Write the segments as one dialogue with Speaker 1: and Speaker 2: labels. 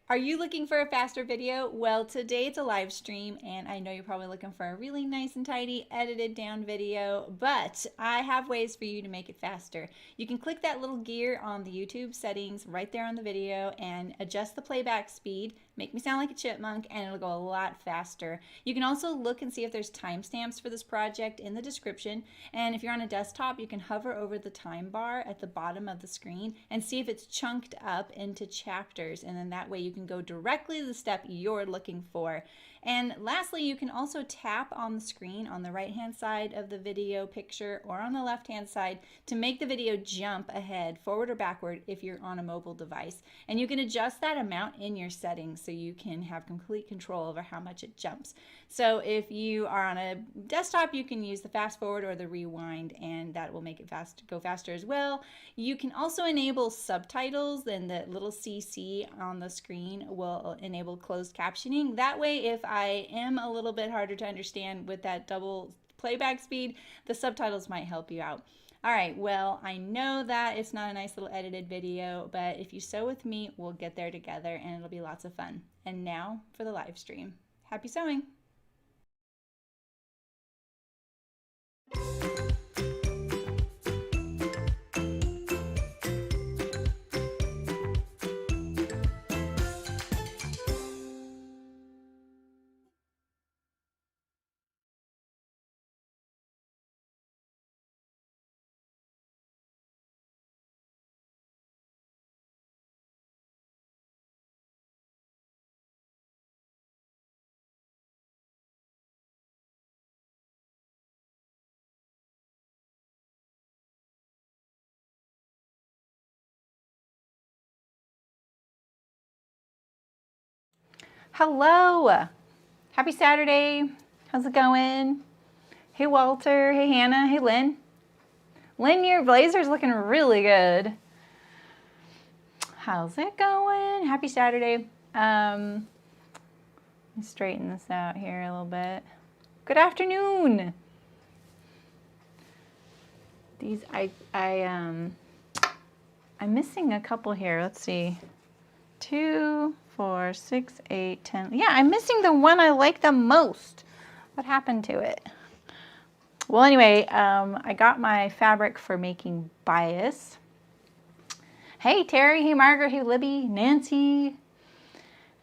Speaker 1: Are you looking for a faster video? Well, today it's a live stream and I know you're probably looking for a really nice and tidy edited down video, but I have ways for you to make it faster. You can click that little gear on the YouTube settings right there on the video and adjust the playback speed, make me sound like a chipmunk, and it'll go a lot faster. You can also look and see if there's timestamps for this project in the description, and if you're on a desktop, you can hover over the time bar at the bottom of the screen and see if it's chunked up into chapters, and then that way you can go directly to the step you're looking for. And lastly, you can also tap on the screen on the right hand side of the video picture or on the left hand side to make the video jump ahead, forward or backward if you're on a mobile device. And you can adjust that amount in your settings so you can have complete control over how much it jumps. So if you are on a desktop, you can use the fast forward or the rewind, and that will make it go faster as well. You can also enable subtitles, and the little CC on the screen will enable closed captioning. That way, if I am a little bit harder to understand with that double playback speed, the subtitles might help you out. All right, well, I know that it's not a nice little edited video, but if you sew with me, we'll get there together and it'll be lots of fun. And now for the live stream. Happy sewing! Hello! Happy Saturday! How's it going? Hey Walter, hey Hannah, hey Lynn. Lynn, your blazer's looking really good. How's it going? Happy Saturday. Let me straighten this out here a little bit. Good afternoon. These I'm missing a couple here. Let's see. 2, 4, 6, 8, 10. Yeah, I'm missing the one I like the most. What happened to it? Well, anyway, I got my fabric for making bias. Hey, Terry. Hey, Margaret. Hey, Libby. Nancy.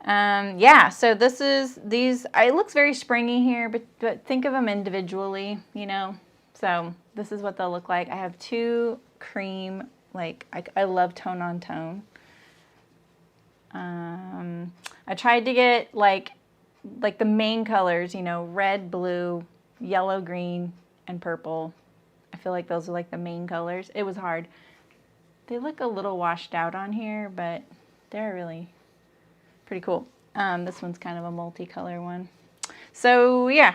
Speaker 1: Yeah, so this is these. It looks very springy here, but think of them individually, you know. So this is what they'll look like. I have 2 cream, like I love tone on tone. I tried to get like the main colors, you know, red, blue, yellow, green, and purple. I feel like those are like the main colors. It was hard. They look a little washed out on here, but they're really pretty cool. This one's kind of a multicolor one. So yeah.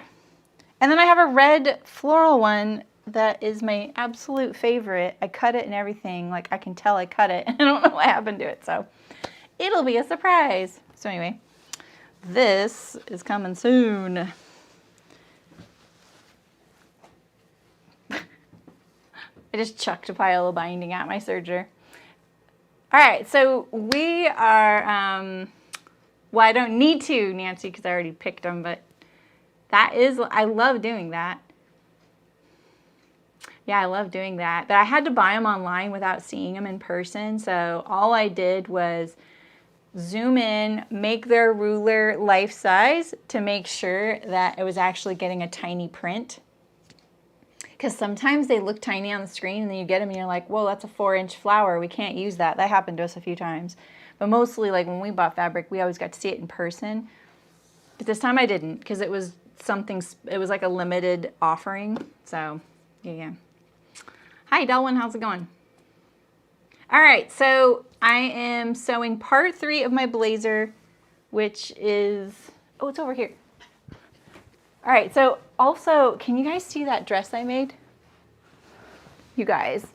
Speaker 1: And then I have a red floral one that is my absolute favorite. I cut it and everything. Like I can tell I cut it. I don't know what happened to it. So it'll be a surprise. So anyway, this is coming soon. I just chucked a pile of binding at my serger. All right, so we are, well, I don't need to, Nancy, because I already picked them, but that is, I love doing that. Yeah, I love doing that. But I had to buy them online without seeing them in person, so all I did was zoom in, make their ruler life size to make sure that it was actually getting a tiny print. Because sometimes they look tiny on the screen and then you get them and you're like, whoa, that's a 4-inch flower. We can't use that. That happened to us a few times. But mostly, like when we bought fabric, we always got to see it in person. But this time I didn't, because it was something, it was like a limited offering. So, yeah. Hi, Delwyn, how's it going? All right, so I am sewing part 3 of my blazer, which is, oh, it's over here. All right, so also, can you guys see that dress I made? You guys.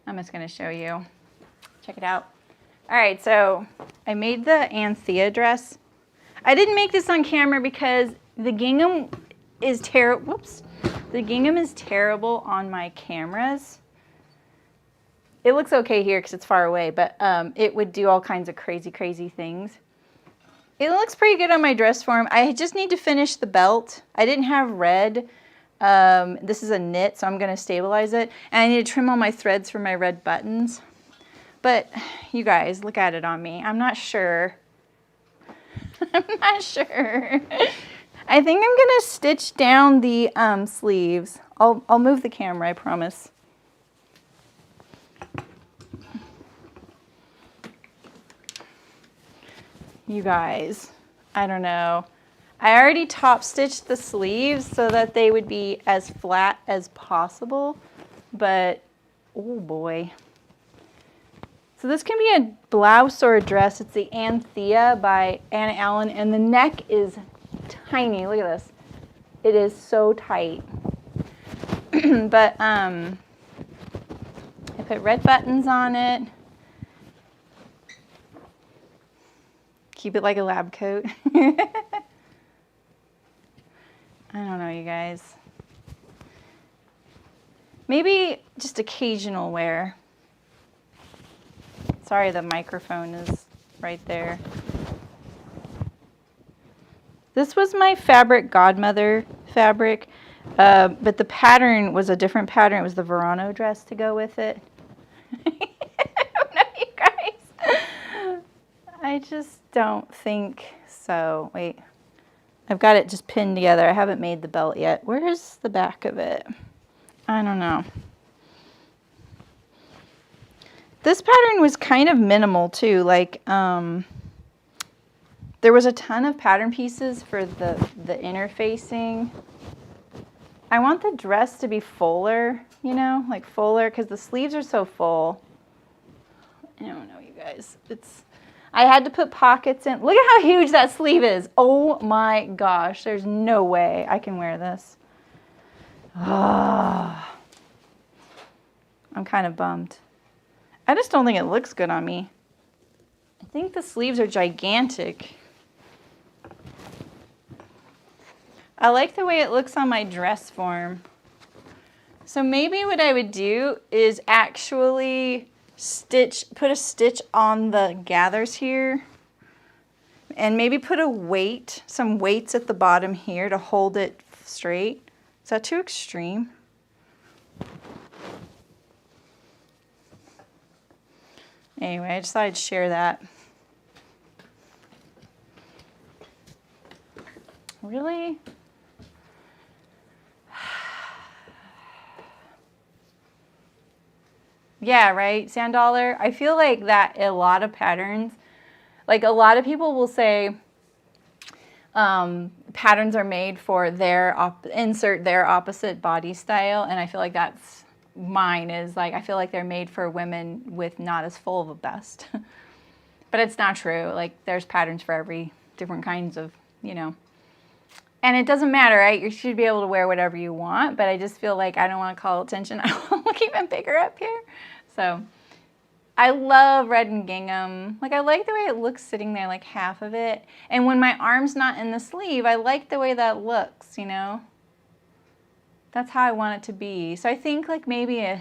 Speaker 1: I'm just gonna show you. Check it out. All right, so I made the Anthea dress. I didn't make this on camera because the gingham is terrible. Whoops. The gingham is terrible on my cameras. it looks okay here because it's far away, but it would do all kinds of crazy, crazy things. It looks pretty good on my dress form. I just need to finish the belt. I didn't have red. This is a knit, so I'm going to stabilize it. And I need to trim all my threads for my red buttons. But you guys, look at it on me. I'm not sure. I'm not sure. I think I'm going to stitch down the sleeves. I'll move the camera, I promise. You guys, I don't know. I already top stitched the sleeves so that they would be as flat as possible, but oh boy. So this can be a blouse or a dress. It's the Anthea by Anna Allen, and the neck is tiny. Look at this. It is so tight. But I put red buttons on it. Keep it like a lab coat. I don't know, you guys. Maybe just occasional wear. Sorry, the microphone is right there. This was my fabric godmother fabric, but the pattern was a different pattern. It was the Verano dress to go with it. I don't know, you guys. I just don't think so. Wait, I've got it just pinned together. I haven't made the belt yet. Where's the back of it? I don't know. This pattern was kind of minimal too. Like, there was a ton of pattern pieces for the interfacing. I want the dress to be fuller, you know, like fuller, because the sleeves are so full. I don't know, you guys. I had to put pockets in. Look at how huge that sleeve is. Oh my gosh, there's no way I can wear this. Oh, I'm kind of bummed. I just don't think it looks good on me. I think the sleeves are gigantic. I like the way it looks on my dress form. So maybe what I would do is actually put a stitch on the gathers here, and maybe put a weight, some weights at the bottom here to hold it straight. Is that too extreme? Anyway, I just thought I'd share that. Really? Yeah, right, Sand Dollar. I feel like that a lot of patterns, like a lot of people will say patterns are made for insert their opposite body style, and I feel like that's mine is like, I feel like they're made for women with not as full of a bust. But it's not true. Like, there's patterns for every different kinds of, you know. And it doesn't matter, right? You should be able to wear whatever you want, but I just feel like I don't want to call attention. I want to keep it bigger up here. So I love red and gingham. Like, I like the way it looks sitting there, like half of it. And when my arm's not in the sleeve, I like the way that looks, you know? That's how I want it to be. So I think like maybe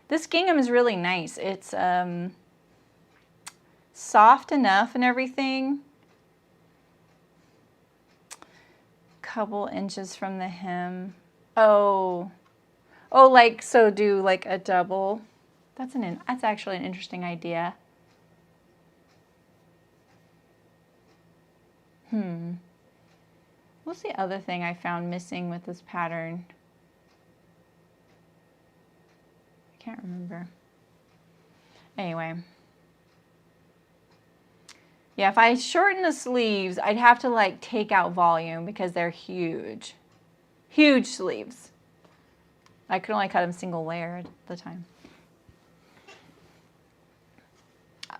Speaker 1: this gingham is really nice. It's soft enough and everything. Couple inches from the hem. Oh, like, so do like a double. That's actually an interesting idea. What's the other thing I found missing with this pattern? I can't remember. Anyway. Yeah, if I shorten the sleeves, I'd have to like take out volume because they're huge. Huge sleeves. I could only cut them single layer at the time.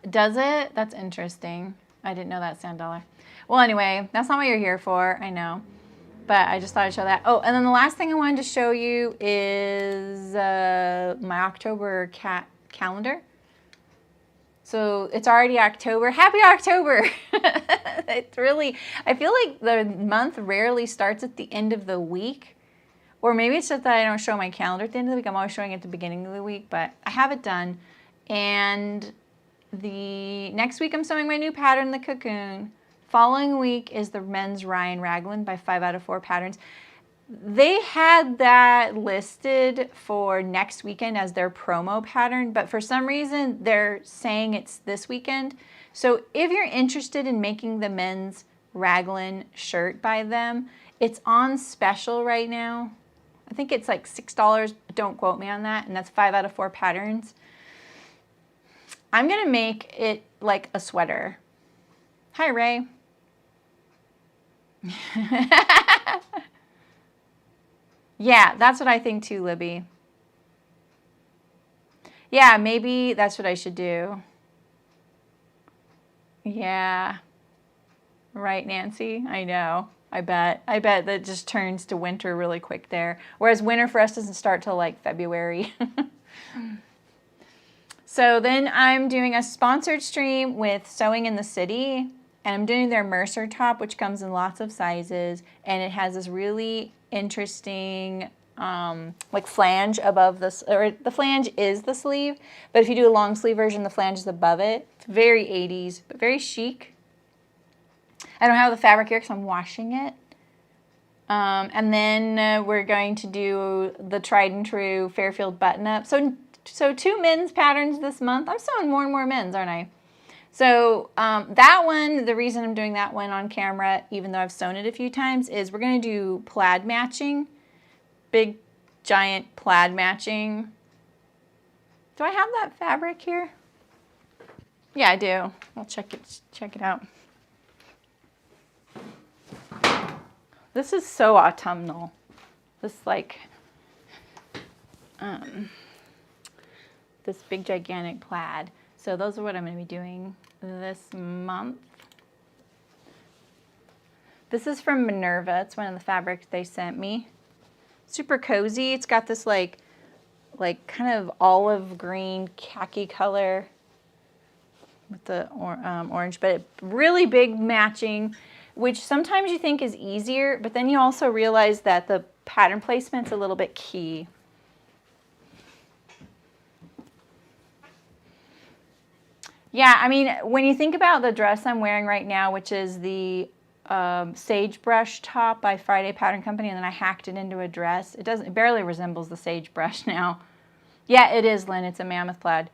Speaker 1: Does it? That's interesting. I didn't know that, Sand Dollar. Well, anyway, that's not what you're here for, I know. But I just thought I'd show that. Oh, and then the last thing I wanted to show you is my October calendar. So it's already October. Happy October! It's really, I feel like the month rarely starts at the end of the week. Or maybe it's just that I don't show my calendar at the end of the week. I'm always showing it at the beginning of the week, but I have it done. And the next week I'm sewing my new pattern, the Cocoon. Following week is the men's Ryan Raglan by 5 out of 4 patterns. They had that listed for next weekend as their promo pattern, but for some reason they're saying it's this weekend. So if you're interested in making the men's Raglan shirt by them, it's on special right now. I think it's like $6. Don't quote me on that. And that's 5 out of 4 patterns. I'm going to make it like a sweater. Hi, Ray. Yeah, that's what I think too, Libby. Yeah, maybe that's what I should do. Yeah. Right, Nancy? I know. I bet that just turns to winter really quick there. Whereas winter for us doesn't start till like February. So then I'm doing a sponsored stream with Sewing in the City, and I'm doing their Mercer top, which comes in lots of sizes, and it has this really interesting like flange above this, or the flange is the sleeve, but if you do a long sleeve version, the flange is above it. It's very 80s, but very chic. I don't have the fabric here because I'm washing it. And then we're going to do the tried and true Fairfield button-up. So 2 men's patterns this month. I'm sewing more and more men's, aren't I? So that one, the reason I'm doing that one on camera, even though I've sewn it a few times, is we're going to do plaid matching. Big, giant plaid matching. Do I have that fabric here? Yeah, I do. I'll check it out. This is so autumnal. This like this big gigantic plaid. So those are what I'm going to be doing this month. This is from Minerva. It's one of the fabrics they sent me. Super cozy. It's got this like kind of olive green khaki color with the orange, but really big matching, which sometimes you think is easier, but then you also realize that the pattern placement's a little bit key. Yeah, I mean, when you think about the dress I'm wearing right now, which is the sagebrush top by Friday Pattern Company, and then I hacked it into a dress. It barely resembles the sagebrush now. Yeah, it is, Lynn. It's a mammoth plaid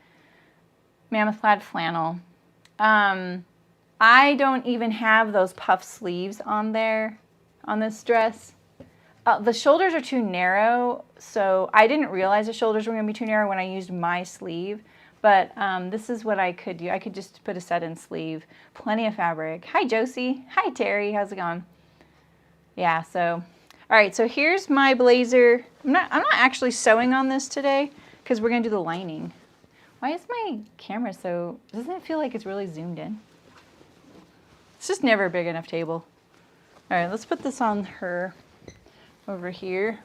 Speaker 1: flannel. I don't even have those puff sleeves on there on this dress. The shoulders are too narrow, so I didn't realize the shoulders were going to be too narrow when I used my sleeve. But this is what I could do. I could just put a set-in sleeve. Plenty of fabric. Hi, Josie. Hi, Terry. How's it going? Yeah, so, all right, so here's my blazer. I'm not actually sewing on this today because we're going to do the lining. Why is my camera so, doesn't it feel like it's really zoomed in? It's just never a big enough table. All right, let's put this on her over here.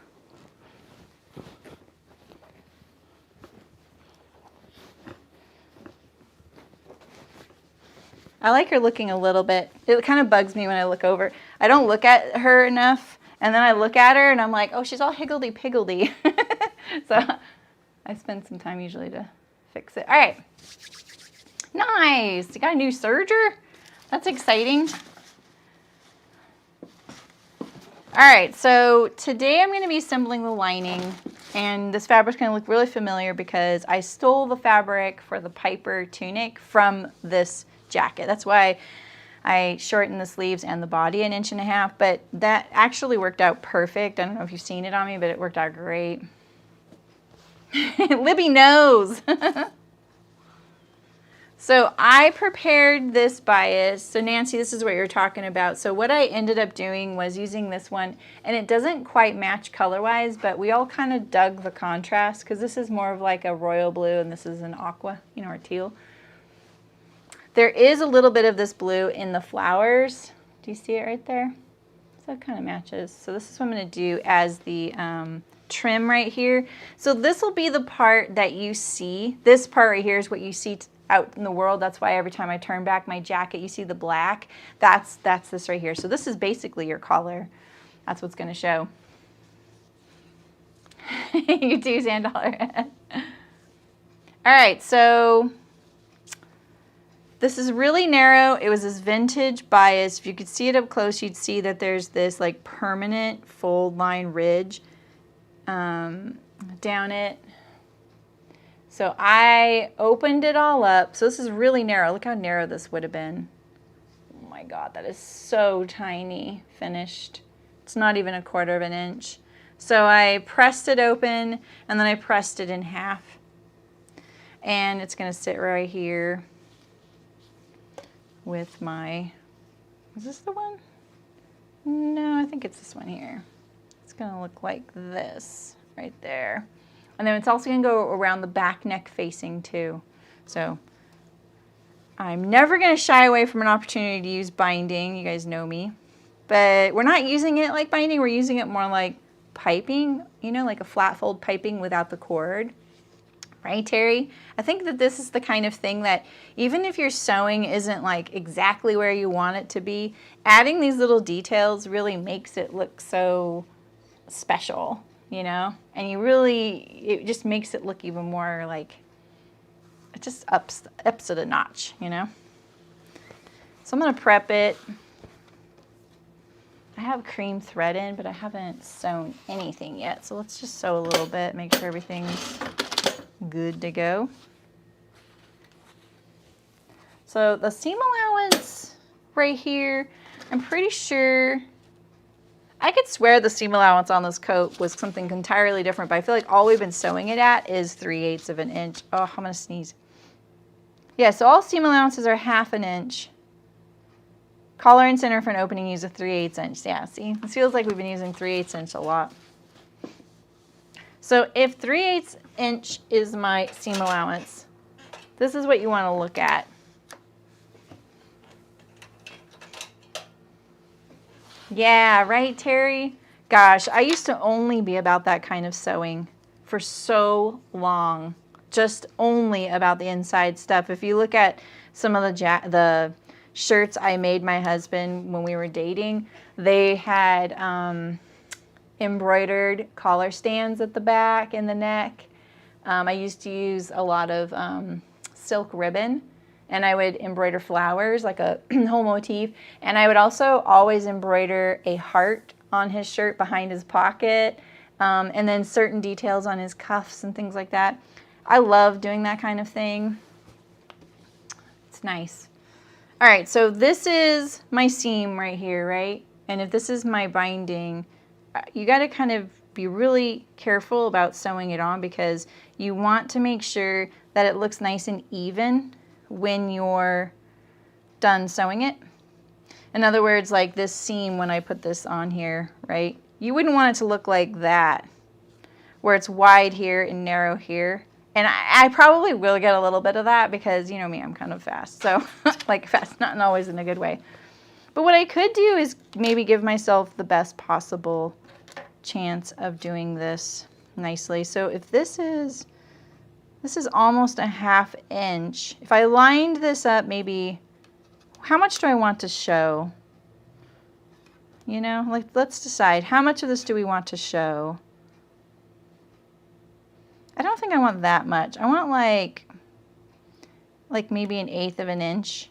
Speaker 1: I like her looking a little bit. It kind of bugs me when I look over. I don't look at her enough, and then I look at her and I'm like, oh, she's all higgledy-piggledy. So I spend some time usually to fix it. All right. Nice. You got a new serger? That's exciting. All right, so today I'm going to be assembling the lining, and this fabric's going to look really familiar because I stole the fabric for the Piper tunic from this jacket. That's why I shortened the sleeves and the body 1.5 inches, but that actually worked out perfect. I don't know if you've seen it on me, but it worked out great. Libby knows. So I prepared this bias. So Nancy, this is what you're talking about. So what I ended up doing was using this one, and it doesn't quite match color-wise, but we all kind of dug the contrast because this is more of like a royal blue and this is an aqua, you know, or teal. There is a little bit of this blue in the flowers. Do you see it right there? So it kind of matches. So this is what I'm going to do as the trim right here. So this will be the part that you see. This part right here is what you see out in the world. That's why every time I turn back my jacket, you see the black. That's this right here. So this is basically your collar. That's what's going to show. You do, $10. All All right, so this is really narrow. It was this vintage bias. If you could see it up close, you'd see that there's this like permanent fold line ridge down it. So I opened it all up. So this is really narrow. Look how narrow this would have been. Oh my God, that is so tiny finished. It's not even 1/4 of an inch. So I pressed it open and then I pressed it in half. And it's gonna sit right here with my, is this the one? No, I think it's this one here. It's gonna look like this right there. And then it's also gonna go around the back neck facing too. So I'm never gonna shy away from an opportunity to use binding. You guys know me. But we're not using it like binding, we're using it more like piping, you know, like a flat fold piping without the cord. Right, Terry? I think that this is the kind of thing that even if your sewing isn't like exactly where you want it to be, adding these little details really makes it look so special, you know? And it just makes it look even more like, it just ups it a notch, you know? So I'm gonna prep it. I have cream thread in, but I haven't sewn anything yet. So let's just sew a little bit, make sure everything's good to go. So the seam allowance right here, I'm pretty sure, I could swear the seam allowance on this coat was something entirely different, but I feel like all we've been sewing it at is 3/8 of an inch. Oh, I'm gonna sneeze. Yeah, so all seam allowances are 1/2 inch. Collar and center for an opening use a 3/8 inch. Yeah, see, this feels like we've been using 3/8 inch a lot. So if 3/8 inch is my seam allowance, this is what you want to look at. Yeah, right, Terry? Gosh, I used to only be about that kind of sewing for so long. Just only about the inside stuff. If you look at some of the shirts I made my husband when we were dating, they had embroidered collar stands at the back and the neck. I used to use a lot of silk ribbon, and I would embroider flowers, like a whole motif. And I would also always embroider a heart on his shirt behind his pocket, and then certain details on his cuffs and things like that. I love doing that kind of thing. It's nice. All right, so this is my seam right here, right? And if this is my binding, you got to kind of be really careful about sewing it on, because you want to make sure that it looks nice and even when you're done sewing it. In other words, like this seam, when I put this on here, right? You wouldn't want it to look like that, where it's wide here and narrow here. And I probably will get a little bit of that because, you know me, I'm kind of fast. So, like fast, not always in a good way. But what I could do is maybe give myself the best possible chance of doing this nicely. So if this is almost a 1/2 inch. If I lined this up, maybe, how much do I want to show? You know, like, let's decide, how much of this do we want to show? I don't think I want that much. I want like maybe 1/8 of an inch.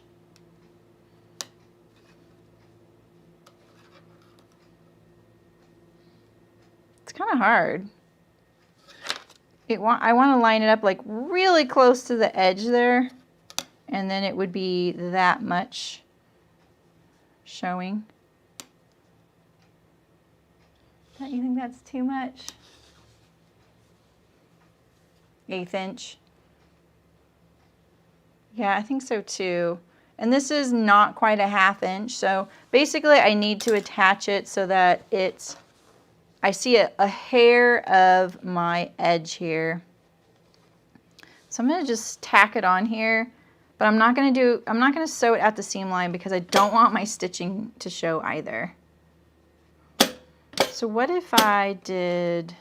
Speaker 1: It's kind of hard. I want to line it up like really close to the edge there, and then it would be that much showing. Don't you think that's too much? 1/8 inch. Yeah, I think so too. And this is not quite a 1/2 inch, so basically I need to attach it so that I see a hair of my edge here. So I'm gonna just tack it on here, but I'm not gonna sew it at the seam line because I don't want my stitching to show either. So what if I did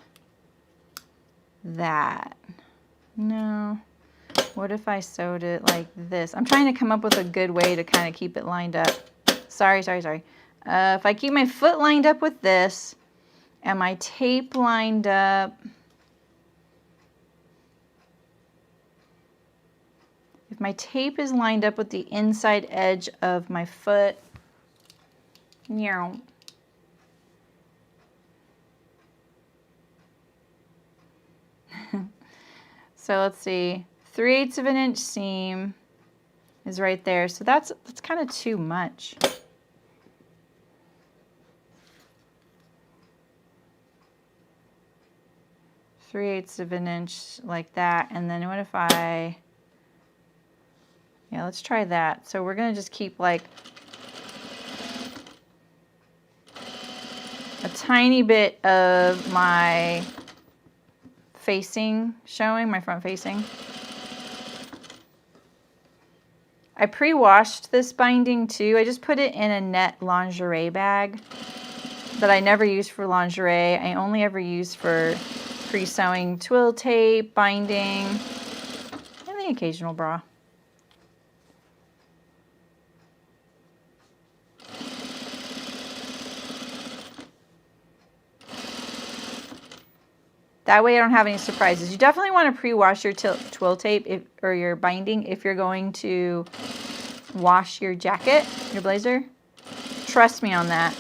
Speaker 1: that? No. What if I sewed it like this? I'm trying to come up with a good way to kind of keep it lined up. Sorry. If I keep my foot lined up with this and my tape lined up if my tape is lined up with the inside edge of my foot, meow. So let's see, 3/8 of an inch seam is right there. So that's kind of too much. Three-eighths of an inch like that. And then what if yeah, let's try that. So we're gonna just keep like a tiny bit of my facing showing, my front facing. I pre-washed this binding too. I just put it in a net lingerie bag that I never use for lingerie. I only ever use for pre-sewing twill tape, binding, and the occasional bra. That way I don't have any surprises. You definitely want to pre-wash your twill tape or your binding if you're going to wash your jacket, your blazer. Trust me on that.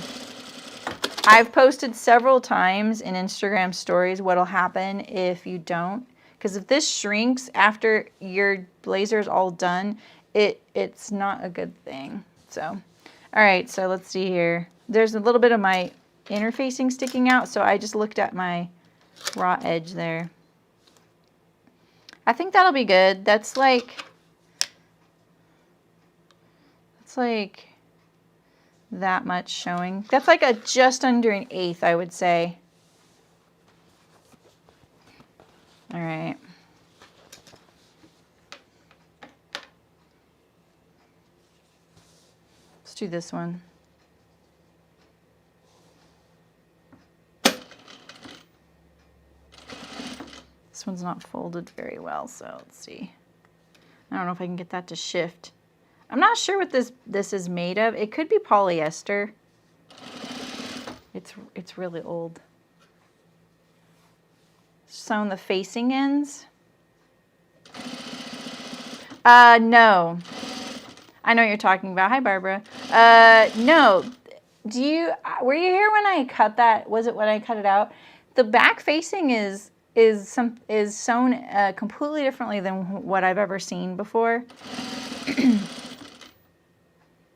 Speaker 1: I've posted several times in Instagram stories what'll happen if you don't. Because if this shrinks after your blazer is all done, it's not a good thing. So, all right, so let's see here. There's a little bit of my inner facing sticking out, so I just looked at my raw edge there. I think that'll be good. That's like that much showing. That's like a just under an eighth, I would say. All right. Let's do this one. This one's not folded very well, so let's see. I don't know if I can get that to shift. I'm not sure what this is made of. It could be polyester. It's really old. Sewn the facing ends. No. I know what you're talking about. Hi, Barbara. No. Were you here when I cut that? Was it when I cut it out? The back facing is sewn completely differently than what I've ever seen before.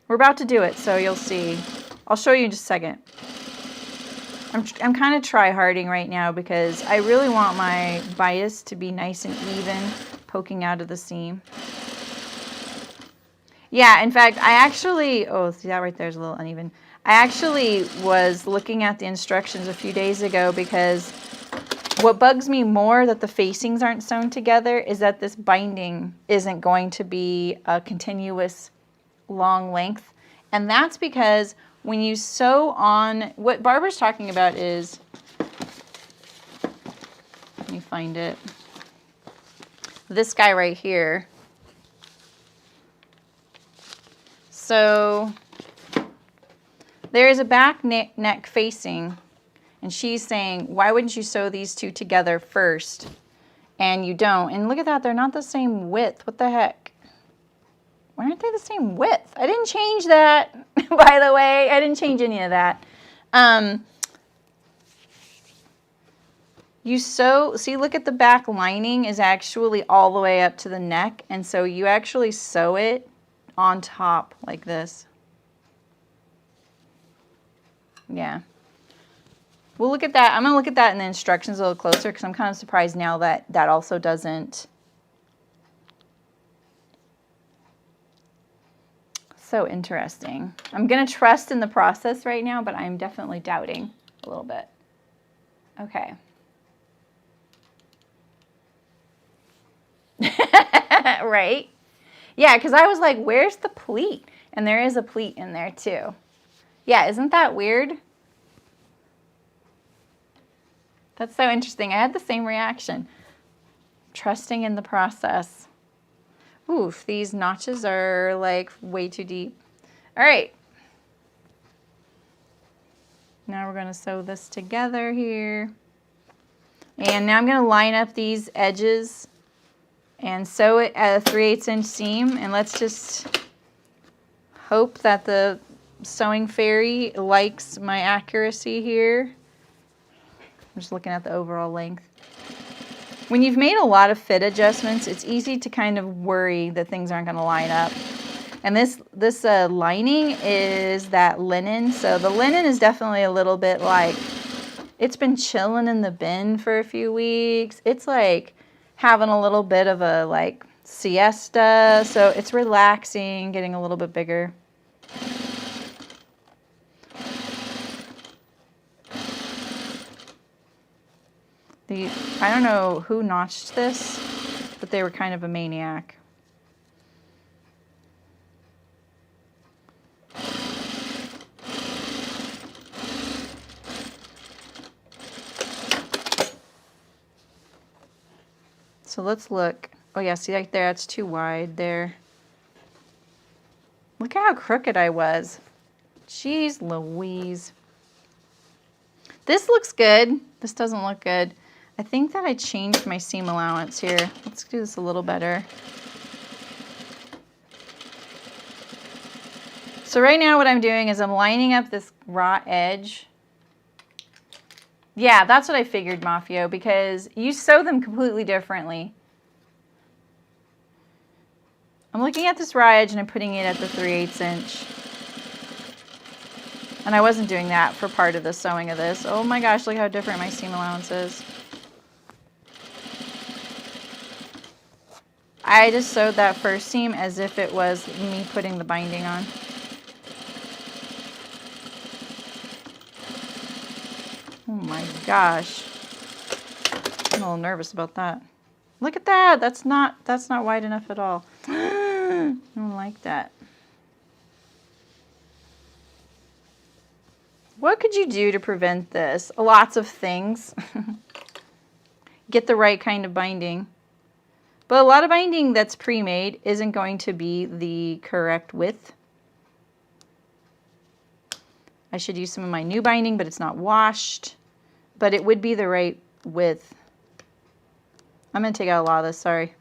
Speaker 1: We're about to do it, so you'll see. I'll show you in just a second. I'm kind of try-harding right now because I really want my bias to be nice and even, poking out of the seam. Yeah, in fact, I actually, oh, see that right there is a little uneven. I actually was looking at the instructions a few days ago because what bugs me more that the facings aren't sewn together is that this binding isn't going to be a continuous long length. And that's because when you sew on, what Barbara's talking about is, let me find it, this guy right here. So there is a back neck facing, and she's saying, why wouldn't you sew these two together first? And you don't. And look at that, they're not the same width. What the heck? Why aren't they the same width? I didn't change that, by the way. I didn't change any of that. You sew, see, look at the back lining is actually all the way up to the neck. And so you actually sew it on top like this. Yeah. We'll look at that. I'm going to look at that in the instructions a little closer because I'm kind of surprised now that that also doesn't. So interesting. I'm going to trust in the process right now, but I'm definitely doubting a little bit. Okay. Right? Yeah, because I was like, where's the pleat? And there is a pleat in there too. Yeah, isn't that weird? That's so interesting. I had the same reaction. Trusting in the process. Oof, these notches are like way too deep. All right. Now we're going to sew this together here. And now I'm going to line up these edges and sew it at a 3/8 inch seam, and let's just hope that the sewing fairy likes my accuracy here. I'm just looking at the overall length. When you've made a lot of fit adjustments, it's easy to kind of worry that things aren't going to line up. And this lining is that linen, so the linen is definitely a little bit like, it's been chilling in the bin for a few weeks. It's like having a little bit of a like siesta, so it's relaxing, getting a little bit bigger. I don't know who notched this, but they were kind of a maniac. So let's look. Oh yeah, see right there, it's too wide there. Look at how crooked I was. Jeez Louise. This looks good. This doesn't look good. I think that I changed my seam allowance here. Let's do this a little better. So right now what I'm doing is I'm lining up this raw edge. Yeah, that's what I figured, Mafio, because you sew them completely differently. I'm looking at this raw edge and I'm putting it at the 3/8 inch. And I wasn't doing that for part of the sewing of this. Oh my gosh, look how different my seam allowance is. I just sewed that first seam as if it was me putting the binding on. Oh my gosh. I'm a little nervous about that. Look at that. That's not wide enough at all. I don't like that. What could you do to prevent this? Lots of things. Get the right kind of binding. But a lot of binding that's pre-made isn't going to be the correct width. I should use some of my new binding, but it's not washed. But it would be the right width. I'm going to take out a lot of this, sorry.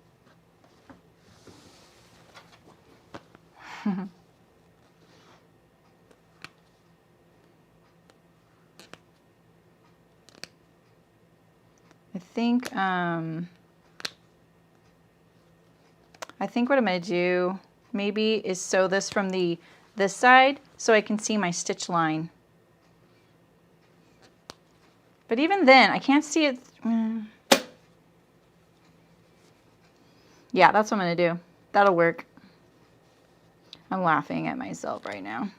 Speaker 1: I think what I'm going to do maybe is sew this from this side so I can see my stitch line. But even then, I can't see it. Yeah, that's what I'm going to do. That'll work. I'm laughing at myself right now.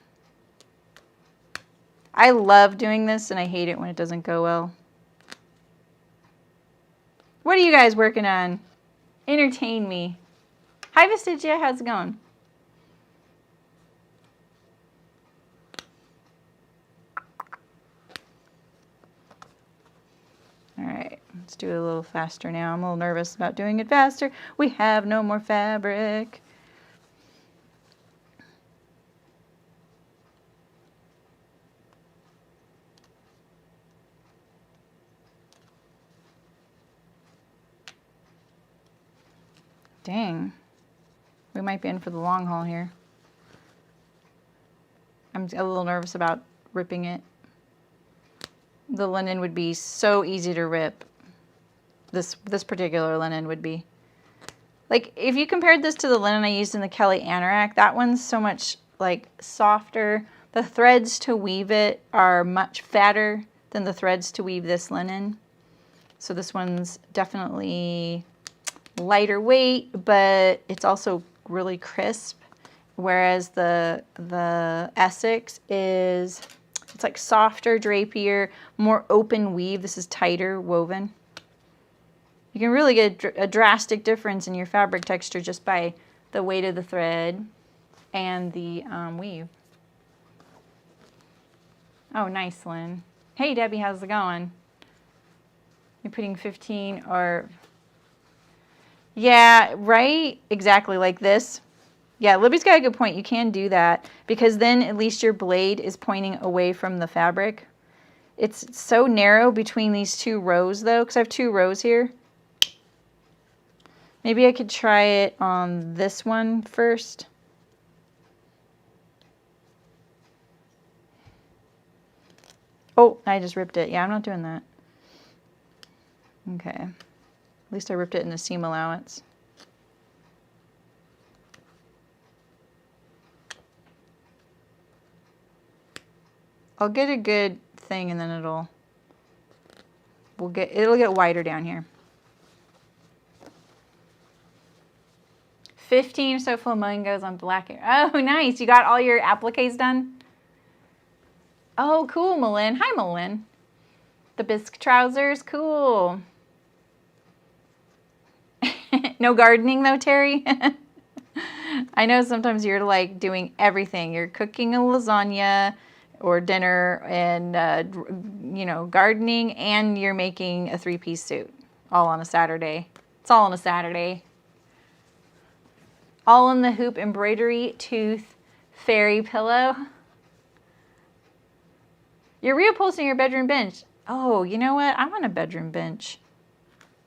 Speaker 1: I love doing this and I hate it when it doesn't go well. What are you guys working on? Entertain me. Hi Vestigia, how's it going? Alright, let's do it a little faster now. I'm a little nervous about doing it faster. We have no more fabric. Dang. We might be in for the long haul here. I'm a little nervous about ripping it. The linen would be so easy to rip. This particular linen would be. Like, if you compared this to the linen I used in the Kelly Anorak, that one's so much, like, softer. The threads to weave it are much fatter than the threads to weave this linen. So this one's definitely lighter weight, but it's also really crisp. Whereas the Essex is, it's like softer, drapier, more open weave. This is tighter woven. You can really get a drastic difference in your fabric texture just by the weight of the thread and the weave. Oh, nice, Lynn. Hey, Debbie, how's it going? You're putting 15 or... Yeah, right? Exactly like this. Yeah, Libby's got a good point. You can do that because then at least your blade is pointing away from the fabric. It's so narrow between these two rows though, because I have two rows here. Maybe I could try it on this one first. Oh, I just ripped it. Yeah, I'm not doing that. Okay. At least I ripped it in the seam allowance. I'll get a good thing and then it'll get wider down here. 15 or so flamingos on black hair. Oh, nice. You got all your appliques done? Oh, cool, Malin. Hi, Malin. The bisque trousers, cool. No gardening though, Terry? I know sometimes you're like doing everything. You're cooking a lasagna or dinner and, you know, gardening, and you're making a 3-piece suit all on a Saturday. It's all on a Saturday. All in the hoop embroidery tooth fairy pillow. You're reupholstering your bedroom bench. Oh, you know what? I want a bedroom bench.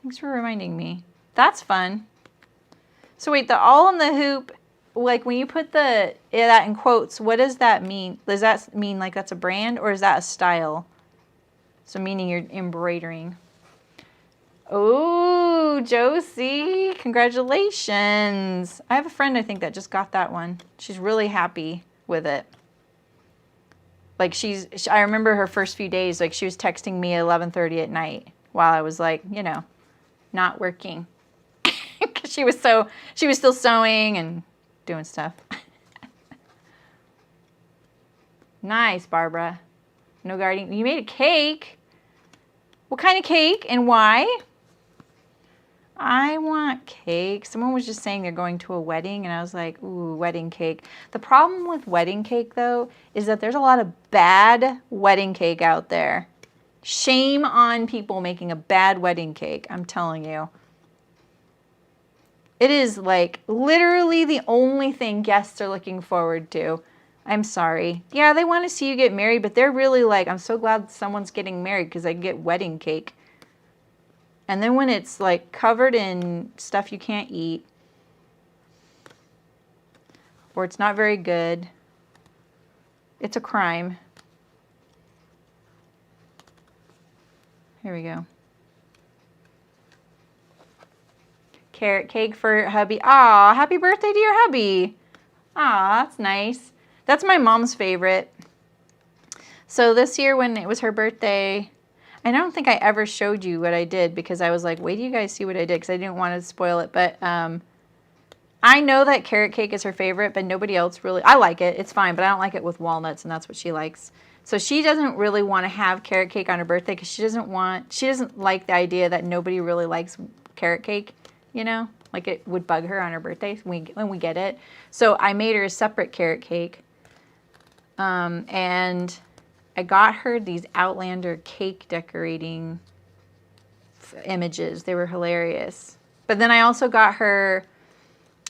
Speaker 1: Thanks for reminding me. That's fun. So wait, the all in the hoop, like when you put that in quotes, what does that mean? Does that mean like that's a brand, or is that a style? So meaning you're embroidering. Oh, Josie, congratulations. I have a friend, I think, that just got that one. She's really happy with it. Like I remember her first few days, like she was texting me at 11:30 at night while I was like, you know, not working. Because she was still sewing and doing stuff. Nice, Barbara. No gardening. You made a cake. What kind of cake and why? I want cake. Someone was just saying they're going to a wedding, and I was like, ooh, wedding cake. The problem with wedding cake, though, is that there's a lot of bad wedding cake out there. Shame on people making a bad wedding cake, I'm telling you. It is like literally the only thing guests are looking forward to. I'm sorry. Yeah, they want to see you get married, but they're really like, I'm so glad someone's getting married because I get wedding cake. And then when it's like covered in stuff you can't eat, or it's not very good, it's a crime. Here we go. Carrot cake for hubby. Aw, happy birthday to your hubby. Aw, that's nice. That's my mom's favorite. So this year when it was her birthday, I don't think I ever showed you what I did because I was like, wait till you guys see what I did because I didn't want to spoil it. But I know that carrot cake is her favorite, but nobody else really. I like it. It's fine, but I don't like it with walnuts, and that's what she likes. So she doesn't really want to have carrot cake on her birthday because she doesn't like the idea that nobody really likes carrot cake, you know? Like it would bug her on her birthday when we get it. So I made her a separate carrot cake. And I got her these Outlander cake decorating images. They were hilarious. But then I also got her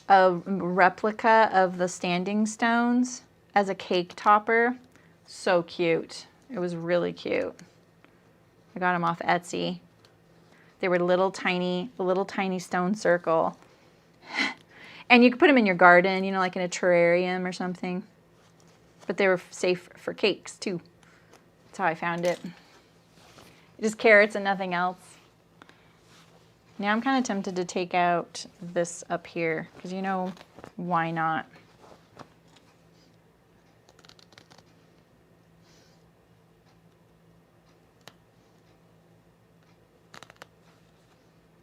Speaker 1: a replica of the standing stones as a cake topper. So cute. It was really cute. I got them off Etsy. They were a little tiny stone circle. And you could put them in your garden, you know, like in a terrarium or something. But they were safe for cakes too. That's how I found it. Just carrots and nothing else. Now I'm kind of tempted to take out this up here because, you know, why not?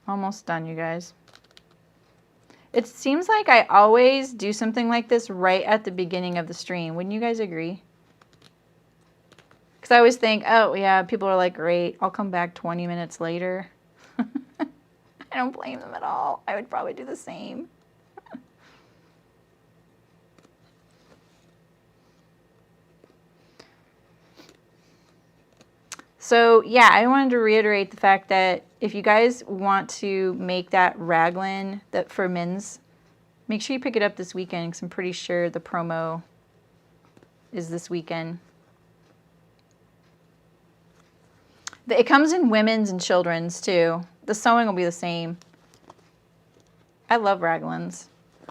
Speaker 1: Almost done, you guys. It seems like I always do something like this right at the beginning of the stream. Wouldn't you guys agree? Because I always think, oh, yeah, people are like, great, I'll come back 20 minutes later. I don't blame them at all. I would probably do the same. So, yeah, I wanted to reiterate the fact that if you guys want to make that raglan that for men's, make sure you pick it up this weekend because I'm pretty sure the promo is this weekend. It comes in women's and children's too. The sewing will be the same. I love raglans.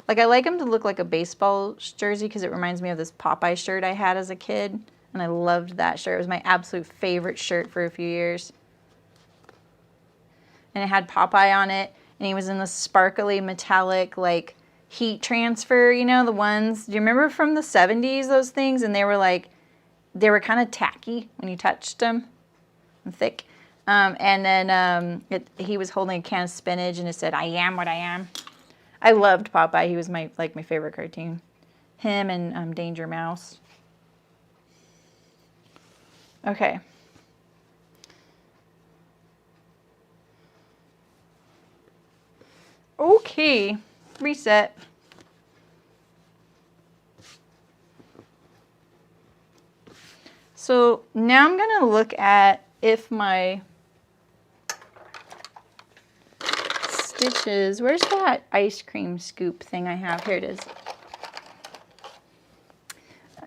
Speaker 1: Like, I like them to look like a baseball jersey because it reminds me of this Popeye shirt I had as a kid. And I loved that shirt. It was my absolute favorite shirt for a few years. And it had Popeye on it. And he was in the sparkly metallic, like, heat transfer, you know, the ones. Do you remember from the 70s, those things? And they were like, they were kind of tacky when you touched them. And thick. And then he was holding a can of spinach and it said, "I am what I am." I loved Popeye. He was my favorite cartoon. Him and Danger Mouse. Okay. Okay. Reset. So now I'm going to look at if my stitches, where's that ice cream scoop thing I have? Here it is.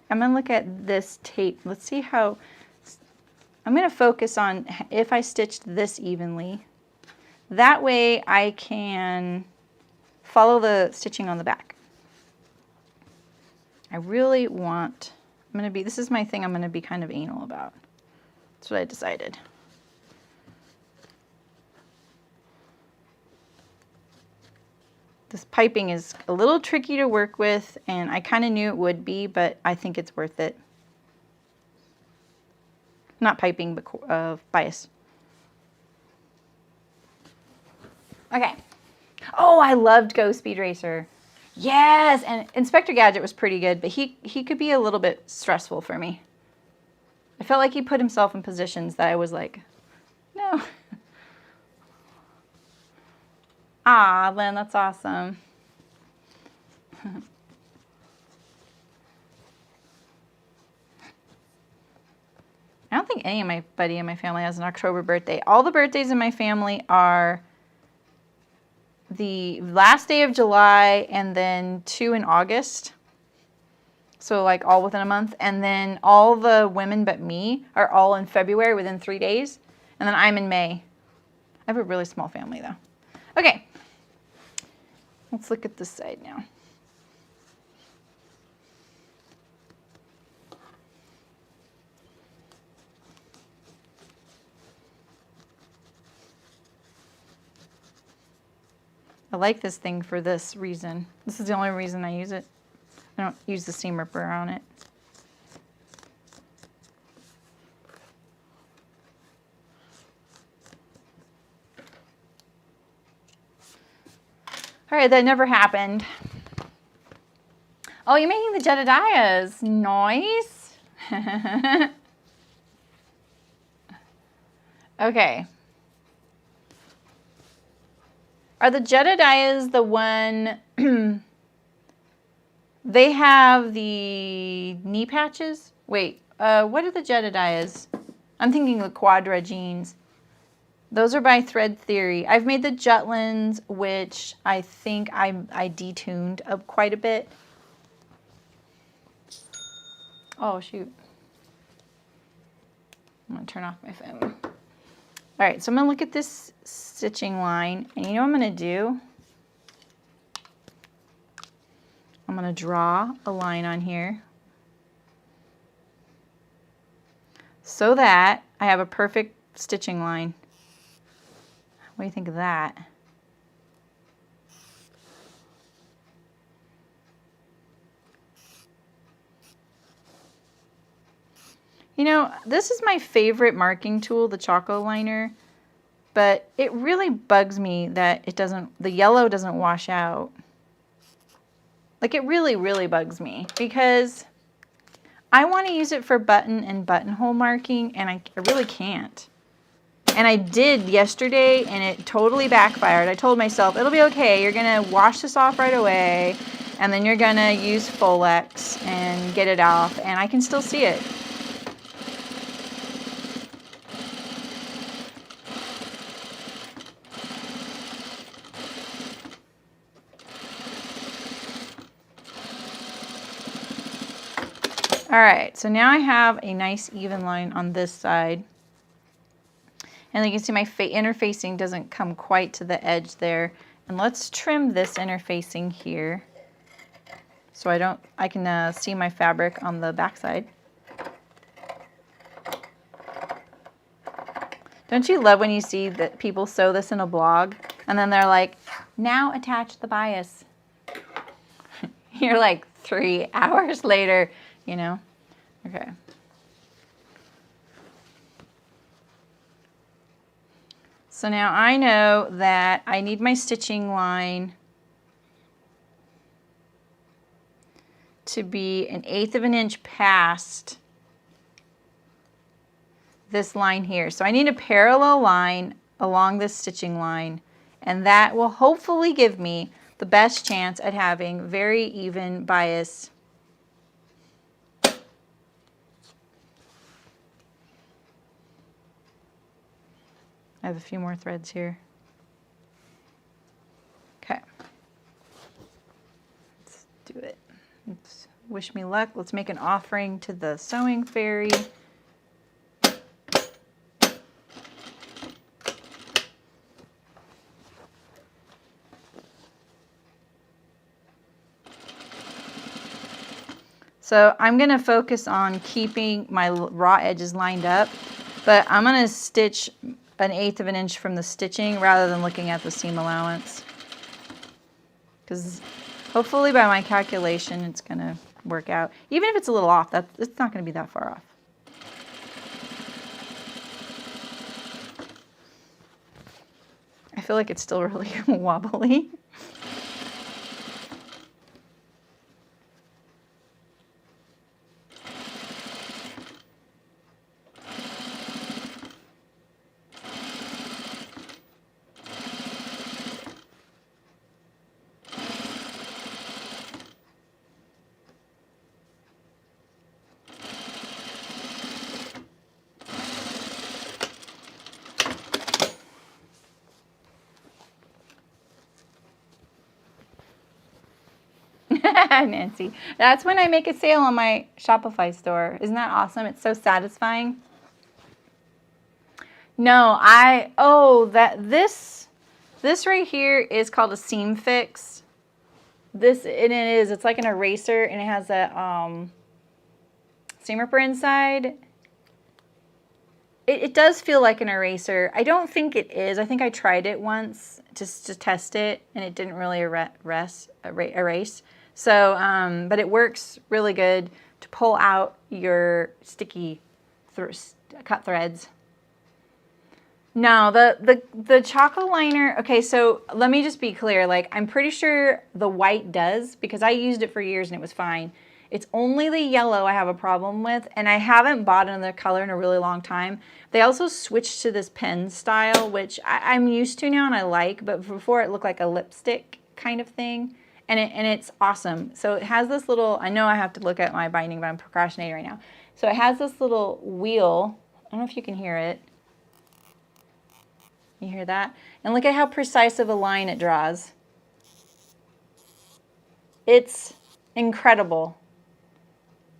Speaker 1: I'm going to look at this tape. Let's see how, I'm going to focus on if I stitched this evenly. That way I can follow the stitching on the back. I really want, this is my thing I'm going to be kind of anal about. That's what I decided. This piping is a little tricky to work with, and I kind of knew it would be, but I think it's worth it. Not piping, but bias. Okay. Oh, I loved Go Speed Racer. Yes, and Inspector Gadget was pretty good, but he could be a little bit stressful for me. I felt like he put himself in positions that I was like, no. Ah, Lynn, that's awesome. I don't think anybody in my family has an October birthday. All the birthdays in my family are the last day of July and then 2 in August. So like all within a month. And then all the women but me are all in February within 3 days. And then I'm in May. I have a really small family though. Okay. Let's look at this side now. I like this thing for this reason. This is the only reason I use it. I don't use the seam ripper on it. All right, that never happened. Oh, you're making the Jedediahs. Nice. Okay. Are the Jedediahs the one, they have the knee patches? Wait, what are the Jedediahs? I'm thinking the Quadra jeans. Those are by Thread Theory. I've made the Jutlands, which I think I detuned up quite a bit. Oh, shoot. I'm going to turn off my phone. All right, so I'm going to look at this stitching line, and you know what I'm going to do? I'm going to draw a line on here so that I have a perfect stitching line. What do you think of that? You know, this is my favorite marking tool, the Chaco liner, but it really bugs me that the yellow doesn't wash out. Like, it really, really bugs me because I want to use it for button and buttonhole marking, and I really can't. And I did yesterday, and it totally backfired. I told myself, it'll be okay. You're going to wash this off right away, and then you're going to use Folex and get it off, and I can still see it. All right, so now I have a nice even line on this side. And you can see my interfacing doesn't come quite to the edge there. And let's trim this interfacing here so I can see my fabric on the back side. Don't you love when you see that people sew this in a blog and then they're like, now attach the bias. You're like 3 hours later, you know? Okay. So now I know that I need my stitching line to be 1/8 of an inch past this line here. So I need a parallel line along this stitching line, and that will hopefully give me the best chance at having very even bias. I have a few more threads here. Okay. Let's do it. Let's wish me luck. Let's make an offering to the sewing fairy. So I'm going to focus on keeping my raw edges lined up, but I'm going to stitch 1/8 of an inch from the stitching rather than looking at the seam allowance. Because hopefully by my calculation it's going to work out. Even if it's a little off, it's not going to be that far off. I feel like it's still really wobbly. Nancy, that's when I make a sale on my Shopify store. Isn't that awesome? It's so satisfying. No, this right here is called a seam fix. It's like an eraser, and it has a seam ripper inside. It does feel like an eraser. I don't think it is. I think I tried it once just to test it, and it didn't really erase. So, but it works really good to pull out your sticky cut threads. No, the Chaco liner, okay, so let me just be clear. Like, I'm pretty sure the white does, because I used it for years and it was fine. It's only the yellow I have a problem with, and I haven't bought another color in a really long time. They also switched to this pen style, which I'm used to now and I like, but before it looked like a lipstick kind of thing, and it's awesome. So it has this little, I know I have to look at my binding, but I'm procrastinating right now. So it has this little wheel. I don't know if you can hear it. You hear that? And look at how precise of a line it draws. It's incredible.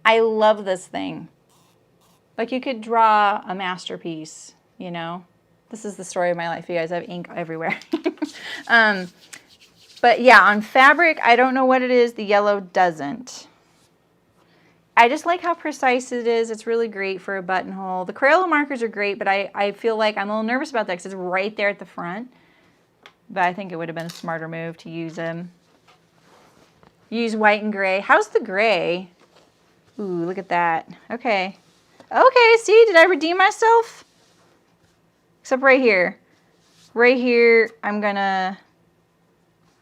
Speaker 1: I love this thing. Like, you could draw a masterpiece, you know? This is the story of my life, you guys. I have ink everywhere. But yeah, on fabric, I don't know what it is. The yellow doesn't. I just like how precise it is. It's really great for a buttonhole. The Crayola markers are great, but I feel like I'm a little nervous about that because it's right there at the front. But I think it would have been a smarter move to use them. Use white and gray. How's the gray? Ooh, look at that. Okay. Okay, see, did I redeem myself? Except right here. Right here, I'm gonna,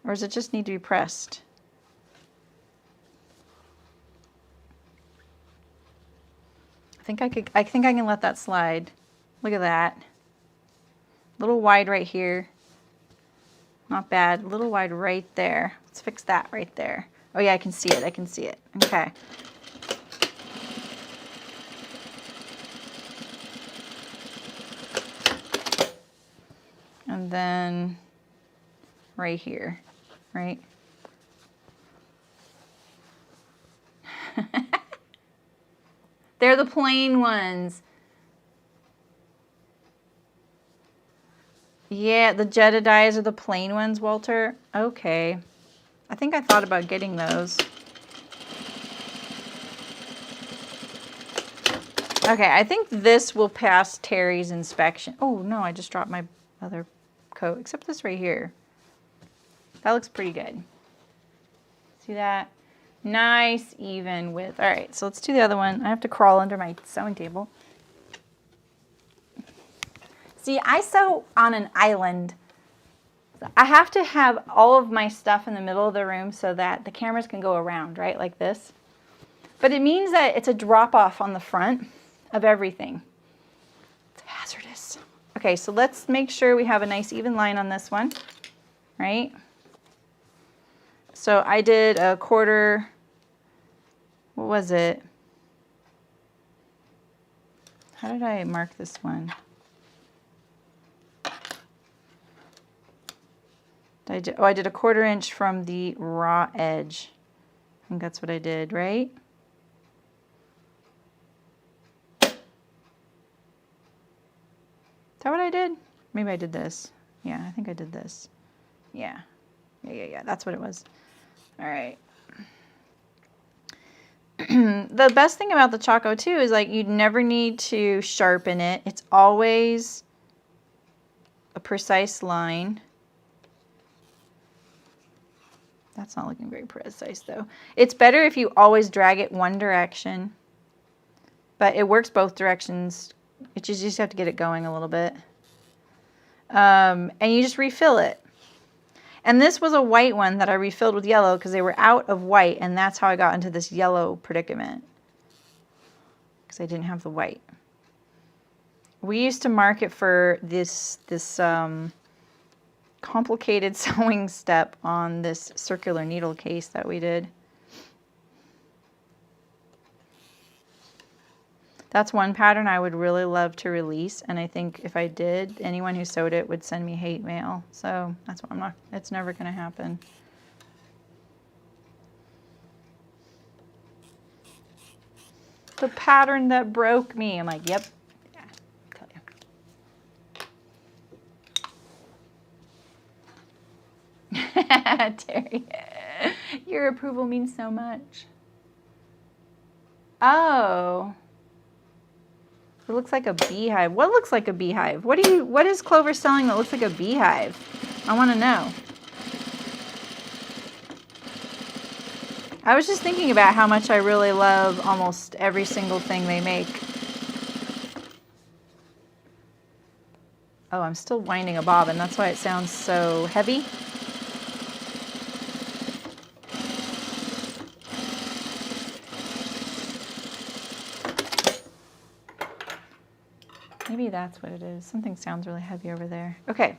Speaker 1: or does it just need to be pressed? I think I can let that slide. Look at that. A little wide right here. Not bad. A little wide right there. Let's fix that right there. Oh yeah, I can see it. I can see it. Okay. And then right here, right? They're the plain ones. Yeah, the Jetta dies are the plain ones, Walter. Okay. I think I thought about getting those. Okay, I think this will pass Terry's inspection. Oh, no, I just dropped my other coat, except this right here. That looks pretty good. See that? Nice, even width. All right, so let's do the other one. I have to crawl under my sewing table. See, I sew on an island. I have to have all of my stuff in the middle of the room so that the cameras can go around, right, like this. But it means that it's a drop-off on the front of everything. It's hazardous. Okay, so let's make sure we have a nice even line on this one, right? So I did a quarter, what was it? How did I mark this one? I did a 1/4 inch from the raw edge. I think that's what I did, right? Is that what I did? Maybe I did this. Yeah, I think I did this. Yeah. Yeah. That's what it was. All right. The best thing about the Chaco too is like you never need to sharpen it. It's always a precise line. That's not looking very precise though. It's better if you always drag it one direction, but it works both directions. You just have to get it going a little bit. And you just refill it. And this was a white one that I refilled with yellow because they were out of white, and that's how I got into this yellow predicament, because I didn't have the white. We used to market for this complicated sewing step on this circular needle case that we did. That's one pattern I would really love to release, and I think if I did, anyone who sewed it would send me hate mail. So that's what I'm not, it's never going to happen. The pattern that broke me. I'm like, yep. Yeah, tell you. Terry, your approval means so much. Oh. It looks like a beehive. What looks like a beehive? What is Clover selling that looks like a beehive? I want to know. I was just thinking about how much I really love almost every single thing they make. Oh, I'm still winding a bobbin. That's why it sounds so heavy. Maybe that's what it is. Something sounds really heavy over there. Okay.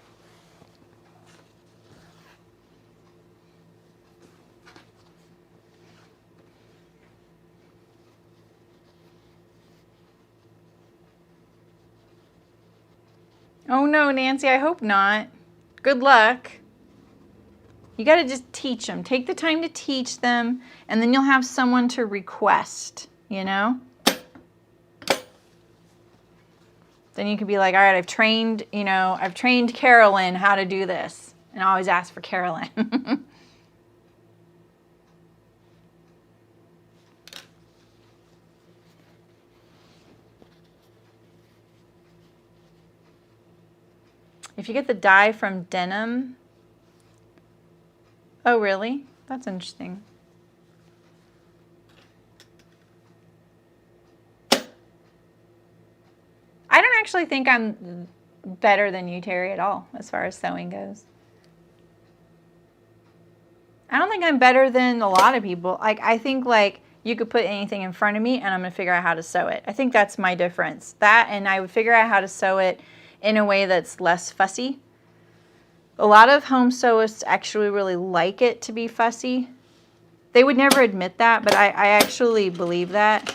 Speaker 1: Oh no, Nancy, I hope not. Good luck. You got to just teach them. Take the time to teach them, and then you'll have someone to request, you know? Then you could be like, all right, I've trained Carolyn how to do this. And I always ask for Carolyn. If you get the dye from denim. Oh, really? That's interesting. I don't actually think I'm better than you, Terry, at all, as far as sewing goes. I don't think I'm better than a lot of people. Like, I think, like, you could put anything in front of me, and I'm going to figure out how to sew it. I think that's my difference. That, and I would figure out how to sew it in a way that's less fussy. A lot of home sewists actually really like it to be fussy. They would never admit that, but I actually believe that.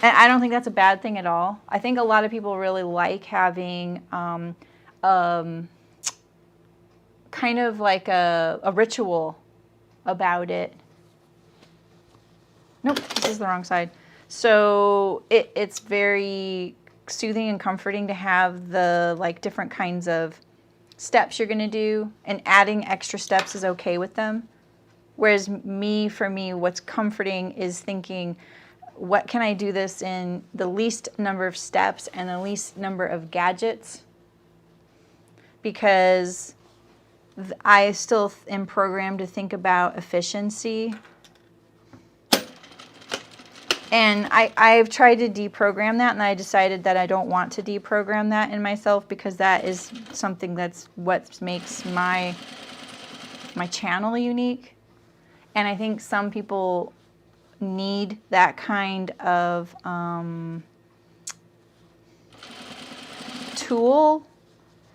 Speaker 1: And I don't think that's a bad thing at all. I think a lot of people really like having kind of like a ritual about it. Nope, this is the wrong side. So it's very soothing and comforting to have the like different kinds of steps you're going to do, and adding extra steps is okay with them. Whereas for me, what's comforting is thinking, what can I do this in the least number of steps and the least number of gadgets? Because I still am programmed to think about efficiency. And I've tried to deprogram that, and I decided that I don't want to deprogram that in myself, because that is something that's what makes my channel unique. And I think some people need that kind of tool,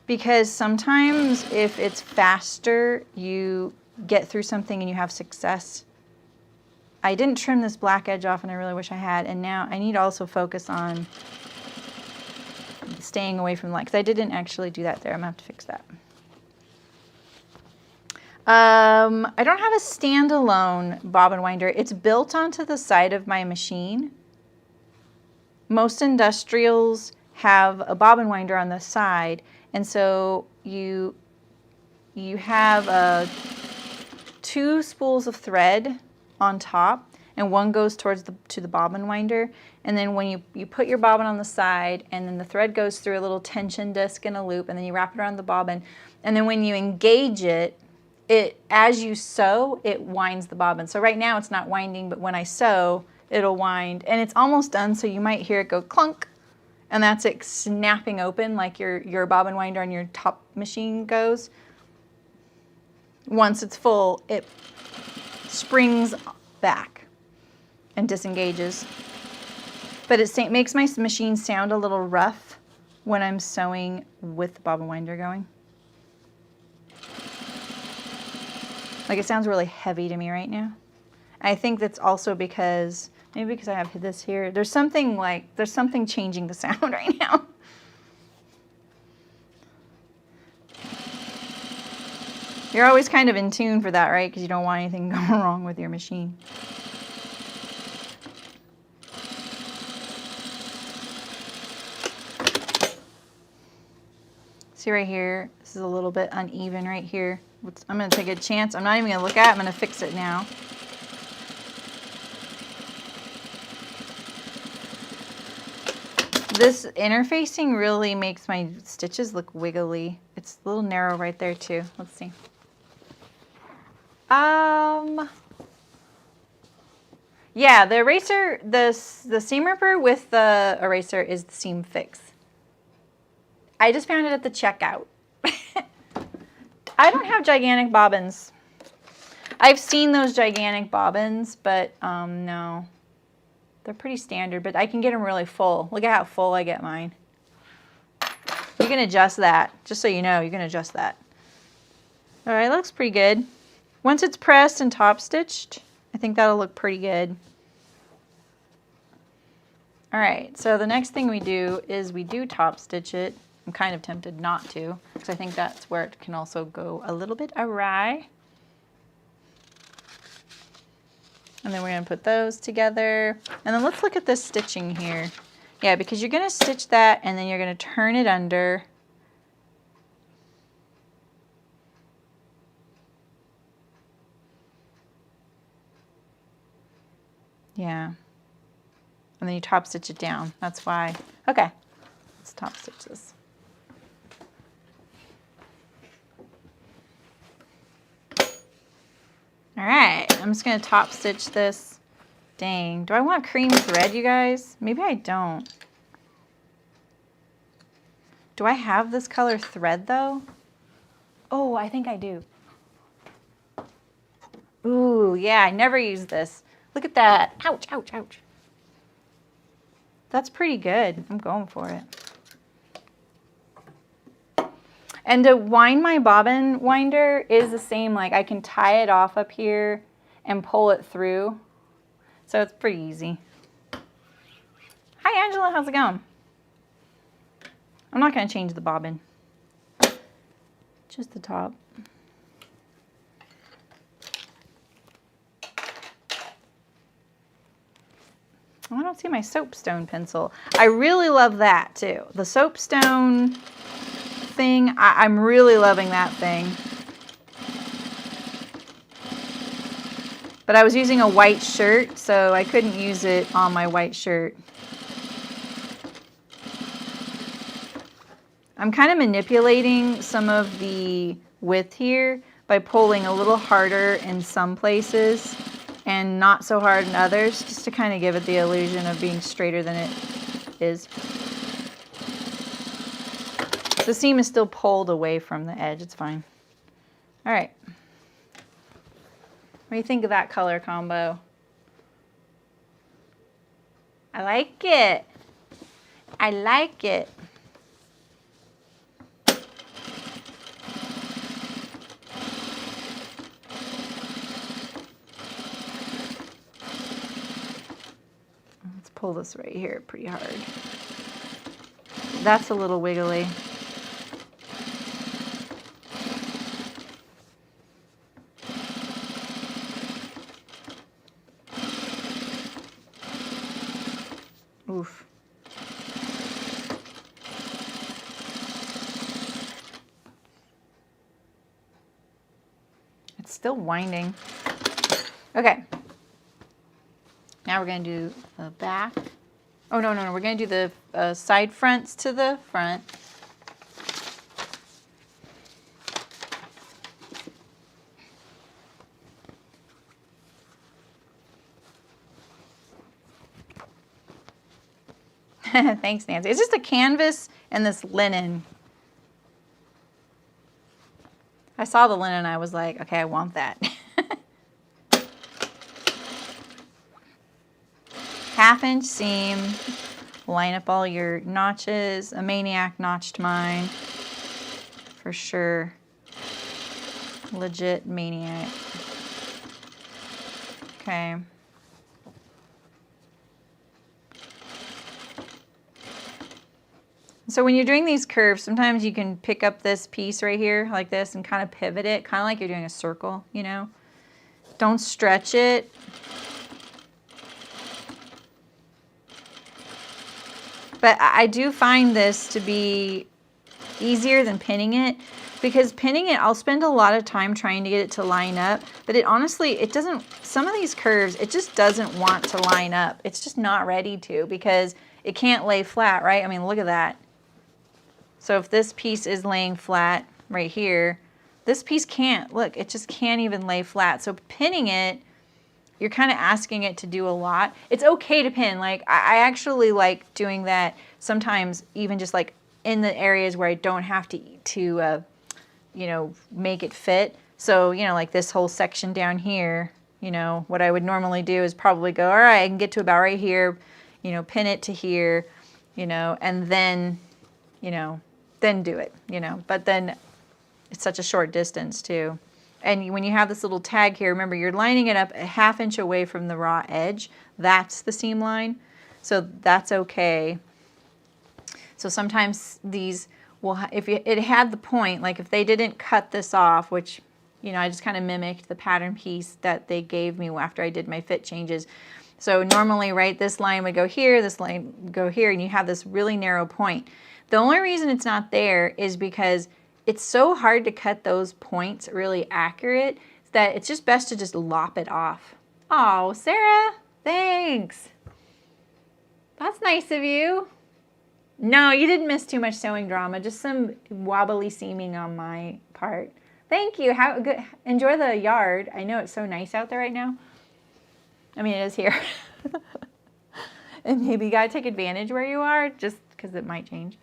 Speaker 1: because sometimes if it's faster, you get through something and you have success. I didn't trim this black edge off, and I really wish I had, and now I need to also focus on staying away from the light, because I didn't actually do that there. I'm going to have to fix that. I don't have a standalone bobbin winder. It's built onto the side of my machine. Most industrials have a bobbin winder on the side, and so you have 2 spools of thread on top, and one goes towards to the bobbin winder, and then when you put your bobbin on the side, and then the thread goes through a little tension disc in a loop, and then you wrap it around the bobbin, and then when you engage it, as you sew, it winds the bobbin. So right now it's not winding, but when I sew, it'll wind, and it's almost done, so you might hear it go clunk, and that's it snapping open like your bobbin winder on your top machine goes. Once it's full, it springs back and disengages. But it makes my machine sound a little rough when I'm sewing with the bobbin winder going. Like, it sounds really heavy to me right now. I think that's also because, maybe because I have this here. There's something changing the sound right now. You're always kind of in tune for that, right? Because you don't want anything going wrong with your machine. See right here, this is a little bit uneven right here. I'm going to take a chance. I'm not even going to look at it. I'm going to fix it now. This interfacing really makes my stitches look wiggly. It's a little narrow right there too. Let's see. Yeah, the eraser, the seam ripper with the eraser is the seam fix. I just found it at the checkout. I don't have gigantic bobbins. I've seen those gigantic bobbins, but no. They're pretty standard, but I can get them really full. Look at how full I get mine. You can adjust that. Just so you know, you can adjust that. All right, looks pretty good. Once it's pressed and top stitched, I think that'll look pretty good. All right, so the next thing we do is we do top stitch it. I'm kind of tempted not to, because I think that's where it can also go a little bit awry. And then we're going to put those together. And then let's look at this stitching here. Yeah, because you're going to stitch that, and then you're going to turn it under. Yeah. And then you top stitch it down. That's why. Okay, let's top stitch this. All right, I'm just gonna top stitch this. Dang, do I want cream thread, you guys? Maybe I don't. Do I have this color thread though? Oh, I think I do. Ooh, yeah, I never use this. Look at that. Ouch, ouch, ouch. That's pretty good. I'm going for it. And to wind my bobbin winder is the same, like I can tie it off up here and pull it through. So it's pretty easy. Hi Angela, how's it going? I'm not gonna change the bobbin. Just the top. I don't see my soapstone pencil. I really love that too. The soapstone thing, I'm really loving that thing. But I was using a white shirt, so I couldn't use it on my white shirt. I'm kind of manipulating some of the width here by pulling a little harder in some places and not so hard in others, just to kind of give it the illusion of being straighter than it is. The seam is still pulled away from the edge. It's fine. All right. What do you think of that color combo? I like it. I like it. Let's pull this right here pretty hard. That's a little wiggly. Oof. It's still winding. Okay. Now we're going to do the back. Oh, no. We're going to do the side fronts to the front. Thanks, Nancy. It's just a canvas and this linen. I saw the linen, I was like, okay, I want that. 1/2 inch seam. Line up all your notches. A Maniac notched mine. For sure. Legit Maniac. Okay. So when you're doing these curves, sometimes you can pick up this piece right here like this and kind of pivot it, kind of like you're doing a circle, you know? Don't stretch it. But I do find this to be easier than pinning it, because pinning it, I'll spend a lot of time trying to get it to line up, but it honestly, it doesn't, some of these curves, it just doesn't want to line up. It's just not ready to, because it can't lay flat, right? I mean, look at that. So if this piece is laying flat right here, this piece can't, look, it just can't even lay flat. So pinning it, you're kind of asking it to do a lot. It's okay to pin. Like, I actually like doing that sometimes, even just like in the areas where I don't have to you know, make it fit. So, you know, like this whole section down here, you know, what I would normally do is probably go, all right, I can get to about right here, you know, pin it to here, you know, and then, you know, then do it, you know, but then it's such a short distance too. And when you have this little tag here, remember you're lining it up a 1/2 inch away from the raw edge. That's the seam line. So that's okay. So sometimes these will, if it had the point, like if they didn't cut this off, which, you know, I just kind of mimicked the pattern piece that they gave me after I did my fit changes. So normally, right, this line would go here, this line would go here, and you have this really narrow point. The only reason it's not there is because it's so hard to cut those points really accurate that it's just best to just lop it off. Oh, Sarah, thanks. That's nice of you. No, you didn't miss too much sewing drama, just some wobbly seaming on my part. Thank you. How good. Enjoy the yard. I know it's so nice out there right now. I mean, it is here. And maybe you gotta take advantage where you are, just because it might change.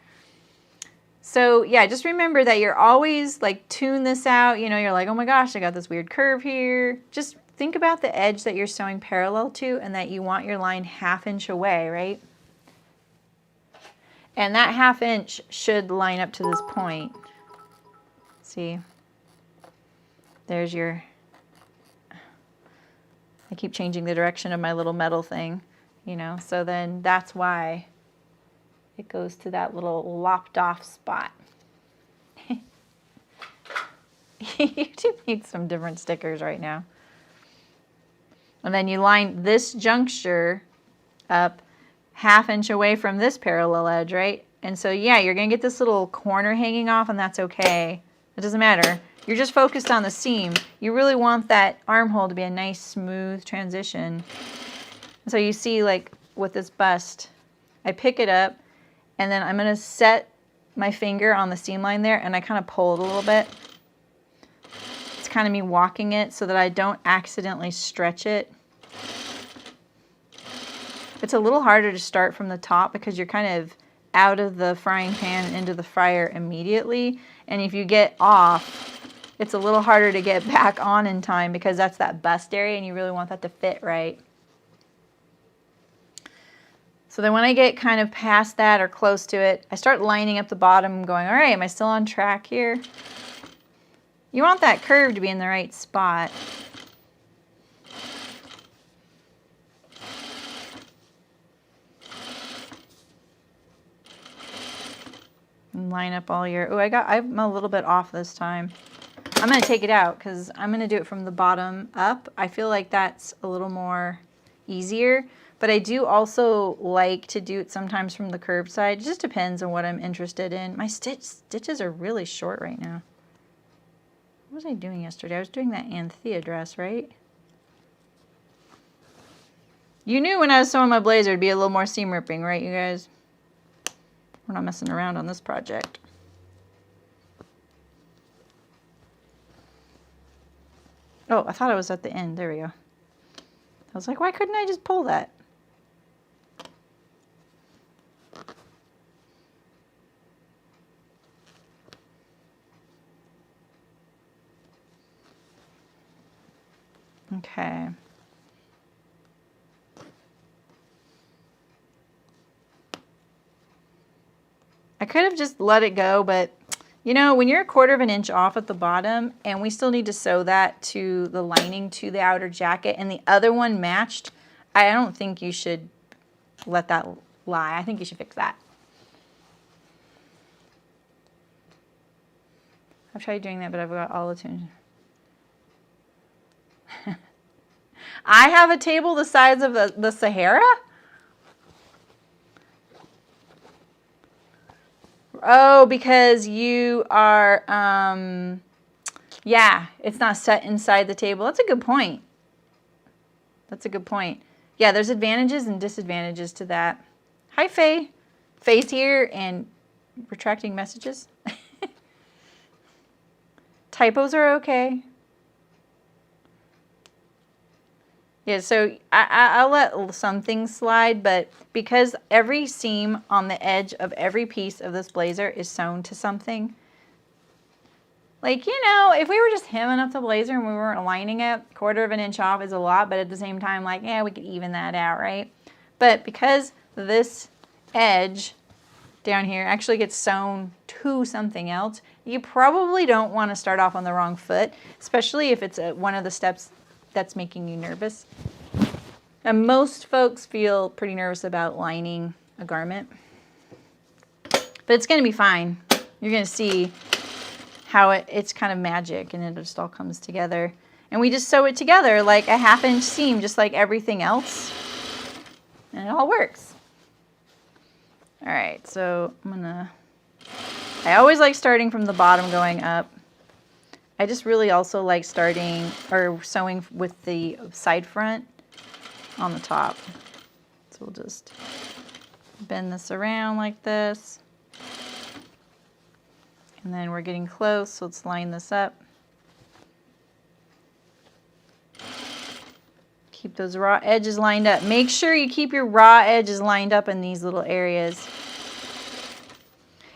Speaker 1: So yeah, just remember that you're always like, tune this out. You know, you're like, oh my gosh, I got this weird curve here. Just think about the edge that you're sewing parallel to and that you want your line 1/2 inch away, right? And that 1/2 inch should line up to this point. See, there's your, I keep changing the direction of my little metal thing, you know, so then that's why it goes to that little lopped off spot. YouTube needs some different stickers right now. And then you line this juncture up 1/2 inch away from this parallel edge, right? And so, yeah, you're going to get this little corner hanging off, and that's okay. It doesn't matter. You're just focused on the seam. You really want that armhole to be a nice, smooth transition. And so you see, like, with this bust, I pick it up, and then I'm going to set my finger on the seam line there, and I kind of pull it a little bit. It's kind of me walking it so that I don't accidentally stretch it. It's a little harder to start from the top because you're kind of out of the frying pan into the fryer immediately. And if you get off, it's a little harder to get back on in time because that's that bust area and you really want that to fit right. So then when I get kind of past that or close to it, I start lining up the bottom going, all right, am I still on track here? You want that curve to be in the right spot. And line up all your, oh, I'm a little bit off this time. I'm going to take it out because I'm going to do it from the bottom up. I feel like that's a little more easier, but I do also like to do it sometimes from the curved side. It just depends on what I'm interested in. My stitches are really short right now. What was I doing yesterday? I was doing that Anthea dress, right? You knew when I was sewing my blazer it'd be a little more seam ripping, right, you guys? We're not messing around on this project. Oh, I thought I was at the end. There we go. I was like, why couldn't I just pull that? Okay. I could have just let it go, but you know, when you're 1/4 of an inch off at the bottom and we still need to sew that to the lining to the outer jacket and the other one matched, I don't think you should let that lie. I think you should fix that. I've tried doing that, but I've got all the tunes. I have a table the size of the Sahara? Oh, because you are, yeah, it's not set inside the table. That's a good point. That's a good point. Yeah, there's advantages and disadvantages to that. Hi, Faye. Faye's here and retracting messages. Typos are okay. Yeah, so I'll let some things slide, but because every seam on the edge of every piece of this blazer is sewn to something, like, you know, if we were just hemming up the blazer and we weren't lining it, 1/4 of an inch off is a lot, but at the same time, like, yeah, we could even that out, right? But because this edge down here actually gets sewn to something else, you probably don't want to start off on the wrong foot, especially if it's one of the steps that's making you nervous. And most folks feel pretty nervous about lining a garment, but it's going to be fine. You're going to see how it's kind of magic and it just all comes together. And we just sew it together like a 1/2 inch seam, just like everything else, and it all works. All right, so I always like starting from the bottom going up. I just really also like starting or sewing with the side front on the top. So we'll just bend this around like this. And then we're getting close, so let's line this up. Keep those raw edges lined up. Make sure you keep your raw edges lined up in these little areas.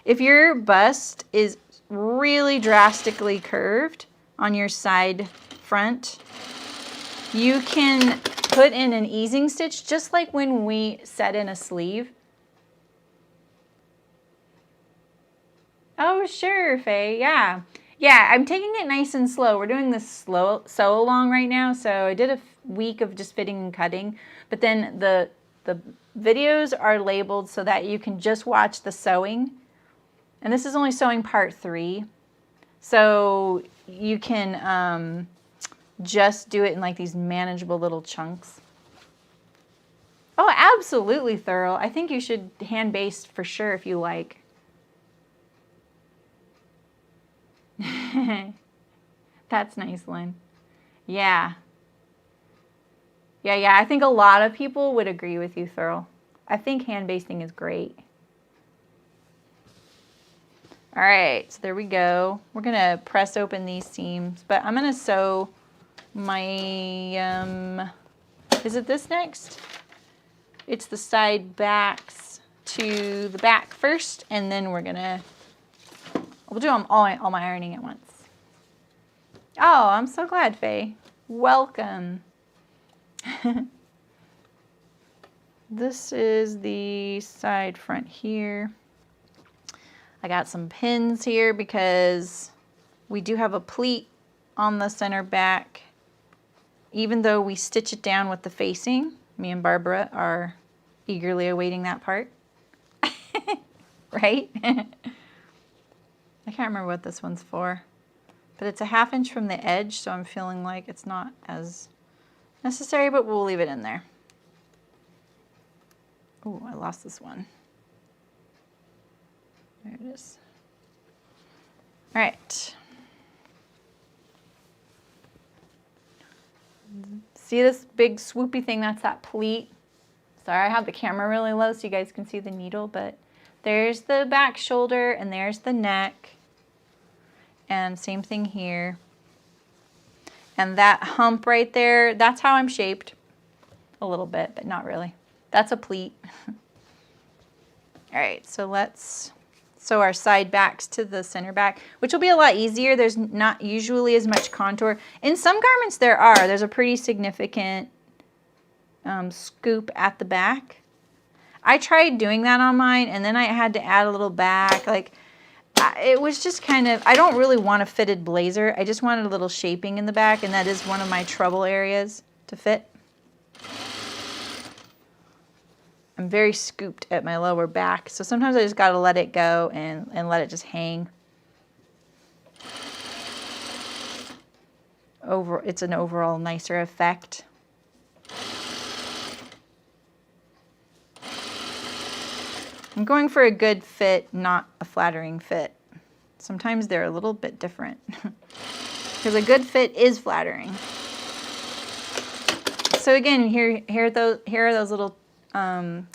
Speaker 1: If your bust is really drastically curved on your side front, you can put in an easing stitch just like when we set in a sleeve. Oh, sure, Faye. Yeah. Yeah, I'm taking it nice and slow. We're doing this slow sew along right now, so I did a week of just fitting and cutting, but then the videos are labeled so that you can just watch the sewing. And this is only sewing part 3. So you can just do it in like these manageable little chunks. Oh, absolutely thorough. I think you should hand baste for sure if you like. That's nice, Lynn. Yeah. Yeah, I think a lot of people would agree with you, Thurl. I think hand basting is great. All right, so there we go. We're gonna press open these seams, but I'm gonna sew my, is it this next? It's the side backs to the back first, and then we'll do all my ironing at once. Oh, I'm so glad, Faye. Welcome. This is the side front here. I got some pins here because we do have a pleat on the center back. Even though we stitch it down with the facing, me and Barbara are eagerly awaiting that part. Right? I can't remember what this one's for, but it's a 1/2 inch from the edge, so I'm feeling like it's not as necessary, but we'll leave it in there. Oh, I lost this one. There it is. All right. See this big swoopy thing? That's that pleat. Sorry, I have the camera really low so you guys can see the needle, but there's the back shoulder and there's the neck. And same thing here. And that hump right there, that's how I'm shaped. A little bit, but not really. That's a pleat. All right, so let's sew our side backs to the center back, which will be a lot easier. There's not usually as much contour. In some garments there's a pretty significant scoop at the back. I tried doing that on mine, and then I had to add a little back. Like, it was just kind of, I don't really want a fitted blazer. I just wanted a little shaping in the back, and that is one of my trouble areas to fit. I'm very scooped at my lower back, so sometimes I just gotta let it go and let it just hang. It's an overall nicer effect. I'm going for a good fit, not a flattering fit. Sometimes they're a little bit different because a good fit is flattering. So again, here are those little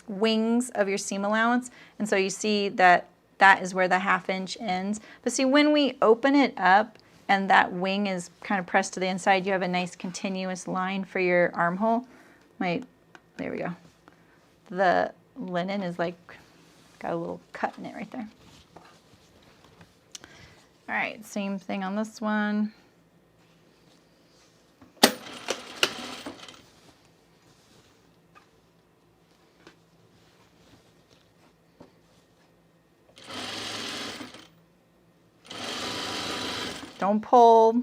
Speaker 1: wings of your seam allowance, and so you see that is where the 1/2 inch ends. But see, when we open it up and that wing is kind of pressed to the inside, you have a nice continuous line for your armhole. There we go. The linen is like got a little cut in it right there. All right, same thing on this one. Don't pull.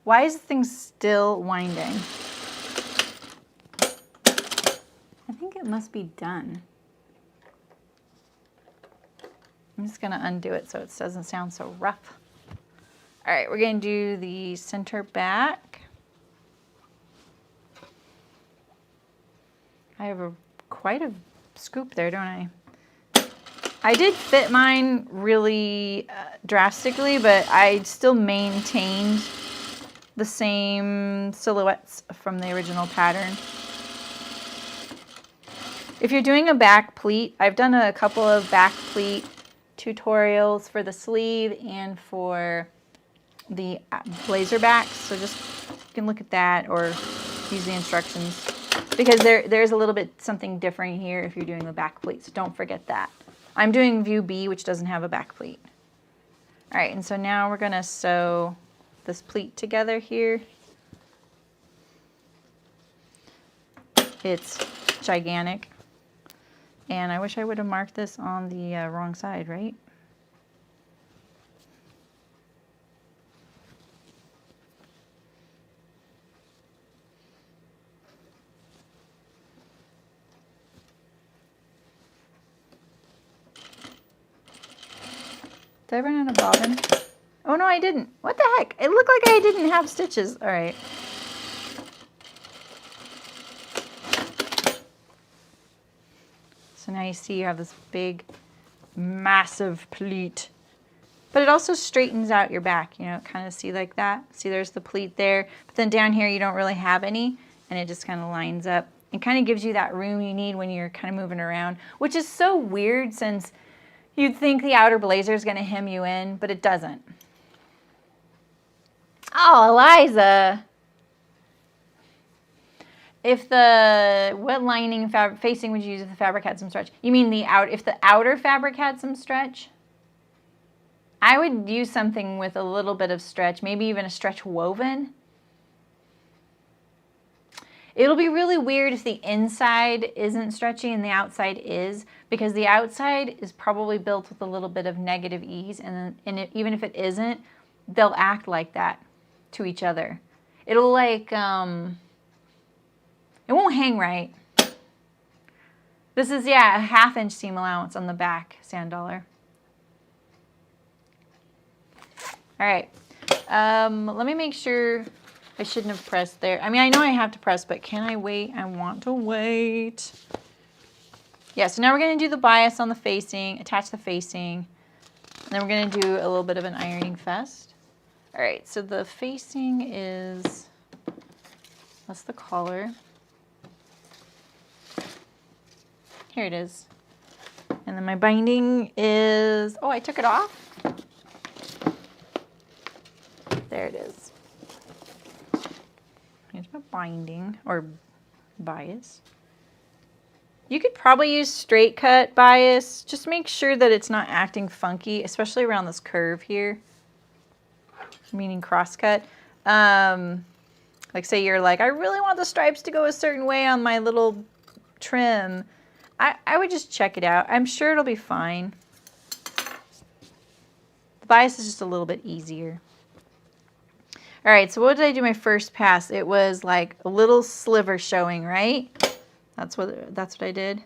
Speaker 1: Why is this thing still winding? I think it must be done. I'm just gonna undo it so it doesn't sound so rough. All right, we're gonna do the center back. I have quite a scoop there, don't I? I did fit mine really drastically, but I still maintained the same silhouettes from the original pattern. If you're doing a back pleat, I've done a couple of back pleat tutorials for the sleeve and for the blazer backs, so just you can look at that or use the instructions, because there's a little bit something different here if you're doing the back pleat, so don't forget that. I'm doing view B, which doesn't have a back pleat. All right, and so now we're gonna sew this pleat together here. It's gigantic, and I wish I would have marked this on the wrong side, right? Did I run out of bobbin? Oh no, I didn't. What the heck? It looked like I didn't have stitches. All right. Now you see you have this big, massive pleat. But it also straightens out your back, you know, kind of see like that. See, there's the pleat there. But then down here, you don't really have any, and it just kind of lines up. It kind of gives you that room you need when you're kind of moving around, which is so weird since you'd think the outer blazer is going to hem you in, but it doesn't. Oh, Eliza. What lining facing would you use if the fabric had some stretch? You mean if the outer fabric had some stretch? I would use something with a little bit of stretch, maybe even a stretch woven. It'll be really weird if the inside isn't stretchy and the outside is, because the outside is probably built with a little bit of negative ease, and even if it isn't, they'll act like that to each other. It'll like, it won't hang right. This is, yeah, a 1/2 inch seam allowance on the back, Sand Dollar. All right, let me make sure. I shouldn't have pressed there. I mean, I know I have to press, but can I wait? I want to wait. Yeah, so now we're going to do the bias on the facing, attach the facing, and then we're going to do a little bit of an ironing fest. All right, so the facing is, that's the collar. Here it is. And then my binding is, oh, I took it off. There it is. Here's my binding, or bias. You could probably use straight cut bias. Just make sure that it's not acting funky, especially around this curve here, meaning cross cut. Like say you're like, I really want the stripes to go a certain way on my little trim. I would just check it out. I'm sure it'll be fine. The bias is just a little bit easier. All right, so what did I do my first pass? It was like a little sliver showing, right? That's what I did.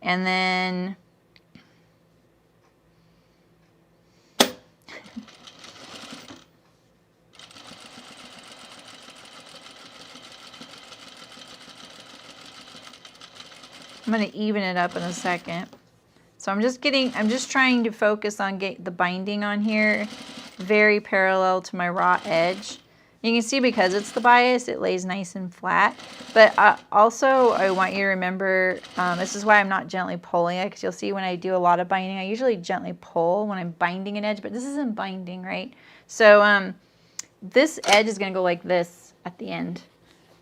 Speaker 1: And then I'm going to even it up in a second. So I'm just trying to focus on getting the binding on here very parallel to my raw edge. You can see because it's the bias, it lays nice and flat. But also, I want you to remember, this is why I'm not gently pulling it, because you'll see when I do a lot of binding, I usually gently pull when I'm binding an edge, but this isn't binding, right? So this edge is going to go like this at the end.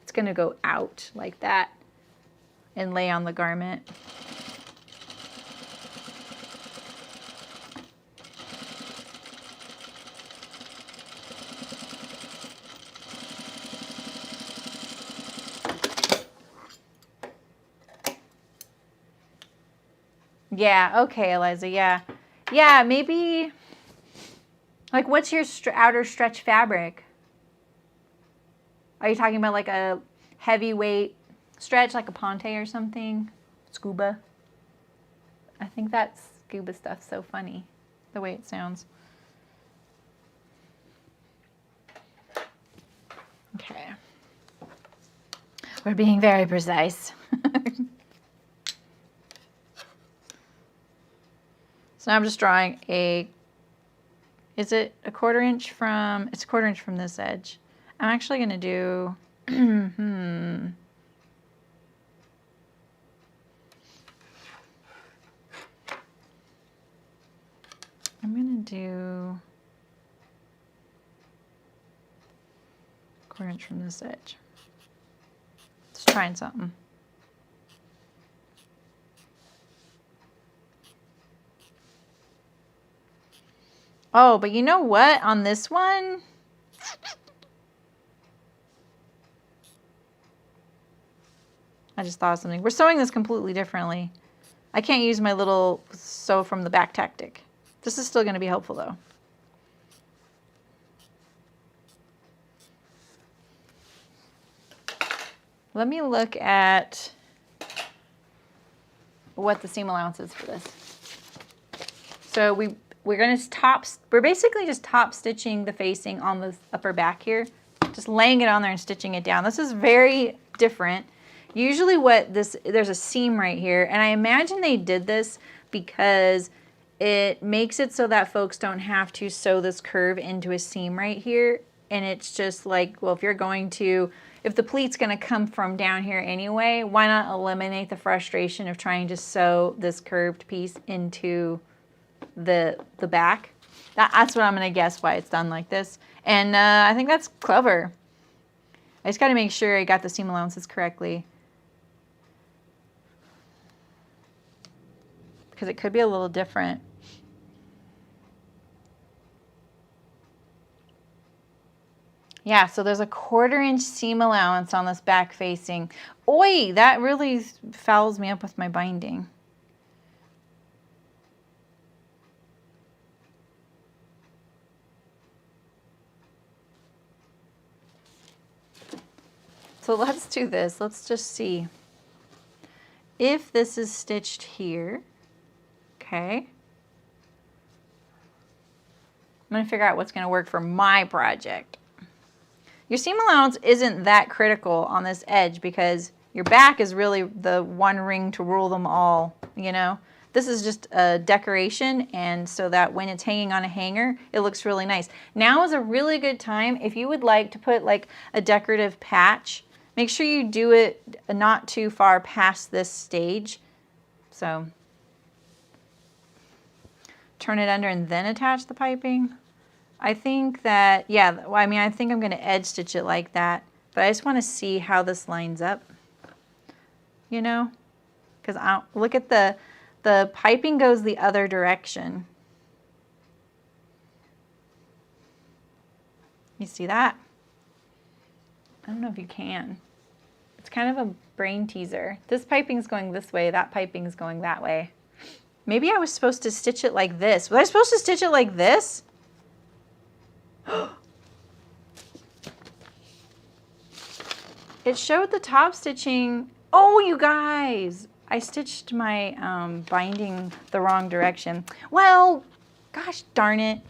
Speaker 1: It's going to go out like that and lay on the garment. Yeah, okay, Eliza, yeah. Yeah, maybe, like, what's your outer stretch fabric? Are you talking about like a heavyweight stretch, like a Ponte or something? Scuba? I think that scuba stuff's so funny, the way it sounds. Okay. We're being very precise. So now I'm just drawing is it a 1/4 inch from, it's a 1/4 inch from this edge. I'm actually going to do, I'm going to do 1/4 inch from this edge. Just trying something. Oh, but you know what? On this one, I just thought of something. We're sewing this completely differently. I can't use my little sew from the back tactic. This is still going to be helpful though. Let me look at what the seam allowance is for this. So we're basically just top stitching the facing on the upper back here, just laying it on there and stitching it down. This is very different Usually there's a seam right here, and I imagine they did this because it makes it so that folks don't have to sew this curve into a seam right here. And it's just like, well, if the pleat's gonna come from down here anyway, why not eliminate the frustration of trying to sew this curved piece into the back? That's what I'm gonna guess why it's done like this. And I think that's clever. I just gotta make sure I got the seam allowances correctly, because it could be a little different. Yeah, so there's a 1/4 inch seam allowance on this back facing. Oi, that really fouls me up with my binding. So let's do this. Let's just see if this is stitched here. Okay. I'm gonna figure out what's gonna work for my project. Your seam allowance isn't that critical on this edge because your back is really the one ring to rule them all, you know? This is just a decoration, and so that when it's hanging on a hanger, it looks really nice. Now is a really good time if you would like to put like a decorative patch. Make sure you do it not too far past this stage. So turn it under and then attach the piping. I think that, yeah, well, I mean, I think I'm going to edge stitch it like that, but I just want to see how this lines up, you know, because look at the piping goes the other direction. You see that? I don't know if you can. It's kind of a brain teaser. This piping's going this way, that piping's going that way. Maybe I was supposed to stitch it like this. Was I supposed to stitch it like this? It showed the top stitching. Oh, you guys, I stitched my binding the wrong direction. Well, gosh darn it.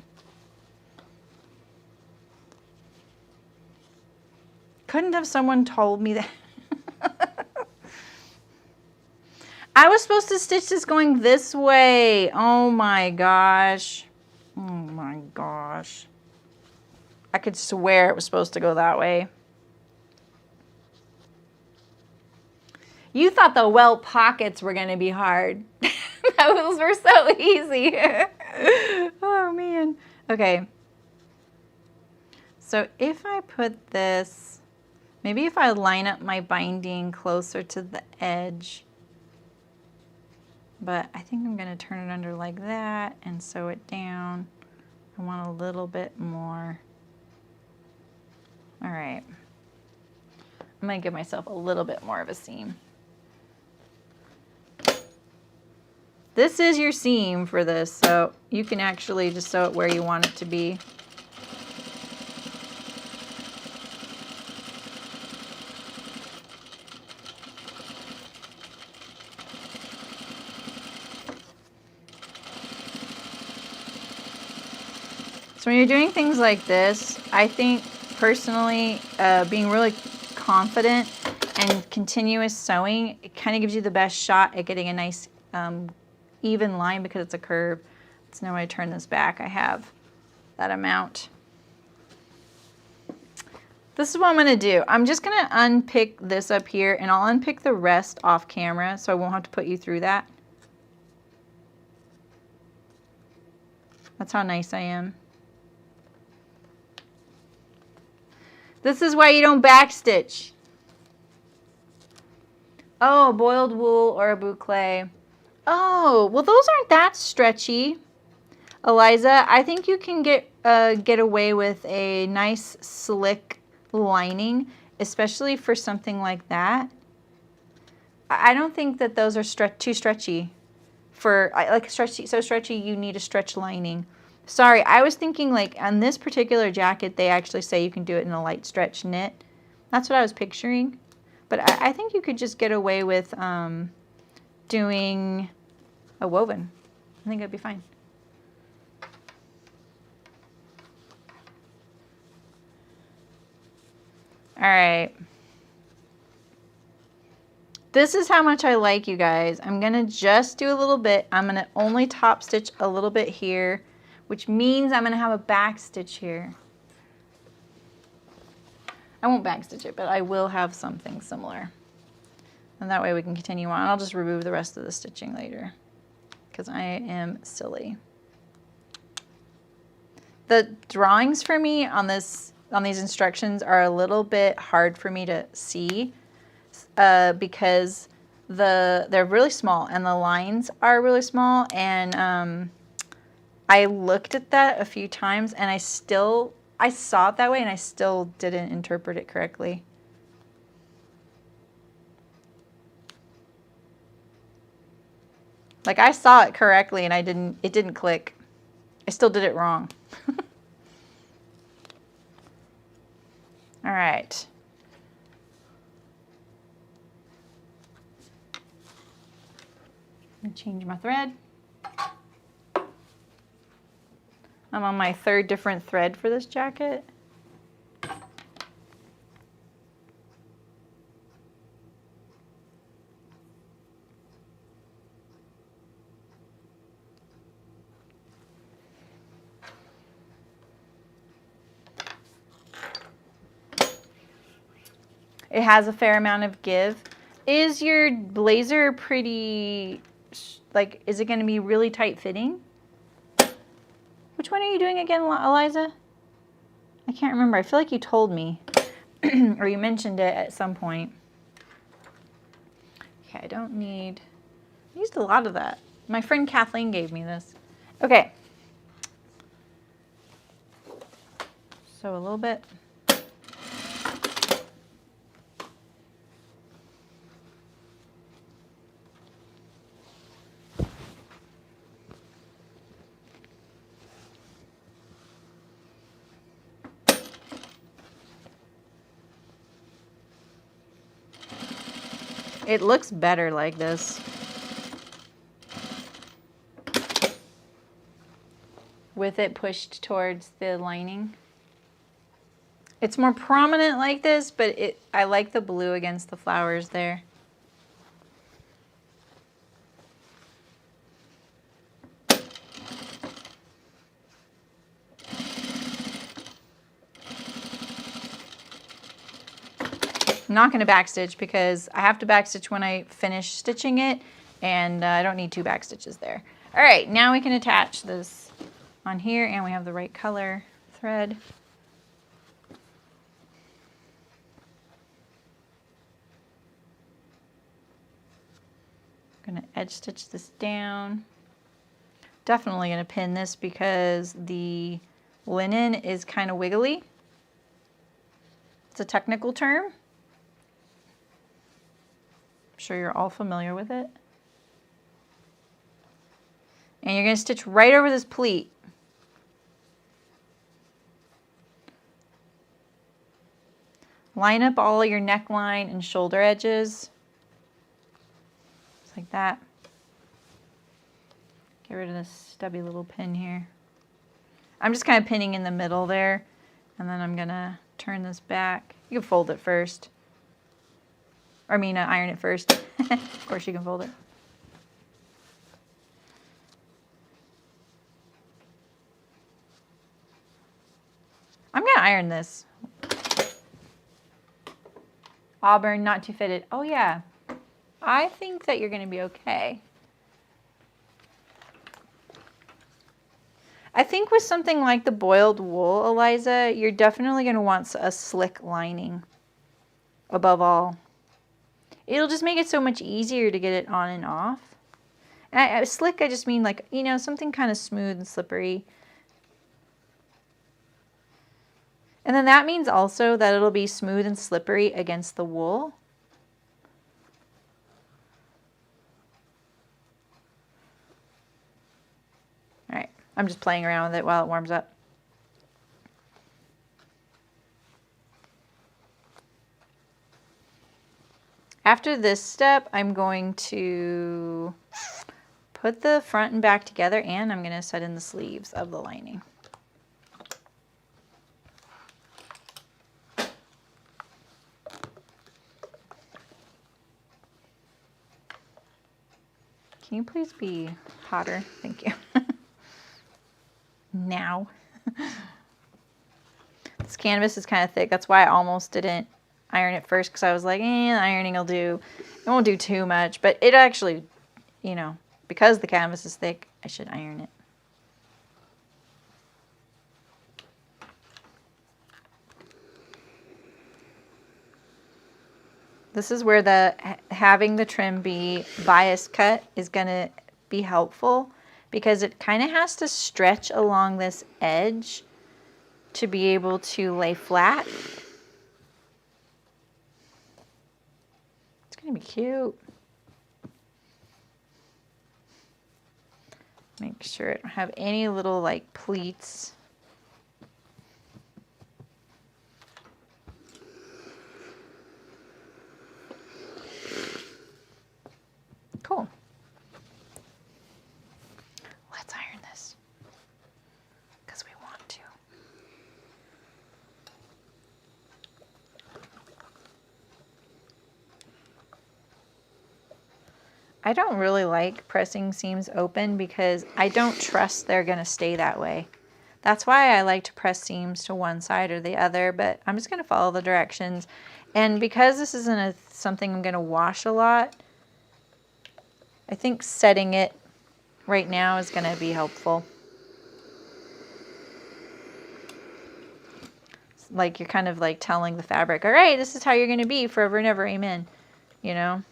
Speaker 1: Couldn't have someone told me that? I was supposed to stitch this going this way. Oh my gosh. Oh my gosh. I could swear it was supposed to go that way. You thought the welt pockets were going to be hard. Those were so easy. Oh man. Okay. So if I put this, maybe if I line up my binding closer to the edge, but I think I'm going to turn it under like that and sew it down. I want a little bit more. All right. I'm going to give myself a little bit more of a seam. This is your seam for this, so you can actually just sew it where you want it to be. So when you're doing things like this, I think personally being really confident and continuous sewing, it kind of gives you the best shot at getting a nice even line because it's a curve. So now when I turn this back, I have that amount. This is what I'm going to do. I'm just going to unpick this up here, and I'll unpick the rest off camera so I won't have to put you through that. That's how nice I am. This is why you don't backstitch. Oh, boiled wool or a boucle. Oh, well those aren't that stretchy. Eliza, I think you can get away with a nice slick lining, especially for something like that. I don't think that those are too stretchy. For like stretchy, so stretchy you need a stretch lining. Sorry, I was thinking like on this particular jacket they actually say you can do it in a light stretch knit. That's what I was picturing. But I think you could just get away with doing a woven. I think it'd be fine. All right. This is how much I like, you guys. I'm gonna just do a little bit. I'm gonna only top stitch a little bit here, which means I'm gonna have a back stitch here. I won't back stitch it, but I will have something similar. And that way we can continue on. I'll just remove the rest of the stitching later because I am silly. The drawings for me on these instructions are a little bit hard for me to see because they're really small and the lines are really small, and I looked at that a few times and I saw it that way and I still didn't interpret it correctly. Like I saw it correctly and it didn't click. I still did it wrong. All right. I'm gonna change my thread. I'm on my third different thread for this jacket. It has a fair amount of give. Is your blazer pretty, like, is it going to be really tight fitting? Which one are you doing again, Eliza? I can't remember. I feel like you told me or you mentioned it at some point. Okay, I don't need, I used a lot of that. My friend Kathleen gave me this. Okay. So a little bit. It looks better like this. With it pushed towards the lining. It's more prominent like this, but I like the blue against the flowers there. I'm not going to backstitch because I have to backstitch when I finish stitching it, and I don't need 2 back stitches there. All right, now we can attach this on here, and we have the right color thread. I'm going to edge stitch this down. Definitely going to pin this because the linen is kind of wiggly. It's a technical term. I'm sure you're all familiar with it. And you're going to stitch right over this pleat. Line up all your neckline and shoulder edges. Just like that. Get rid of this stubby little pin here. I'm just kind of pinning in the middle there. And then I'm going to turn this back. You can fold it first. Or I mean, iron it first. Of course you can fold it. I'm going to iron this. Auburn, not too fitted. Oh yeah, I think that you're going to be okay. I think with something like the boiled wool, Eliza, you're definitely going to want a slick lining above all. It'll just make it so much easier to get it on and off. And slick, I just mean like, you know, something kind of smooth and slippery. And then that means also that it'll be smooth and slippery against the wool. All right, I'm just playing around with it while it warms up. After this step, I'm going to put the front and back together, and I'm going to set in the sleeves of the lining. Can you please be hotter? Thank you. Now. This canvas is kind of thick. That's why I almost didn't iron it first, because I was like, ironing will do. It won't do too much, but it actually, you know, because the canvas is thick, I should iron it. This is where having the trim be bias cut is going to be helpful, because it kind of has to stretch along this edge to be able to lay flat. It's going to be cute. Make sure I don't have any little like pleats. Cool. Let's iron this because we want to. I don't really like pressing seams open because I don't trust they're going to stay that way. That's why I like to press seams to one side or the other, but I'm just going to follow the directions. And because this isn't something I'm going to wash a lot, I think setting it right now is going to be helpful. It's like you're kind of like telling the fabric, all right, this is how you're going to be forever and ever, amen, you know?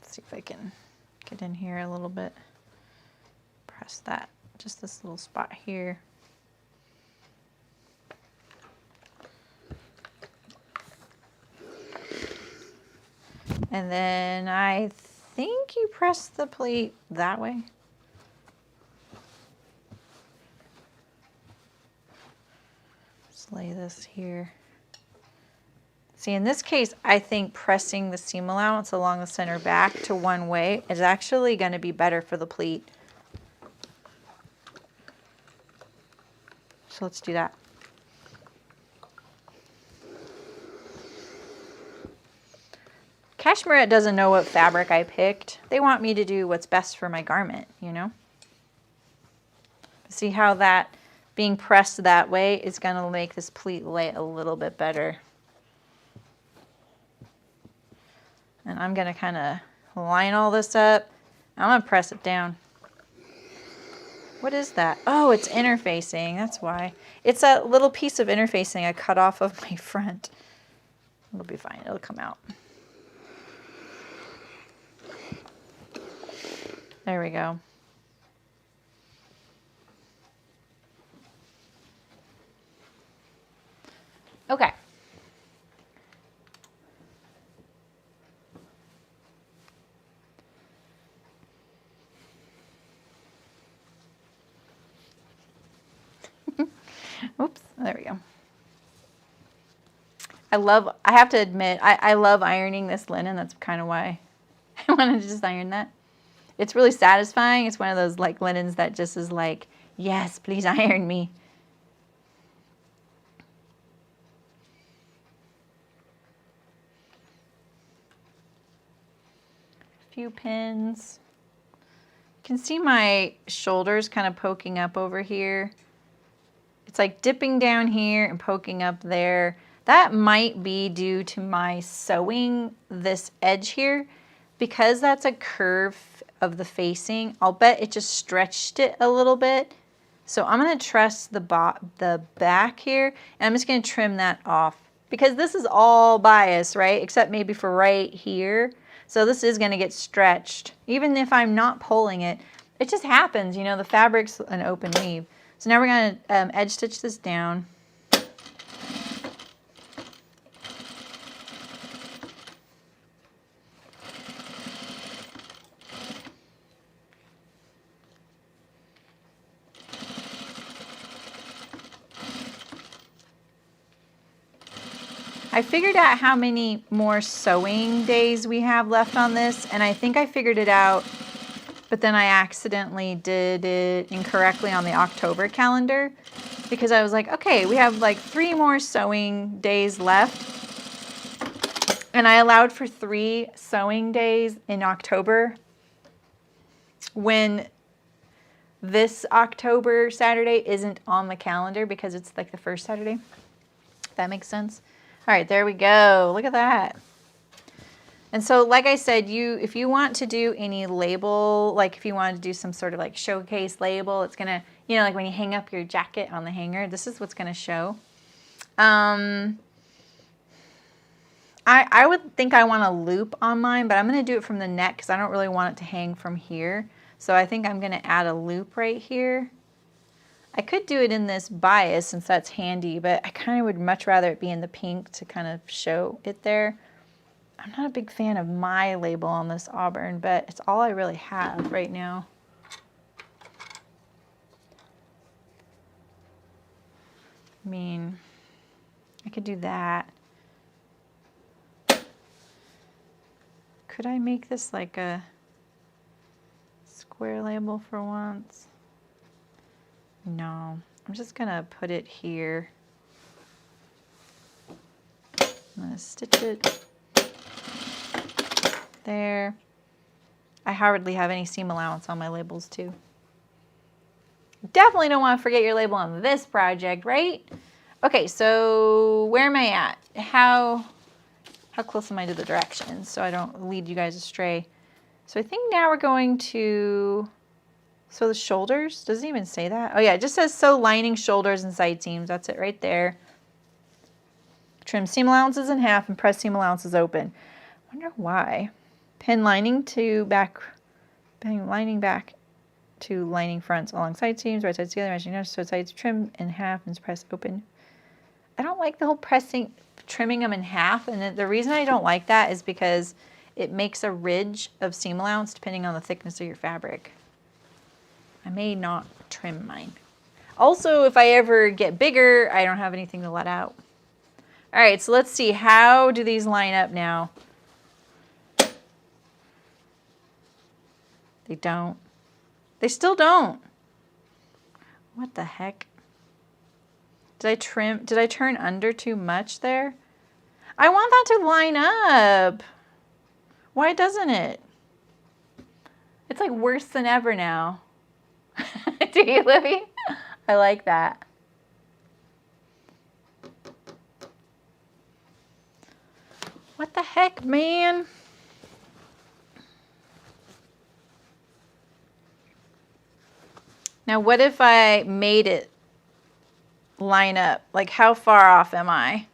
Speaker 1: Let's see if I can get in here a little bit. Press that, just this little spot here. And then I think you press the plate that way. Just lay this here. See, in this case, I think pressing the seam allowance along the center back to one way is actually going to be better for the pleat. So let's do that. Cashmerette doesn't know what fabric I picked. They want me to do what's best for my garment, you know? See how that being pressed that way is going to make this pleat lay a little bit better. And I'm going to kind of line all this up. I'm going to press it down. What is that? Oh, it's interfacing. That's why. It's a little piece of interfacing I cut off of my front. It'll be fine. It'll come out. There we go. Okay. Oops, there we go. I have to admit, I love ironing this linen. That's kind of why I wanted to just iron that. It's really satisfying. It's one of those like linens that just is like, yes, please iron me. A few pins. You can see my shoulders kind of poking up over here. It's like dipping down here and poking up there. That might be due to my sewing this edge here. Because that's a curve of the facing, I'll bet it just stretched it a little bit. So I'm going to trust the back here, and I'm just going to trim that off. Because this is all bias, right? Except maybe for right here. So this is going to get stretched. Even if I'm not pulling it, it just happens. You know, the fabric's an open weave. So now we're going to edge stitch this down. I figured out how many more sewing days we have left on this, and I think I figured it out, but then I accidentally did it incorrectly on the October calendar because I was like, okay, we have like 3 more sewing days left, And I allowed for 3 sewing days in October, when this October Saturday isn't on the calendar because it's like the first Saturday. If that makes sense. All right, there we go. Look at that. And so, like I said, if you want to do any label, like if you want to do some sort of like showcase label, it's going to, you know, like when you hang up your jacket on the hanger, this is what's going to show. I would think I want a loop on mine, but I'm going to do it from the neck because I don't really want it to hang from here. So I think I'm going to add a loop right here. I could do it in this bias since that's handy, but I kind of would much rather it be in the pink to kind of show it there. I'm not a big fan of my label on this Auburn, but it's all I really have right now. I mean, I could do that. Could I make this like a square label for once? No, I'm just gonna put it here. I'm gonna stitch it there. I hardly have any seam allowance on my labels too. Definitely don't want to forget your label on this project, right? Okay, so where am I at? How close am I to the directions so I don't lead you guys astray? So I think now we're going to sew the shoulders. Doesn't even say that. Oh yeah, it just says sew lining, shoulders, and side seams. That's it right there. Trim seam allowances in half and press seam allowances open. I wonder why. Pin lining to back, pin lining back to lining fronts along side seams, right sides together, matching nose, so sides trim in half and press open. I don't like the whole trimming them in half, and the reason I don't like that is because it makes a ridge of seam allowance depending on the thickness of your fabric. I may not trim mine. Also, if I ever get bigger, I don't have anything to let out. All right, so let's see, how do these line up now? They don't. They still don't. What the heck? Did I turn under too much there? I want that to line up. Why doesn't it? It's like worse than ever now. Do you, Libby? I like that. What the heck, man? Now, what if I made it line up? Like, how far off am I?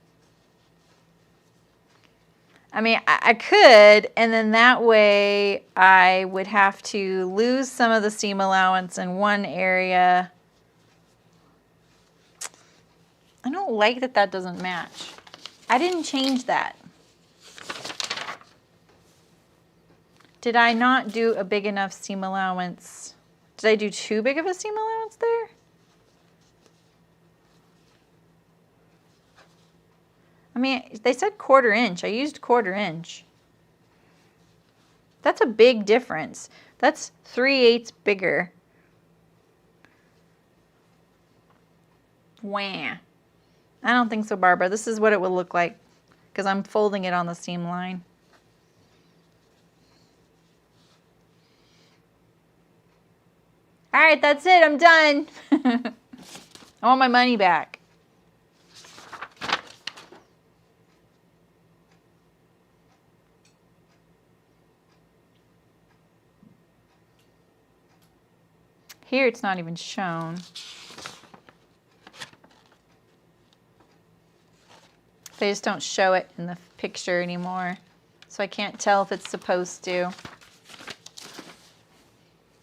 Speaker 1: I mean, I could, and then that way I would have to lose some of the seam allowance in one area. I don't like that that doesn't match. I didn't change that. Did I not do a big enough seam allowance? Did I do too big of a seam allowance there? I mean, they said 1/4 inch. I used 1/4 inch. That's a big difference. That's 3/8 bigger. Wah. I don't think so, Barbara. This is what it would look like because I'm folding it on the seam line. All right, that's it. I'm done. I want my money back. Here it's not even shown. They just don't show it in the picture anymore. So I can't tell if it's supposed to.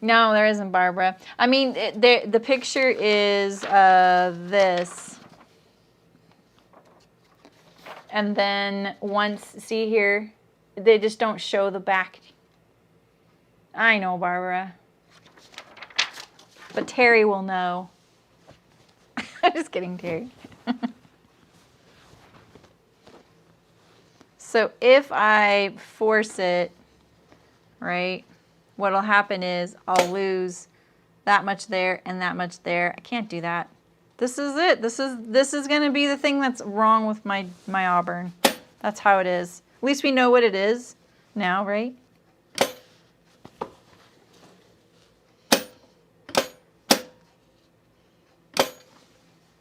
Speaker 1: No, there isn't, Barbara. I mean, the picture is this. And then once, see here, they just don't show the back. I know, Barbara. But Terry will know. I'm just kidding, Terry. So if I force it, right, what'll happen is I'll lose that much there and that much there. I can't do that. This is it. This is going to be the thing that's wrong with my Auburn. That's how it is. At least we know what it is now, right?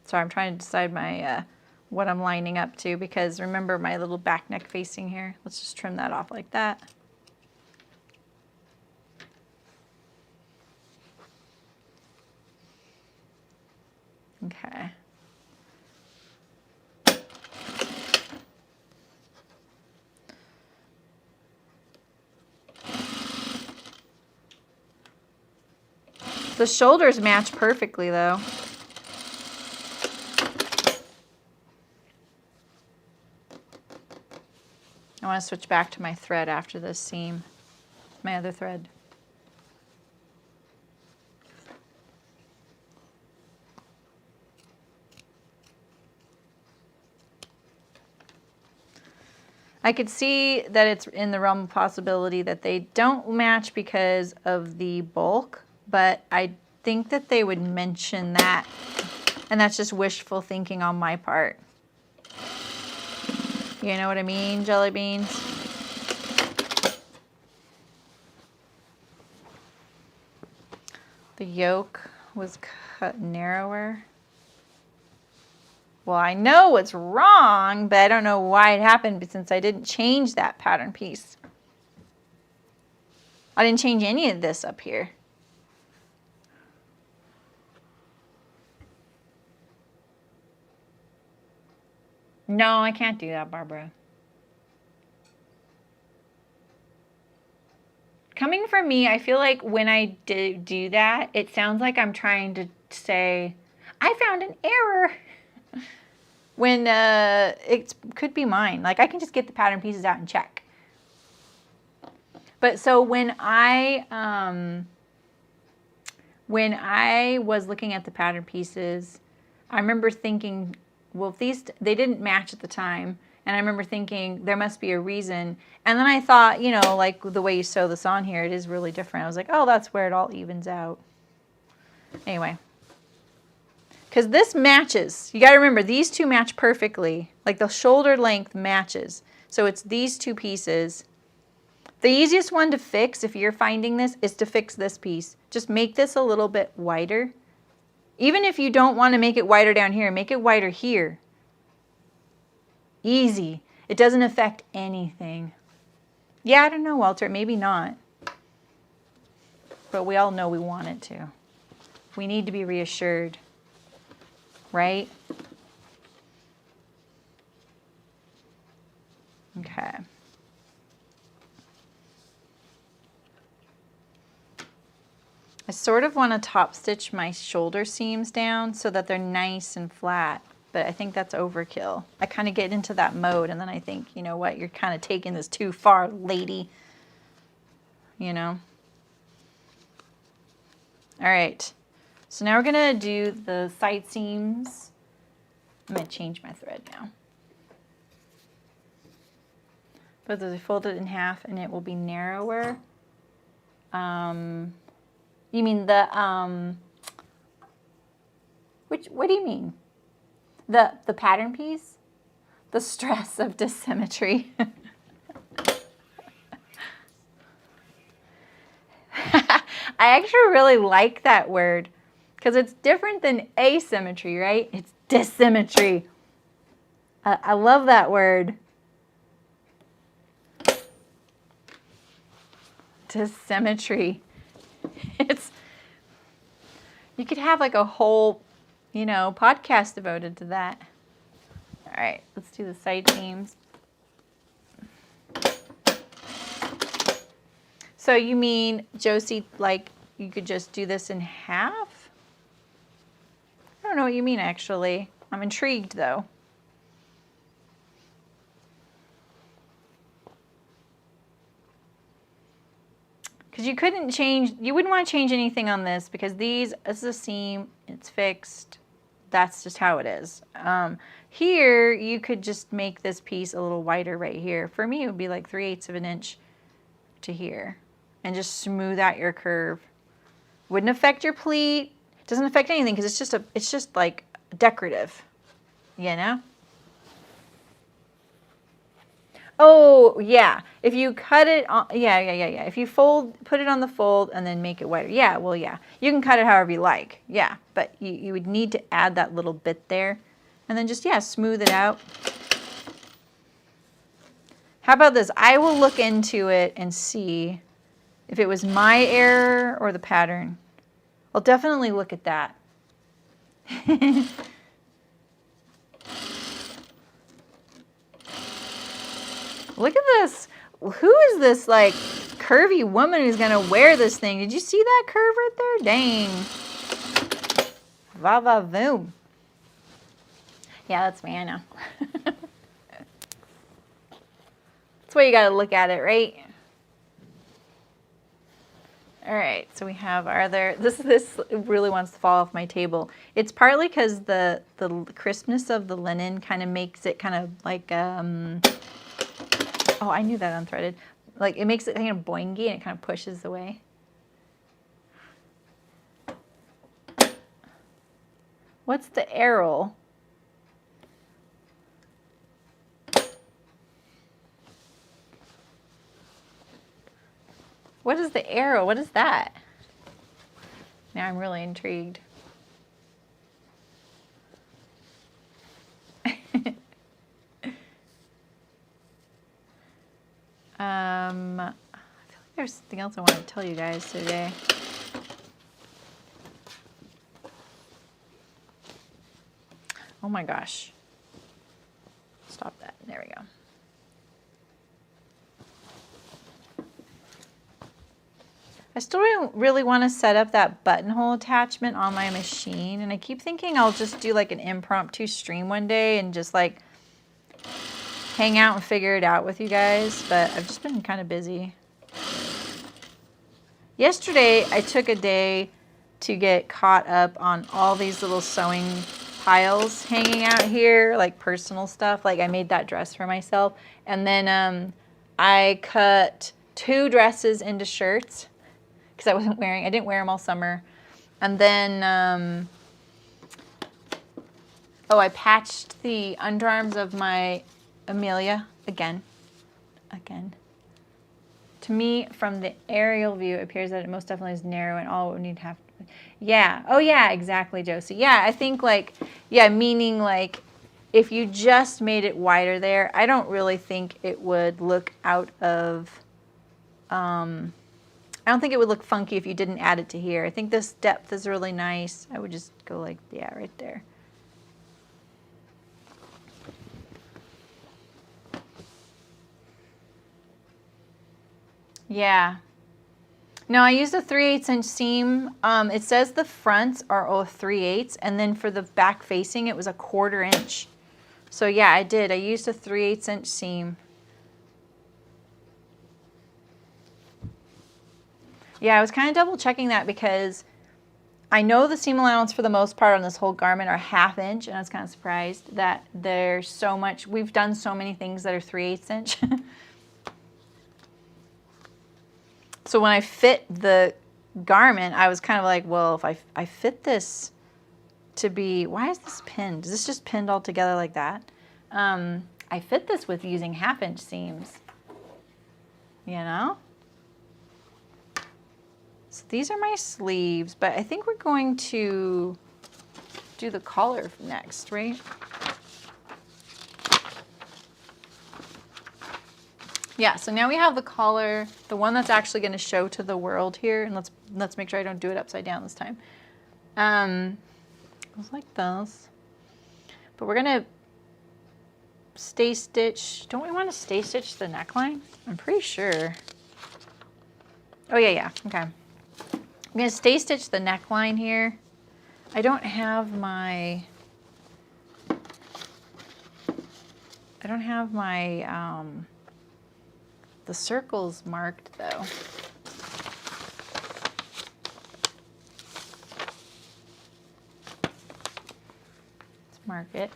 Speaker 1: Sorry, I'm trying to decide my what I'm lining up to, because remember my little back neck facing here. Let's just trim that off like that. Okay. The shoulders match perfectly though. I want to switch back to my thread after this seam, my other thread. I could see that it's in the realm of possibility that they don't match because of the bulk, but I think that they would mention that, and that's just wishful thinking on my part. You know what I mean, jelly beans? The yoke was cut narrower. Well, I know what's wrong, but I don't know why it happened since I didn't change that pattern piece. I didn't change any of this up here. No, I can't do that, Barbara. Coming from me, I feel like when I do that, it sounds like I'm trying to say, I found an error. When it could be mine. Like, I can just get the pattern pieces out and check. But so when I was looking at the pattern pieces, I remember thinking, well, if they didn't match at the time, and I remember thinking there must be a reason. And then I thought, you know, like the way you sew this on here, it is really different. I was like, oh, that's where it all evens out. Anyway, because this matches. You got to remember, these two match perfectly. Like the shoulder length matches. So it's these two pieces. The easiest one to fix, if you're finding this, is to fix this piece. Just make this a little bit wider. Even if you don't want to make it wider down here, make it wider here. Easy. It doesn't affect anything. Yeah, I don't know, Walter. Maybe not. But we all know we want it to. We need to be reassured. Right? Okay. I sort of want to top stitch my shoulder seams down so that they're nice and flat, but I think that's overkill. I kind of get into that mode and then I think, you know what, you're kind of taking this too far, lady. You know? All right. So now we're going to do the side seams. I'm going to change my thread now. But as I fold it in half and it will be narrower. You mean the, what do you mean? The pattern piece? The stress of dissymmetry. I actually really like that word because it's different than asymmetry, right? It's dissymmetry. I love that word. Dissymmetry. You could have like a whole, you know, podcast devoted to that. All right, let's do the side seams. So you mean, Josie, like you could just do this in half? I don't know what you mean, actually. I'm intrigued, though. Because you couldn't change, you wouldn't want to change anything on this because this is a seam, it's fixed. That's just how it is. Here, you could just make this piece a little wider right here. For me, it would be like 3/8 of an inch to here. And just smooth out your curve. Wouldn't affect your pleat. Doesn't affect anything because it's just like decorative, you know? Oh, yeah. If you cut it on, yeah. If you put it on the fold and then make it wider. Yeah, well, yeah. You can cut it however you like. Yeah, but you would need to add that little bit there. And then just, yeah, smooth it out. How about this? I will look into it and see if it was my error or the pattern. I'll definitely look at that. Look at this. Who is this, like, curvy woman who's going to wear this thing? Did you see that curve right there? Dang. Va va voom. Yeah, that's me, I know. That's why you got to look at it, right? All right, so we have our other, this really wants to fall off my table. It's partly because the crispness of the linen kind of makes it kind of like, oh, I knew that unthreaded. Like, it makes it kind of boingy and it kind of pushes away. What's the arrow? What is the arrow? What is that? Now I'm really intrigued. I feel like there's something else I want to tell you guys today. Oh my gosh. Stop that. There we go. I still don't really want to set up that buttonhole attachment on my machine, and I keep thinking I'll just do like an impromptu stream one day and just like hang out and figure it out with you guys, but I've just been kind of busy. Yesterday, I took a day to get caught up on all these little sewing piles hanging out here, like personal stuff. Like I made that dress for myself, and then I cut 2 dresses into shirts because I didn't wear them all summer. And then, oh, I patched the underarms of my Amelia again. To me, from the aerial view, it appears that it most definitely is narrow and all it would need to have. Yeah. Oh, yeah, exactly, Josie. Yeah, I think like, yeah, meaning like if you just made it wider there, I don't really think it would look out of, I don't think it would look funky if you didn't add it to here. I think this depth is really nice. I would just go like, yeah, right there. Yeah. No, I used a 3/8 inch seam. It says the fronts are 3/8, and then for the back facing, it was a 1/4 inch. So yeah, I did. I used a 3/8 inch seam. Yeah, I was kind of double checking that because I know the seam allowance for the most part on this whole garment are 1/2 inch, and I was kind of surprised that there's so much. We've done so many things that are 3/8 inch. So when I fit the garment, I was kind of like, well, if I fit this to be, why is this pinned? Is this just pinned all together like that? I fit this with using 1/2 inch seams, you know? So these are my sleeves, but I think we're going to do the collar next, right? Yeah, so now we have the collar, the one that's actually going to show to the world here, and let's make sure I don't do it upside down this time. It was like those, but we're going to stay stitch. Don't we want to stay stitch the neckline? I'm pretty sure. Oh yeah, okay. I'm going to stay stitch the neckline here. I don't have my the circles marked though. Let's mark it.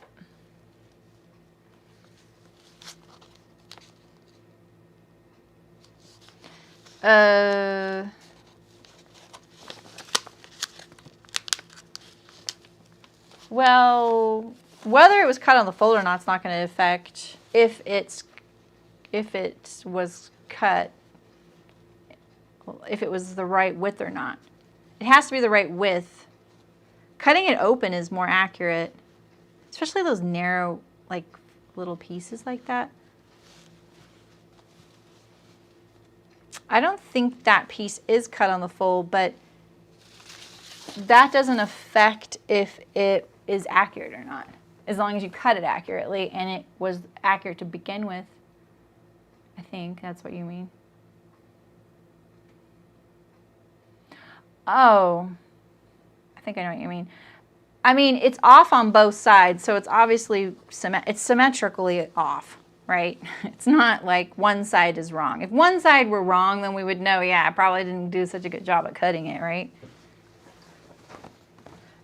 Speaker 1: Well, whether it was cut on the fold or not, it's not going to affect if if it was cut, if it was the right width or not. It has to be the right width. Cutting it open is more accurate, especially those narrow, like, little pieces like that. I don't think that piece is cut on the fold, but that doesn't affect if it is accurate or not, as long as you cut it accurately and it was accurate to begin with. I think that's what you mean. Oh, I think I know what you mean. I mean, it's off on both sides, so it's obviously it's symmetrically off, right? It's not like one side is wrong. If one side were wrong, then we would know, yeah, I probably didn't do such a good job at cutting it, right?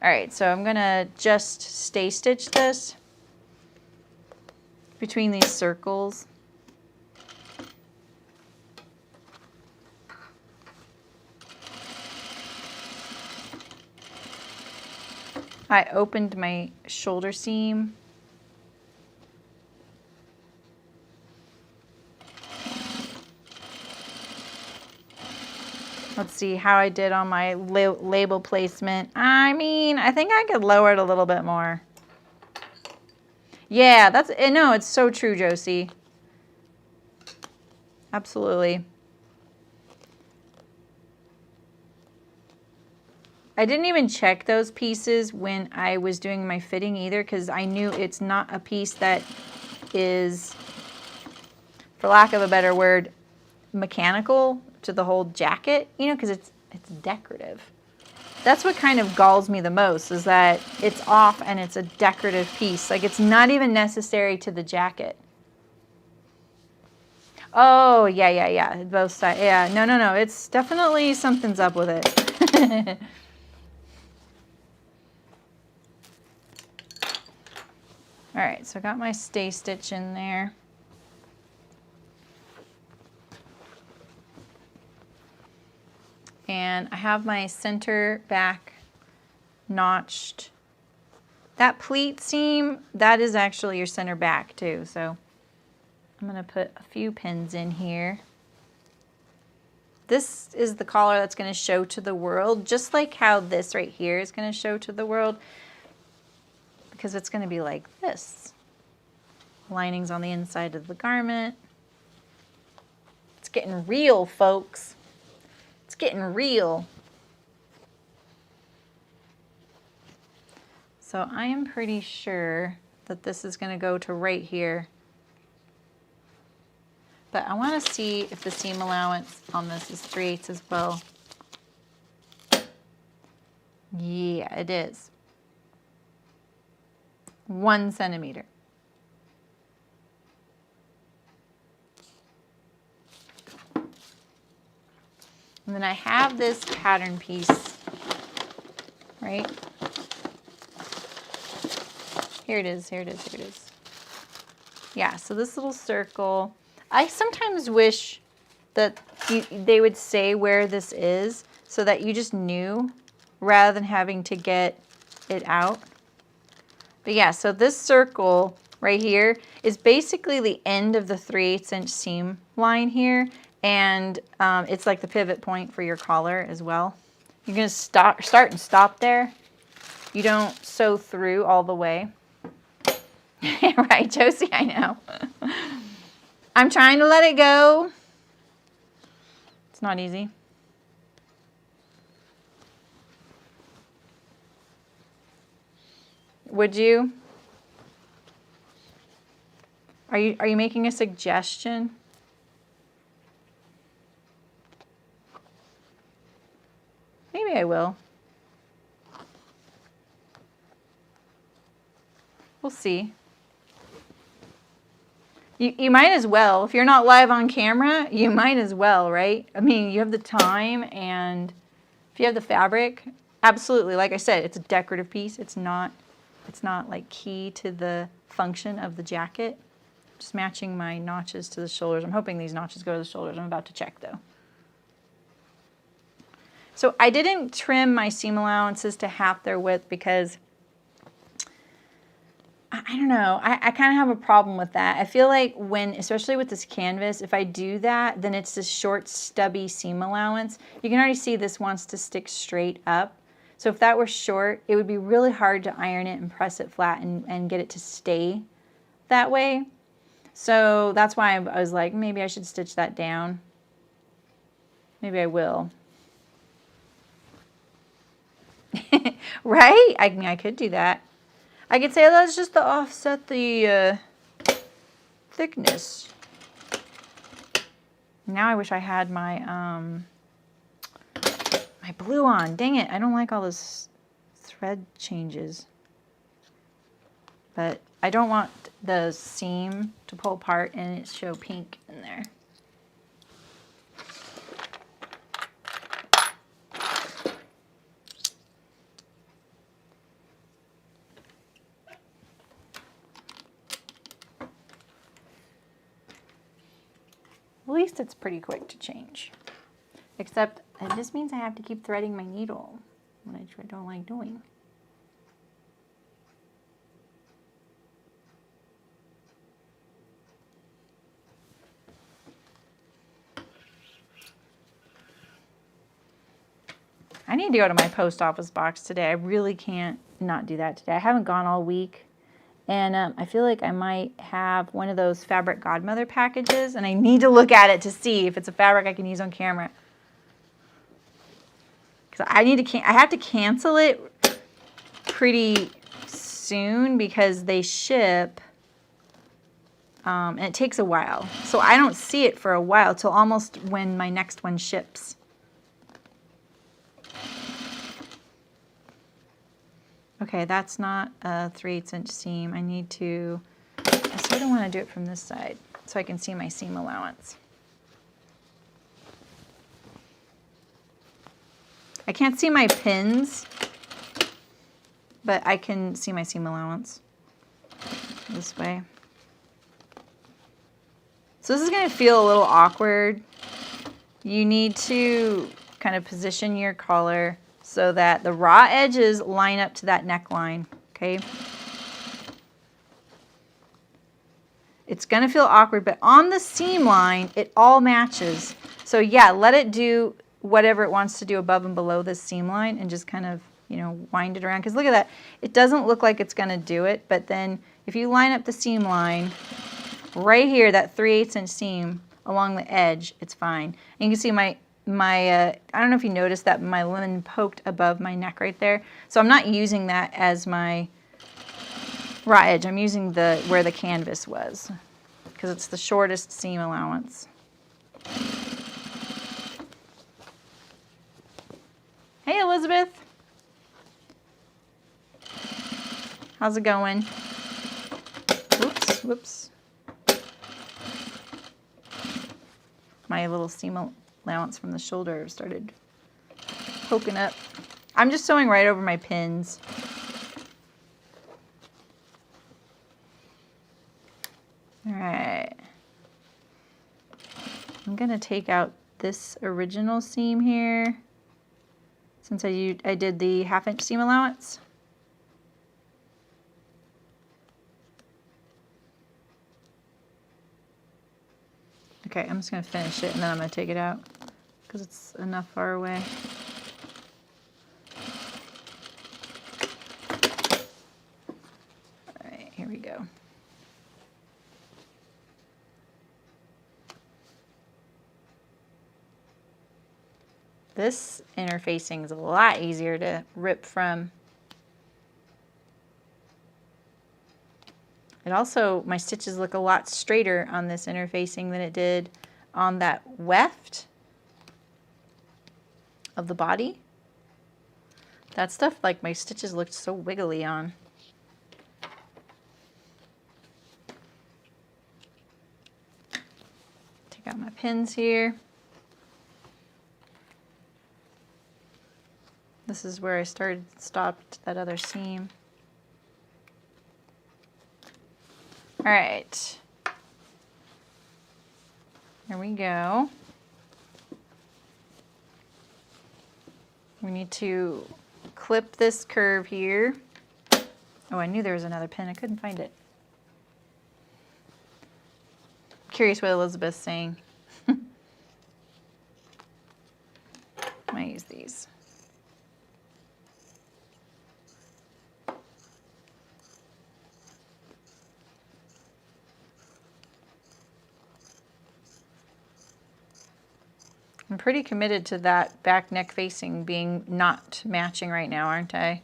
Speaker 1: All right, so I'm gonna just stay stitch this between these circles. I opened my shoulder seam. Let's see how I did on my label placement. I mean, I think I could lower it a little bit more. Yeah, that's, no, it's so true, Josie. Absolutely. I didn't even check those pieces when I was doing my fitting either, because I knew it's not a piece that is, for lack of a better word, mechanical to the whole jacket, you know, because it's decorative. That's what kind of galls me the most, is that it's off and it's a decorative piece. Like, it's not even necessary to the jacket. Oh, yeah. Both sides. Yeah, no. It's definitely something's up with it. All right, so I got my stay stitch in there. And I have my center back notched. That pleat seam, that is actually your center back too. So I'm gonna put a few pins in here. This is the collar that's gonna show to the world, just like how this right here is gonna show to the world, because it's gonna be like this. Linings on the inside of the garment. It's getting real, folks. It's getting real. So I am pretty sure that this is going to go to right here. But I want to see if the seam allowance on this is 3/8 as well. Yeah, it is. 1 centimeter. And then I have this pattern piece, right? Here it is. Yeah, so this little circle, I sometimes wish that they would say where this is so that you just knew rather than having to get it out. But yeah, so this circle right here is basically the end of the 3/8 inch seam line here. And it's like the pivot point for your collar as well. You're gonna start and stop there. You don't sew through all the way. Right, Josie, I know. I'm trying to let it go. It's not easy. Would you? Are you making a suggestion? Maybe I will. We'll see. You might as well. If you're not live on camera, you might as well, right? I mean, you have the time, and if you have the fabric, absolutely. Like I said, it's a decorative piece. It's not like key to the function of the jacket. Just matching my notches to the shoulders. I'm hoping these notches go to the shoulders. I'm about to check though. So I didn't trim my seam allowances to half their width because I don't know. I kind of have a problem with that. I feel like when, especially with this canvas, if I do that, then it's this short, stubby seam allowance. You can already see this wants to stick straight up. So if that were short, it would be really hard to iron it and press it flat and get it to stay that way. So that's why I was like, maybe I should stitch that down. Maybe I will. Right? I mean, I could do that. I could say that's just to offset the thickness. Now I wish I had my my blue on. Dang it, I don't like all this thread changes. But I don't want the seam to pull apart and it show pink in there. At least it's pretty quick to change. Except it just means I have to keep threading my needle, which I don't like doing. I need to go to my post office box today. I really can't not do that today. I haven't gone all week. And I feel like I might have one of those Fabric Godmother packages, and I need to look at it to see if it's a fabric I can use on camera. Because I have to cancel it pretty soon because they ship, and it takes a while. So I don't see it for a while till almost when my next one ships. Okay, that's not a 3/8 inch seam. I sort of want to do it from this side so I can see my seam allowance. I can't see my pins, but I can see my seam allowance this way. So this is going to feel a little awkward. You need to kind of position your collar so that the raw edges line up to that neckline, okay? It's gonna feel awkward, but on the seam line, it all matches. So yeah, let it do whatever it wants to do above and below this seam line and just kind of, you know, wind it around. Because look at that, it doesn't look like it's gonna do it, but then if you line up the seam line, right here, that 3/8 inch seam along the edge, it's fine. And you can see my I don't know if you noticed that my linen poked above my neck right there. So I'm not using that as my raw edge. I'm using where the canvas was because it's the shortest seam allowance. Hey, Elizabeth. How's it going? Whoops, whoops. My little seam allowance from the shoulder started poking up. I'm just sewing right over my pins. All right. I'm gonna take out this original seam here since I did the 1/2 inch seam allowance. Okay, I'm just going to finish it and then I'm going to take it out because it's enough far away. All right, here we go. This interfacing is a lot easier to rip from. It also, my stitches look a lot straighter on this interfacing than it did on that weft of the body. That stuff, like my stitches looked so wiggly on. Take out my pins here. This is where I stopped that other seam. All right, here we go. We need to clip this curve here Oh, I knew there was another pin. I couldn't find it. Curious what Elizabeth's saying. I might use these. I'm pretty committed to that back neck facing being not matching right now, aren't I?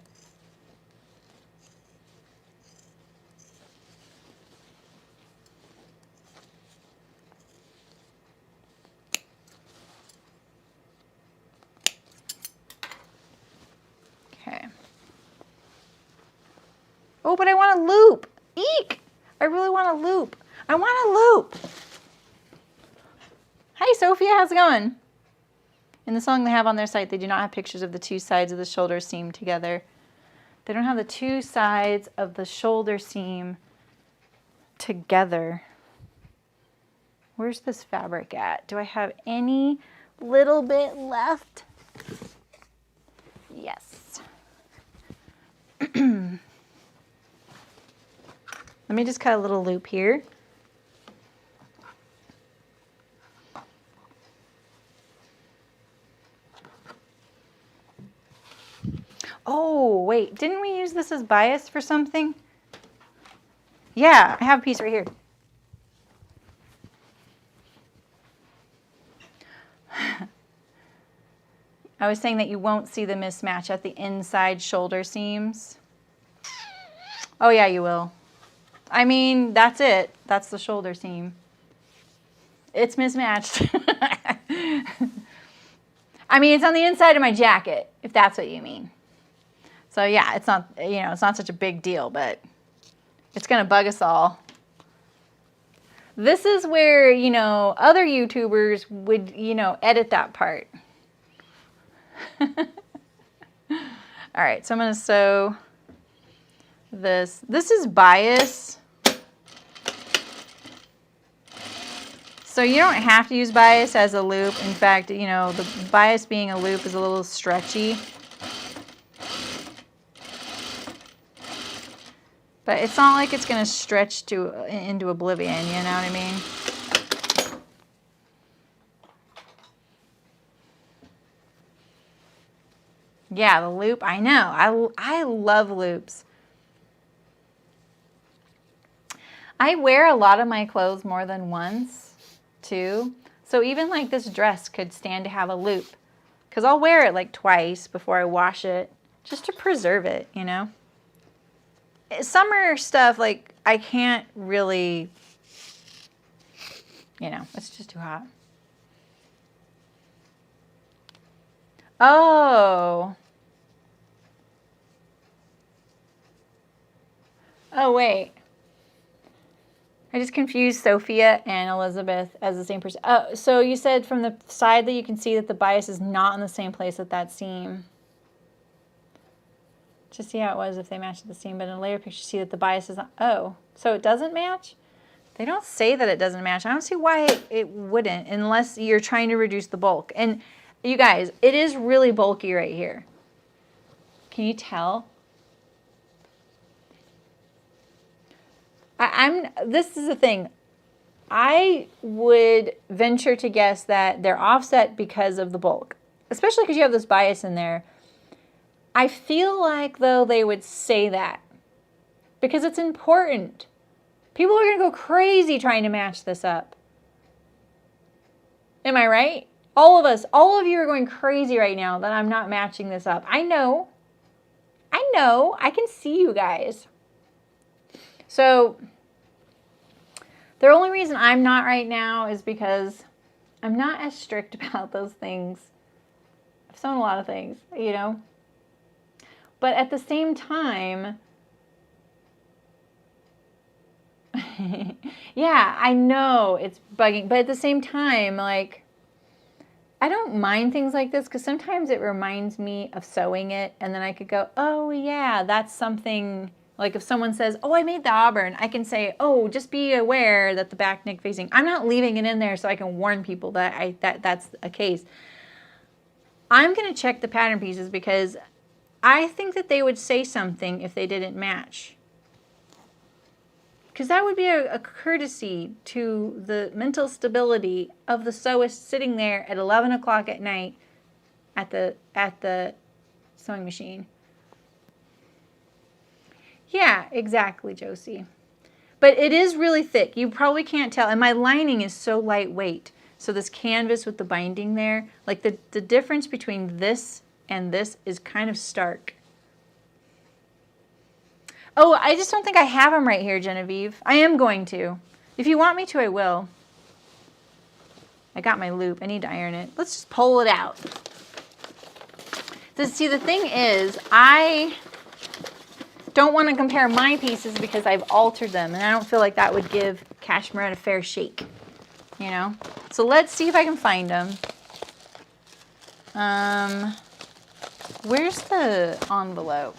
Speaker 1: Okay. Oh, but I want a loop. Eek! I really want a loop. I want a loop. Hi, Sophia. How's it going? In the song they have on their site, they do not have pictures of the two sides of the shoulder seam together. They don't have the two sides of the shoulder seam together. Where's this fabric at? Do I have any little bit left? Yes. Let me just cut a little loop here. Oh, wait, didn't we use this as bias for something? Yeah, I have a piece right here. I was saying that you won't see the mismatch at the inside shoulder seams. Oh yeah, you will. I mean, that's it. That's the shoulder seam. It's mismatched. I mean, it's on the inside of my jacket, if that's what you mean. So yeah, it's not, you know, it's not such a big deal, but it's gonna bug us all. This is where, you know, other YouTubers would, you know, edit that part. All right, so I'm gonna sew this. This is bias. So you don't have to use bias as a loop. In fact, you know, the bias being a loop is a little stretchy. But it's not like it's going to stretch into oblivion, you know what I mean? Yeah, the loop, I know. I love loops. I wear a lot of my clothes more than once, too. So even like this dress could stand to have a loop. Because I'll wear it like twice before I wash it, just to preserve it, you know? Summer stuff, like, I can't really, you know, it's just too hot. Oh. Oh, wait. I just confused Sophia and Elizabeth as the same person. Oh, so you said from the side that you can see that the bias is not in the same place at that seam. To see how it was if they matched the seam, but in a later picture, see that the bias is not. Oh, so it doesn't match? They don't say that it doesn't match. I don't see why it wouldn't, unless you're trying to reduce the bulk. And you guys, it is really bulky right here. Can you tell? This is the thing. I would venture to guess that they're offset because of the bulk, especially because you have this bias in there. I feel like, though, they would say that because it's important. People are going to go crazy trying to match this up. Am I right? All of us, all of you are going crazy right now that I'm not matching this up. I know. I can see you guys. So the only reason I'm not right now is because I'm not as strict about those things. I've sewn a lot of things, you know. But at the same time, yeah, I know it's bugging. But at the same time, like, I don't mind things like this because sometimes it reminds me of sewing it. And then I could go, oh, yeah, that's something. Like if someone says, oh, I made the Auburn, I can say, oh, just be aware that the back neck facing. I'm not leaving it in there so I can warn people that that's a case. I'm going to check the pattern pieces because I think that they would say something if they didn't match. Because that would be a courtesy to the mental stability of the sewist sitting there at 11 o'clock at night at the sewing machine. Yeah, exactly, Josie. But it is really thick. You probably can't tell. And my lining is so lightweight. So this canvas with the binding there, like the difference between this and this is kind of stark. Oh, I just don't think I have them right here, Genevieve. I am going to. If you want me to, I will. I got my loop. I need to iron it. Let's just pull it out. See, the thing is, I don't want to compare my pieces because I've altered them, and I don't feel like that would give Cashmerette a fair shake, you know? So let's see if I can find them. Where's the envelope?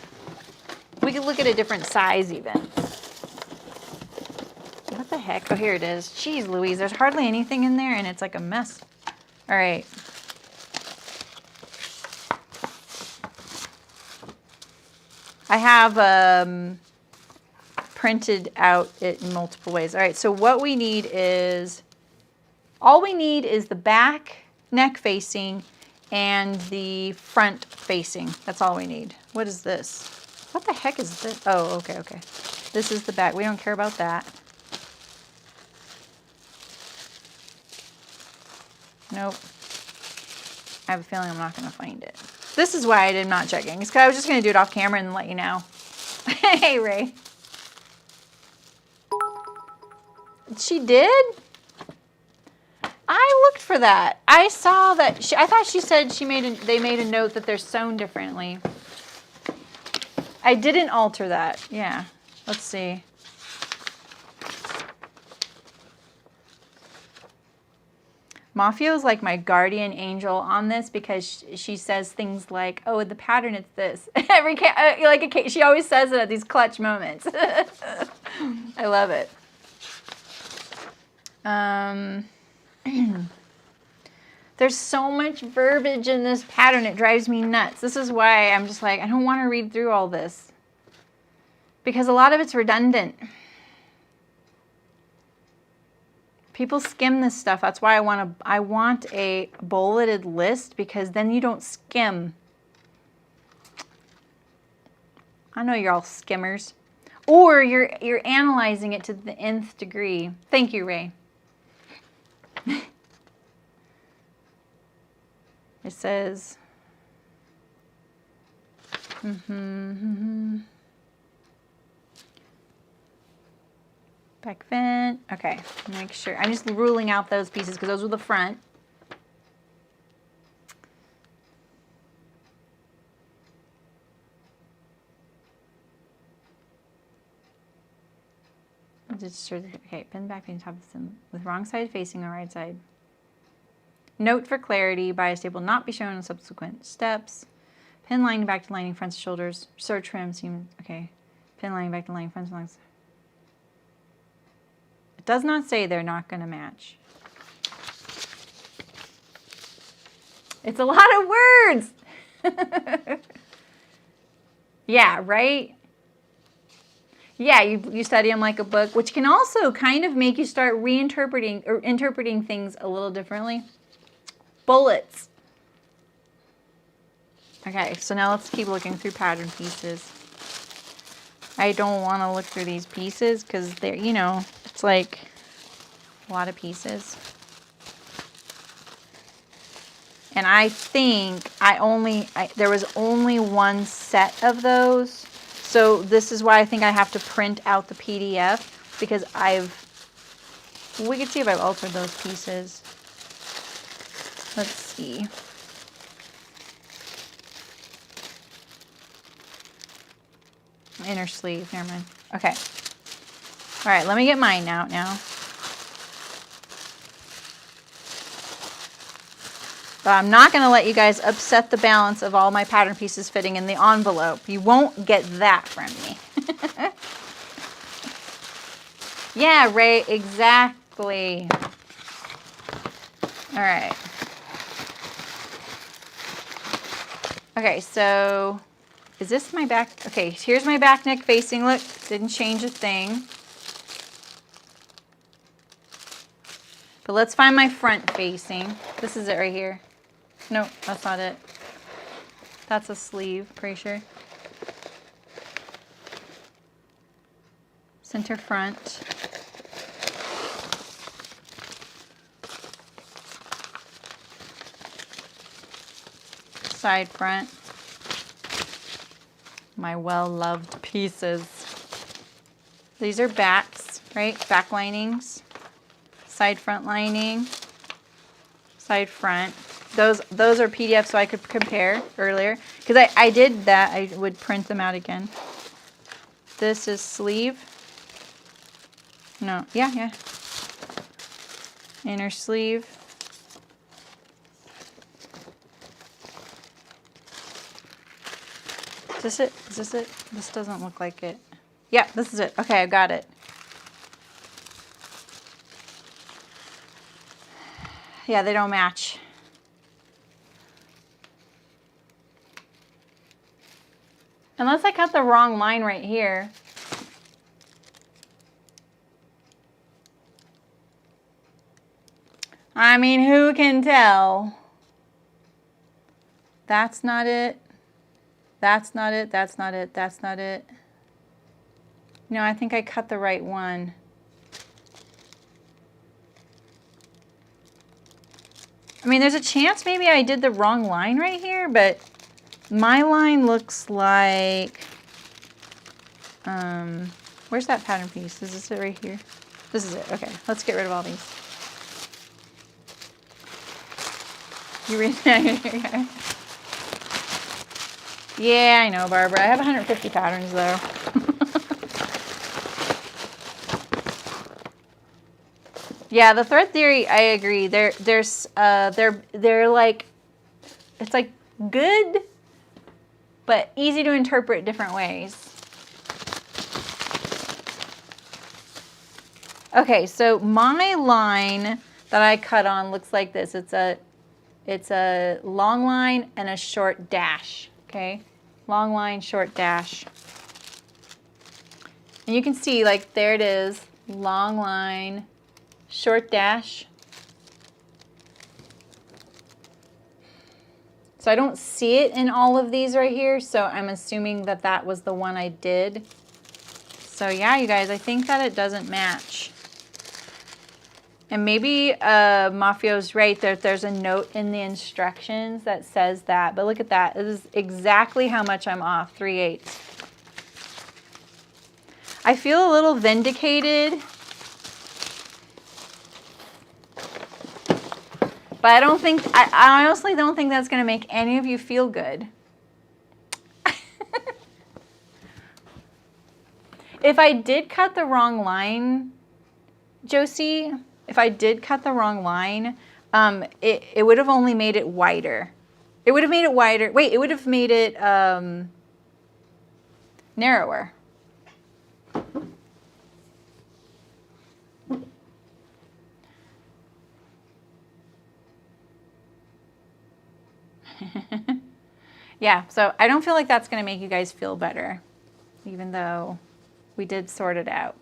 Speaker 1: We could look at a different size even. What the heck? Oh, here it is. Jeez Louise, there's hardly anything in there, and it's like a mess. All right. I have printed out it in multiple ways. All right, so what we need is, all we need is the back neck facing and the front facing. That's all we need. What is this? What the heck is this? Oh, okay, okay. This is the back. We don't care about that. Nope. I have a feeling I'm not going to find it. This is why I did not checking. It's because I was just going to do it off camera and let you know. Hey, Ray. She did? I looked for that. I saw that. I thought she said they made a note that they're sewn differently. I didn't alter that. Yeah. Let's see. Mafia is like my guardian angel on this because she says things like, "Oh, the pattern it's this." She always says it at these clutch moments. I love it. There's so much verbiage in this pattern, it drives me nuts. This is why I'm just like, I don't want to read through all this. Because a lot of it's redundant. People skim this stuff. That's why I want a bulleted list, because then you don't skim. I know you're all skimmers. Or you're analyzing it to the nth degree. Thank you, Ray. It says, back vent. Okay, make sure. I'm just ruling out those pieces because those were the front. Okay, pin back, pin top with wrong side facing on right side. Note for clarity, bias tape will not be shown in subsequent steps. Pin lining back to lining fronts shoulders. Sew trim seam. Okay. Pin lining back to lining fronts lungs. It does not say they're not going to match. It's a lot of words. Yeah, right? Yeah, you study them like a book, which can also kind of make you start reinterpreting or interpreting things a little differently. Bullets. Okay, so now let's keep looking through pattern pieces. I don't want to look through these pieces because they're, you know, it's like a lot of pieces. And I think there was only one set of those. So this is why I think I have to print out the PDF, because we can see if I've altered those pieces. Let's see. Inner sleeve, never mind. Okay. All right, let me get mine out now. But I'm not going to let you guys upset the balance of all my pattern pieces fitting in the envelope. You won't get that from me. Yeah, Ray, exactly. All right. Okay, so is this my back? Okay, here's my back neck facing. Look, didn't change a thing. But let's find my front facing. This is it right here. No, that's not it. That's a sleeve, pretty sure. Center front. Side front. My well-loved pieces. These are backs, right? Back linings. Side front lining. Side front. Those are PDFs so I could compare earlier. Because I did that. I would print them out again. This is sleeve. No, yeah. Inner sleeve. Is this it? Is this it? This doesn't look like it. Yeah, this is it. Okay, I got it. Yeah, they don't match. Unless I cut the wrong line right here. I mean, who can tell? That's not it. That's not it. That's not it. That's not it. No, I think I cut the right one. I mean, there's a chance maybe I did the wrong line right here, but my line looks like, where's that pattern piece? Is this it right here? This is it. Okay, let's get rid of all these. You read that? Yeah, I know, Barbara. I have 150 patterns though. Yeah, the thread theory, I agree. They're like, it's like good, but easy to interpret different ways. Okay, so my line that I cut on looks like this. It's a long line and a short dash. Okay, long line, short dash. And you can see, like, there it is, long line, short dash. So I don't see it in all of these right here, so I'm assuming that that was the one I did. So yeah, you guys, I think that it doesn't match. And maybe Mafio's right, there's a note in the instructions that says that. But look at that. This is exactly how much I'm off, 3/8. I feel a little vindicated. But I don't think, I honestly don't think that's going to make any of you feel good. If I did cut the wrong line, Josie, if I did cut the wrong line, it would have only made it wider. It would have made it wider. Wait, it would have made it narrower. Yeah, so I don't feel like that's going to make you guys feel better, even though we did sort it out.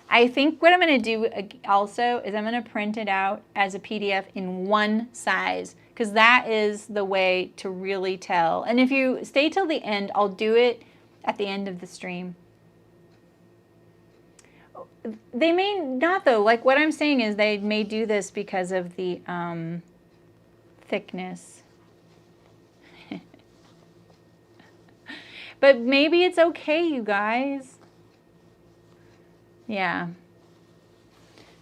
Speaker 1: I think what I'm going to do also is I'm going to print it out as a PDF in one size, because that is the way to really tell. And if you stay till the end, I'll do it at the end of the stream. They may not, though. Like, what I'm saying is they may do this because of the thickness. But maybe it's okay, you guys. Yeah.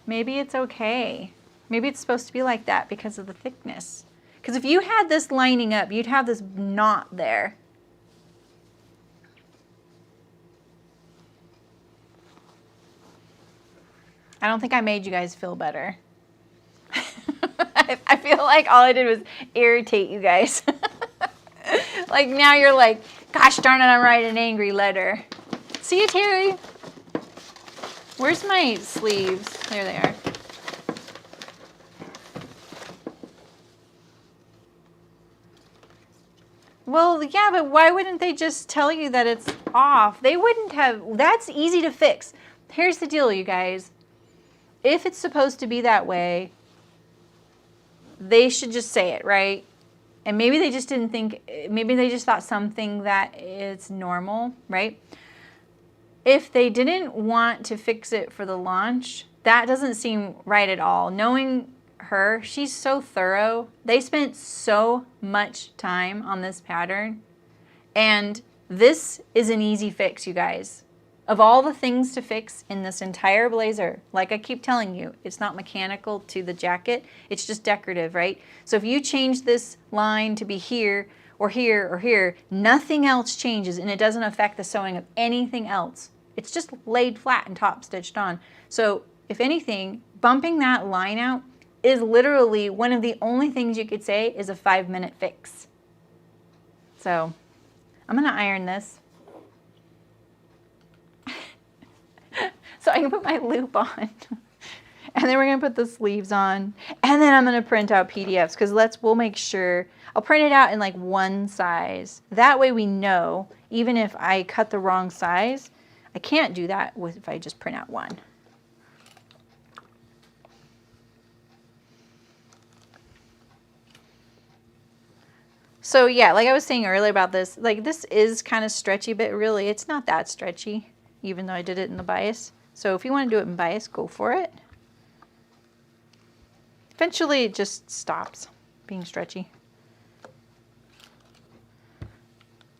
Speaker 1: Maybe it's okay. Maybe it's supposed to be like that because of the thickness. Because if you had this lining up, you'd have this knot there. I don't think I made you guys feel better. I feel like all I did was irritate you guys. Like, now you're like, gosh darn it, I'm writing an angry letter. See you, Terry. Where's my sleeves? There they are. Well, yeah, but why wouldn't they just tell you that it's off? They wouldn't have. That's easy to fix. Here's the deal, you guys. if it's supposed to be that way, they should just say it, right? And maybe they just didn't think, maybe they just thought something that is normal, right? If they didn't want to fix it for the launch, that doesn't seem right at all. Knowing her, she's so thorough. They spent so much time on this pattern. And this is an easy fix, you guys. Of all the things to fix in this entire blazer, like I keep telling you, it's not mechanical to the jacket. It's just decorative, right? So if you change this line to be here or here or here, nothing else changes and it doesn't affect the sewing of anything else. It's just laid flat and top stitched on. So if anything, bumping that line out is literally one of the only things you could say is a 5-minute fix. So I'm gonna iron this. So I can put my loop on. And then we're gonna put the sleeves on. And then I'm gonna print out PDFs because we'll make sure, I'll print it out in like one size. That way we know, even if I cut the wrong size, I can't do that if I just print out one. So yeah, like I was saying earlier about this, like this is kind of stretchy, but really it's not that stretchy, even though I did it in the bias. So if you want to do it in bias, go for it. Eventually it just stops being stretchy.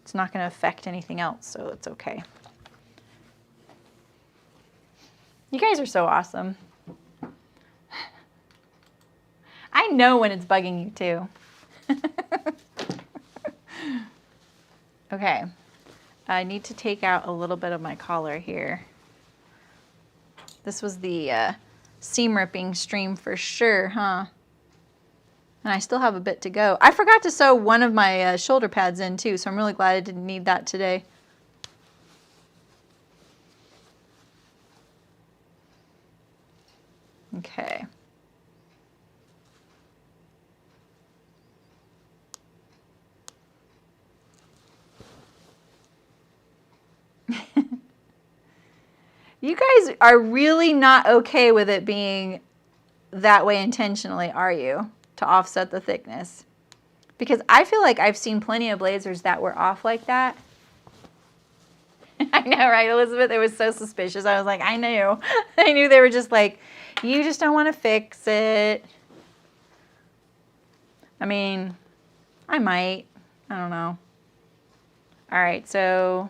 Speaker 1: It's not going to affect anything else, so it's okay. You guys are so awesome. I know when it's bugging you too. Okay, I need to take out a little bit of my collar here. This was the seam ripping stream for sure, huh? And I still have a bit to go. I forgot to sew one of my shoulder pads in too, so I'm really glad I didn't need that today. Okay. You guys are really not okay with it being that way intentionally, are you? To offset the thickness. Because I feel like I've seen plenty of blazers that were off like that. I know, right, Elizabeth? It was so suspicious. I was like, I knew. I knew they were just like, you just don't want to fix it. I mean, I might. I don't know. All right, so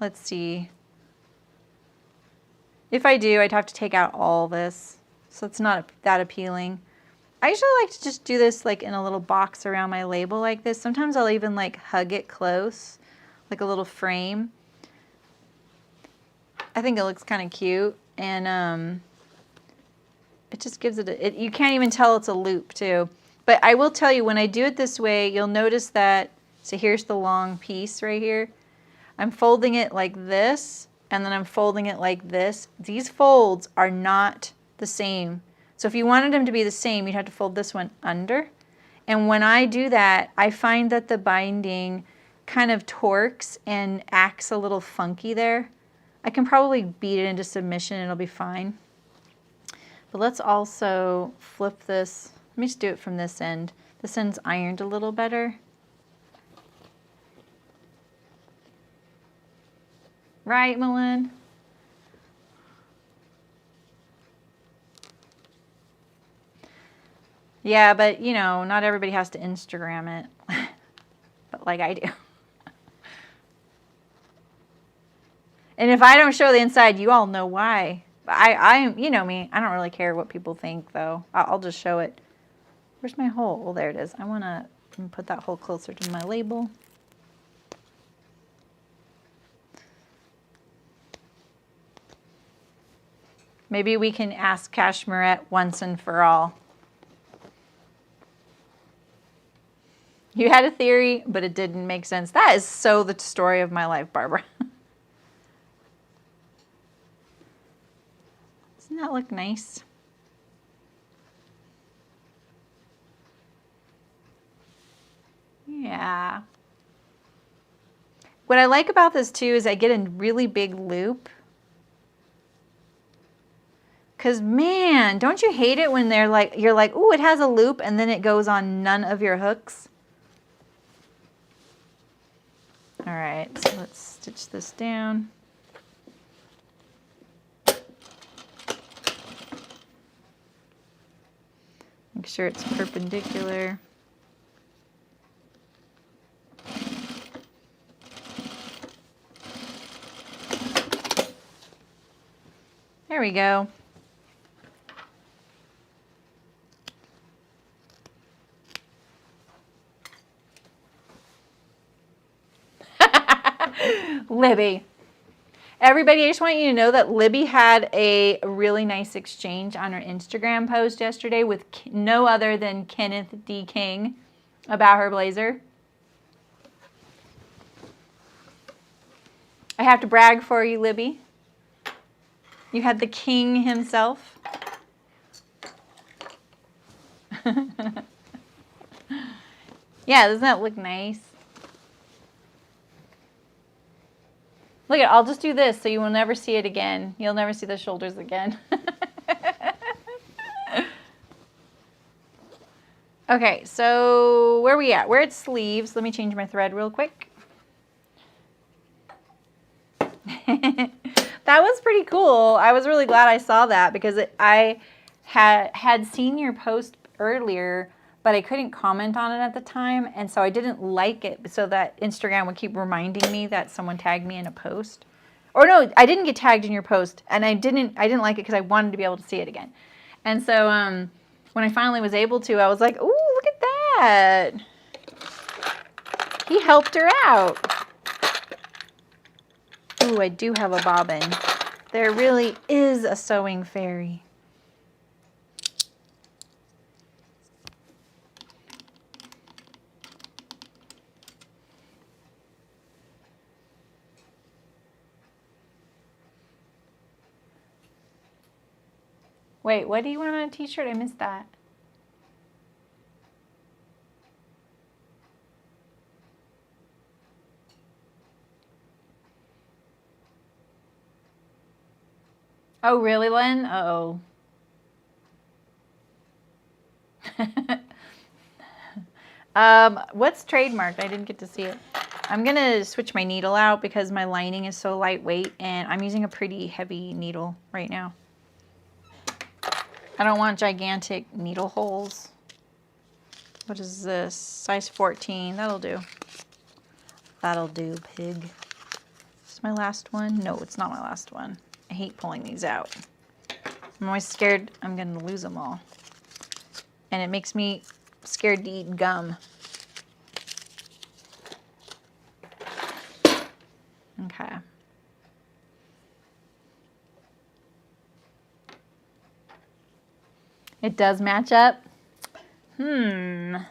Speaker 1: let's see. If I do, I'd have to take out all this. So it's not that appealing. I usually like to just do this like in a little box around my label like this. Sometimes I'll even like hug it close, like a little frame. I think it looks kind of cute, and it just gives it, you can't even tell it's a loop too. But I will tell you, when I do it this way, you'll notice that, so here's the long piece right here. I'm folding it like this, and then I'm folding it like this. These folds are not the same. So if you wanted them to be the same, you'd have to fold this one under. And when I do that, I find that the binding kind of torques and acts a little funky there. I can probably beat it into submission and it'll be fine. But let's also flip this. Let me just do it from this end. This end's ironed a little better. Right, Malin? Yeah, but you know, not everybody has to Instagram it, but like I do. And if I don't show the inside, you all know why. You know me, I don't really care what people think though. I'll just show it. Where's my hole? Well, there it is. I want to put that hole closer to my label. Maybe we can ask Cashmerette once and for all. You had a theory, but it didn't make sense. That is so the story of my life, Barbara. Doesn't that look nice? Yeah. What I like about this too is I get a really big loop. Because, man, don't you hate it when they're like, you're like, ooh, it has a loop, and then it goes on none of your hooks? All right, so let's stitch this down. Make sure it's perpendicular. There we go. Libby. Everybody, I just want you to know that Libby had a really nice exchange on her Instagram post yesterday with no other than Kenneth D. King about her blazer. I have to brag for you, Libby. You had the king himself. Yeah, doesn't that look nice? Look at, I'll just do this so you will never see it again. You'll never see the shoulders again. Okay, so where are we at? We're at sleeves. Let me change my thread real quick. That was pretty cool. I was really glad I saw that because I had seen your post earlier, but I couldn't comment on it at the time, and so I didn't like it, so that Instagram would keep reminding me that someone tagged me in a post. Or no, I didn't get tagged in your post, and I didn't like it because I wanted to be able to see it again. And so when I finally was able to, I was like, ooh, look at that. He helped her out. Ooh, I do have a bobbin. There really is a sewing fairy. Wait, what do you want on a t-shirt? I missed that. Oh, really, Len? Uh-oh. What's trademarked? I didn't get to see it. I'm going to switch my needle out because my lining is so lightweight, and I'm using a pretty heavy needle right now. I don't want gigantic needle holes. What is this? Size 14. That'll do. That'll do, pig. Is this my last one? No, it's not my last one. I hate pulling these out. I'm always scared I'm going to lose them all. And it makes me scared to eat gum. Okay. It does match up. Maybe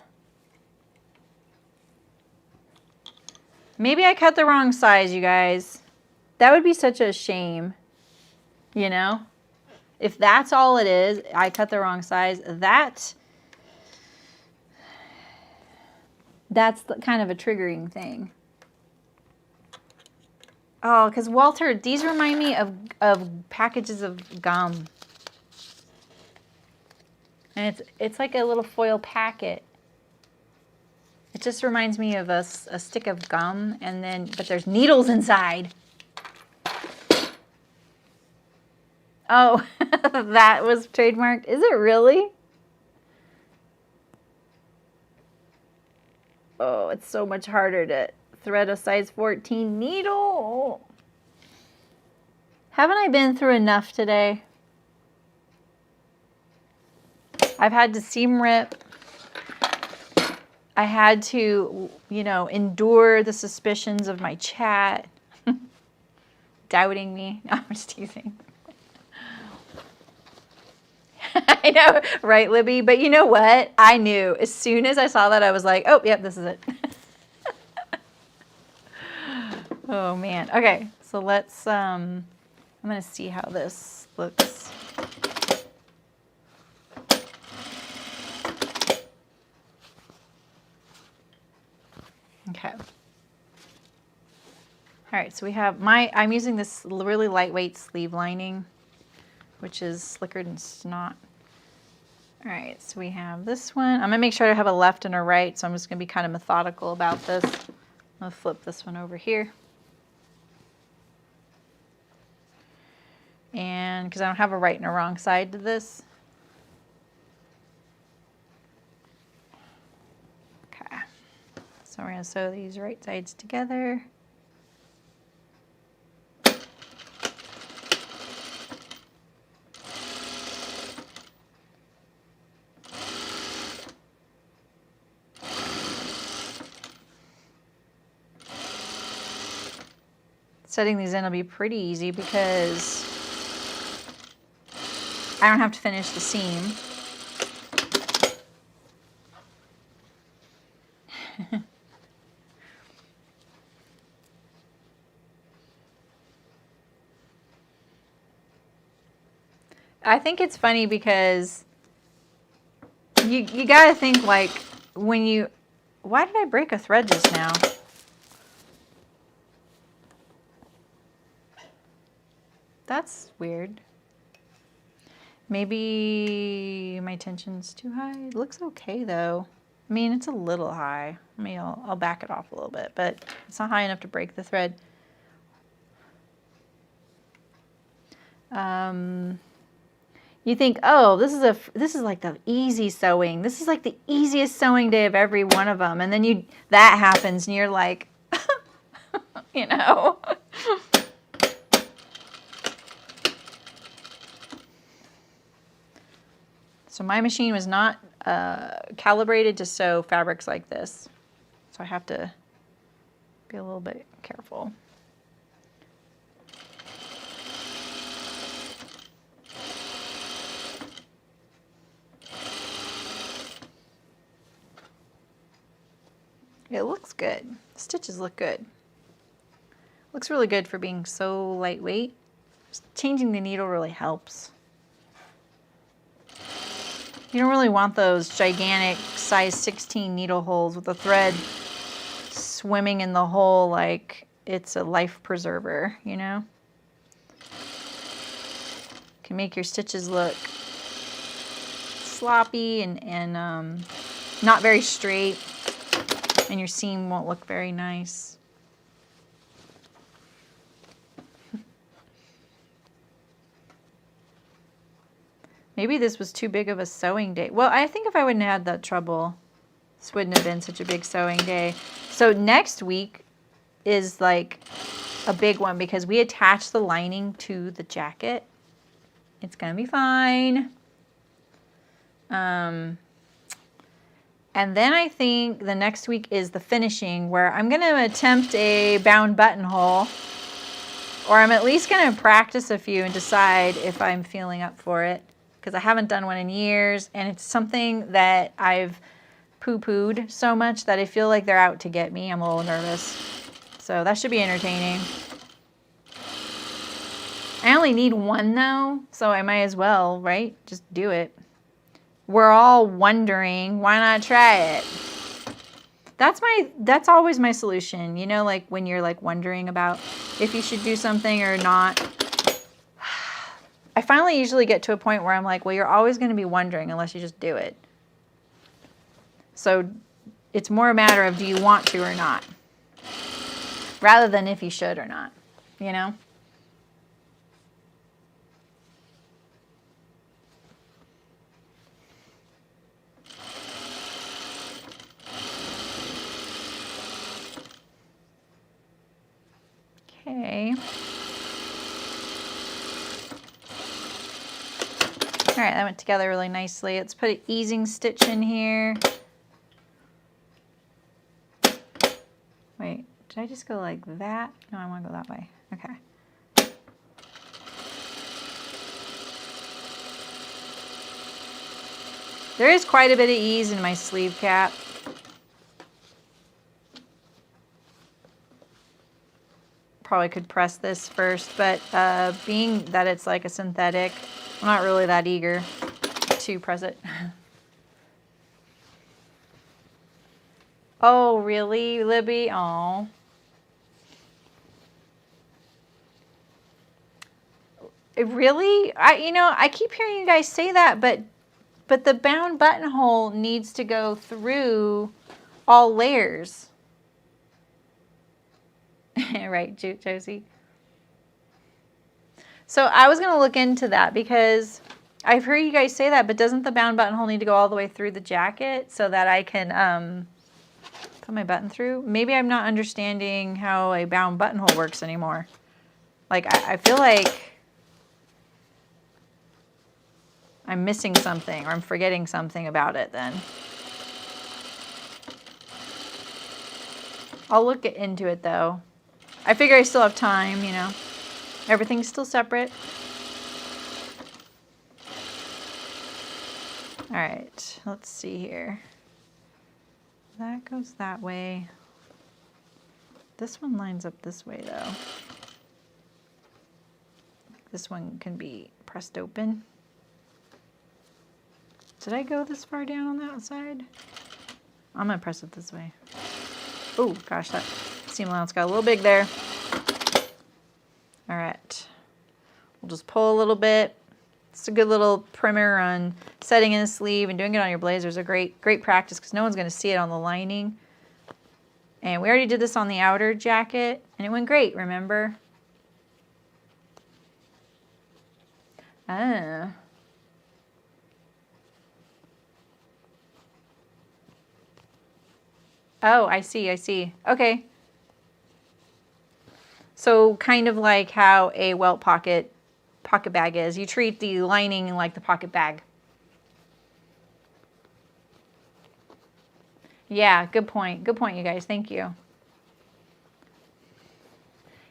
Speaker 1: I cut the wrong size, you guys. That would be such a shame, you know? If that's all it is, I cut the wrong size, that's kind of a triggering thing. Oh, because Walter, these remind me of packages of gum. And it's like a little foil packet. It just reminds me of a stick of gum, but there's needles inside. Oh, that was trademarked. Is it really? Oh, it's so much harder to thread a size 14 needle. Haven't I been through enough today? I've had to seam rip. I had to, you know, endure the suspicions of my chat. Doubting me. No, I'm just teasing. I know, right, Libby? But you know what? I knew. As soon as I saw that, I was like, oh, yep, this is it. Oh, man. Okay, so let's, I'm going to see how this looks. Okay. All right, so we have I'm using this really lightweight sleeve lining. which is slicker than snot. All right, so we have this one. I'm gonna make sure I have a left and a right, so I'm just gonna be kind of methodical about this. I'm gonna flip this one over here. And because I don't have a right and a wrong side to this. Okay, so we're gonna sew these right sides together. Setting these in will be pretty easy because I don't have to finish the seam. I think it's funny because you gotta think like when you, why did I break a thread just now? That's weird. Maybe my tension's too high. It looks okay though. I mean, it's a little high. I mean, I'll back it off a little bit, but it's not high enough to break the thread. You think, oh, this is like the easy sewing. This is like the easiest sewing day of every one of them, and then that happens, and you're like, you know. So my machine was not calibrated to sew fabrics like this. So I have to be a little bit careful. It looks good. The stitches look good. Looks really good for being so lightweight. Just changing the needle really helps. You don't really want those gigantic size 16 needle holes with the thread swimming in the hole like it's a life preserver, you know? Can make your stitches look sloppy and not very straight, and your seam won't look very nice. Maybe this was too big of a sewing day. Well, I think if I wouldn't have had that trouble, this wouldn't have been such a big sewing day. So next week is like a big one because we attach the lining to the jacket. It's gonna be fine. And then I think the next week is the finishing, where I'm gonna attempt a bound buttonhole, or I'm at least gonna practice a few and decide if I'm feeling up for it, because I haven't done one in years, and it's something that I've poo-pooed so much that I feel like they're out to get me. I'm a little nervous. So that should be entertaining. I only need one though, so I might as well, right? Just do it. We're all wondering, why not try it? That's always my solution, you know, like when you're like wondering about if you should do something or not. I finally usually get to a point where I'm like, well, you're always going to be wondering unless you just do it. So it's more a matter of do you want to or not, rather than if you should or not, you know? Okay. All right, that went together really nicely. Let's put an easing stitch in here. Wait, did I just go like that? No, I want to go that way. Okay. There is quite a bit of ease in my sleeve cap. Probably could press this first, but being that it's like a synthetic, I'm not really that eager to press it. Oh, really, Libby? Oh. Really? You know, I keep hearing you guys say that, but the bound buttonhole needs to go through all layers. Right, Josie? So I was going to look into that because I've heard you guys say that, but doesn't the bound buttonhole need to go all the way through the jacket so that I can put my button through? Maybe I'm not understanding how a bound buttonhole works anymore. Like, I feel like I'm missing something or I'm forgetting something about it then. I'll look into it though. I figure I still have time, you know. Everything's still separate. All right, let's see here. That goes that way. This one lines up this way though. This one can be pressed open. Did I go this far down on the outside? I'm gonna press it this way. Oh gosh, that seam allowance got a little big there. All right, we'll just pull a little bit. It's a good little primer on setting in a sleeve, and doing it on your blazers are great practice because no one's gonna see it on the lining. And we already did this on the outer jacket and it went great, remember? Ah. Oh, I see, I see. Okay. So kind of like how a welt pocket bag is. You treat the lining like the pocket bag. Yeah, good point. Good point, you guys. Thank you.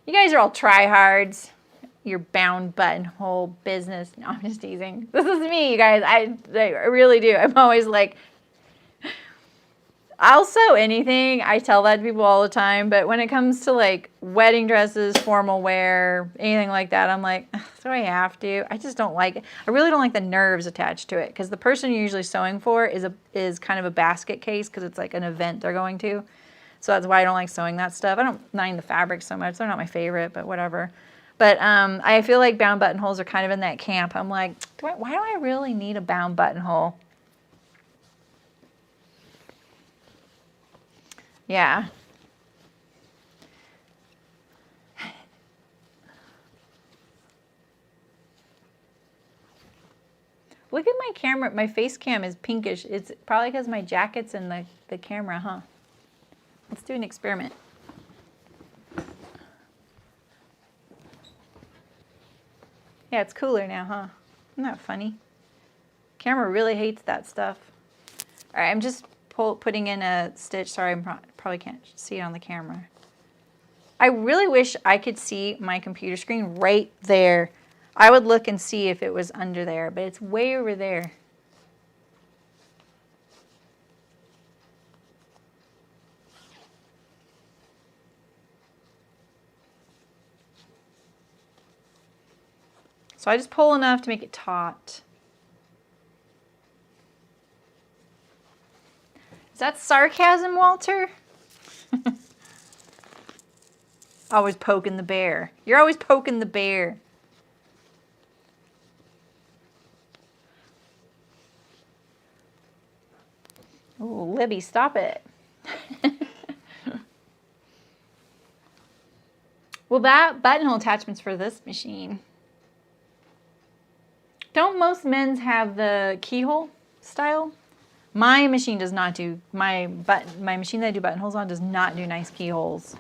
Speaker 1: You guys are all tryhards. Your bound buttonhole business. No, I'm just teasing. This is me, you guys. I really do. I'm always like, I'll sew anything. I tell that to people all the time. But when it comes to like wedding dresses, formal wear, anything like that, I'm like, do I have to? I just don't like it. I really don't like the nerves attached to it because the person you're usually sewing for is kind of a basket case because it's like an event they're going to. So that's why I don't like sewing that stuff. I don't mind the fabric so much. They're not my favorite, but whatever. But I feel like bound buttonholes are kind of in that camp. I'm like, why do I really need a bound buttonhole? Yeah. Look at my camera. My face cam is pinkish. It's probably because my jacket's in the camera, huh? Let's do an experiment. Yeah, it's cooler now, huh? Isn't that funny? Camera really hates that stuff. All right, I'm just putting in a stitch. Sorry, I probably can't see it on the camera. I really wish I could see my computer screen right there. I would look and see if it was under there, but it's way over there. So I just pull enough to make it taut. Is that sarcasm, Walter? Always poking the bear. You're always poking the bear. Oh, Libby, stop it. Well, that buttonhole attachment's for this machine. Don't most men's have the keyhole style? My machine does not do, my machine that I do buttonholes on does not do nice keyholes.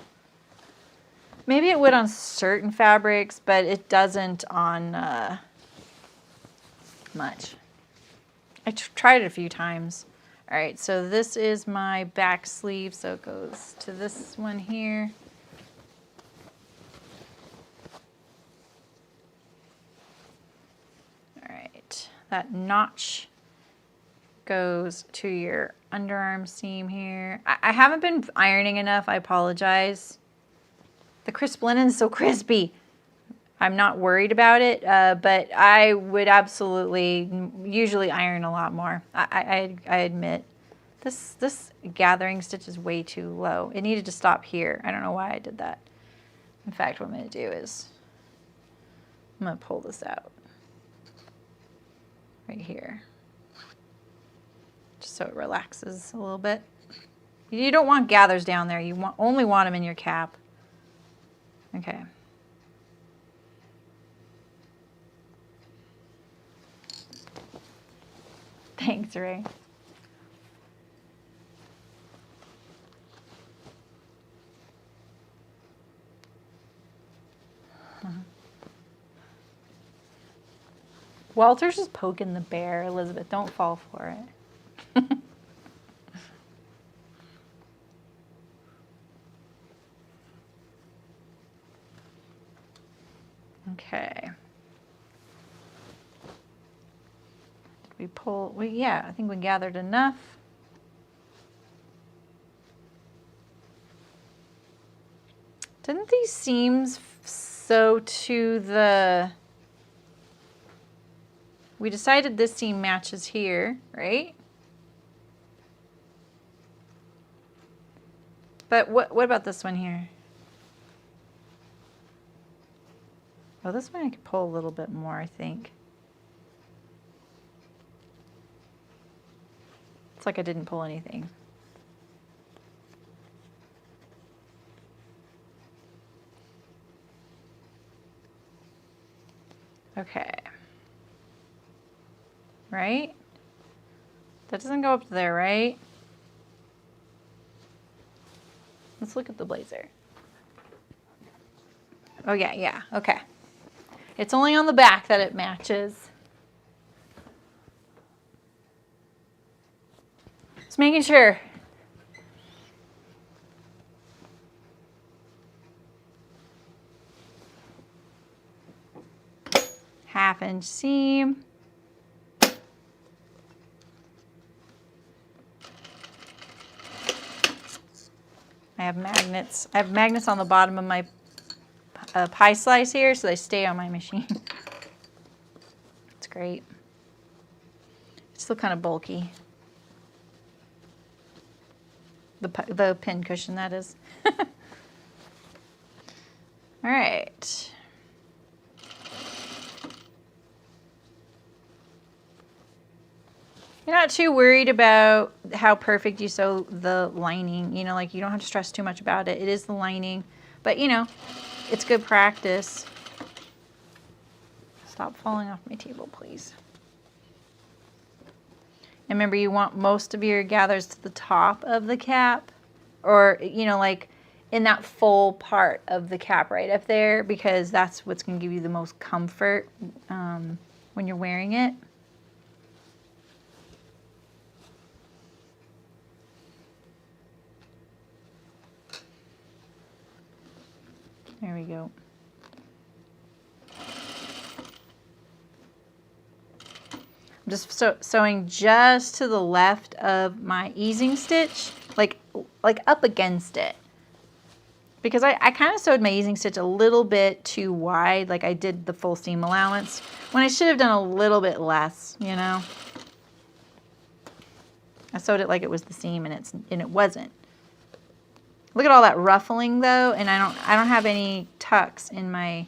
Speaker 1: Maybe it would on certain fabrics, but it doesn't on much. I tried it a few times. All right, so this is my back sleeve, so it goes to this one here. All right, that notch goes to your underarm seam here. I haven't been ironing enough, I apologize. The crisp linen is so crispy. I'm not worried about it, but I would absolutely usually iron a lot more. I admit. This gathering stitch is way too low. It needed to stop here. I don't know why I did that. In fact, what I'm going to do is I'm going to pull this out right here, just so it relaxes a little bit. You don't want gathers down there. You only want them in your cap. Okay. Thanks, Ray. Walter's just poking the bear, Elizabeth. Don't fall for it. Okay. We pull, yeah, I think we gathered enough. Didn't these seams sew to the, we decided this seam matches here, right? But what about this one here? Oh, this one I could pull a little bit more, I think. It's like I didn't pull anything. Okay. Right? That doesn't go up there, right? Let's look at the blazer. Oh yeah, yeah, okay. It's only on the back that it matches. Just making sure. Half-inch seam. I have magnets. I have magnets on the bottom of my pie slice here, so they stay on my machine. It's great. It's still kind of bulky. The pin cushion, that is. All right. You're not too worried about how perfect you sew the lining. You know, like you don't have to stress too much about it. It is the lining, but you know, it's good practice. Stop falling off my table, please. And remember, you want most of your gathers to the top of the cap, or, you know, like in that full part of the cap right up there, because that's what's going to give you the most comfort when you're wearing it. There we go. I'm just sewing just to the left of my easing stitch, like up against it. Because I kind of sewed my easing stitch a little bit too wide, like I did the full seam allowance, when I should have done a little bit less, you know. I sewed it like it was the seam, and it wasn't. Look at all that ruffling though, and I don't have any tucks in my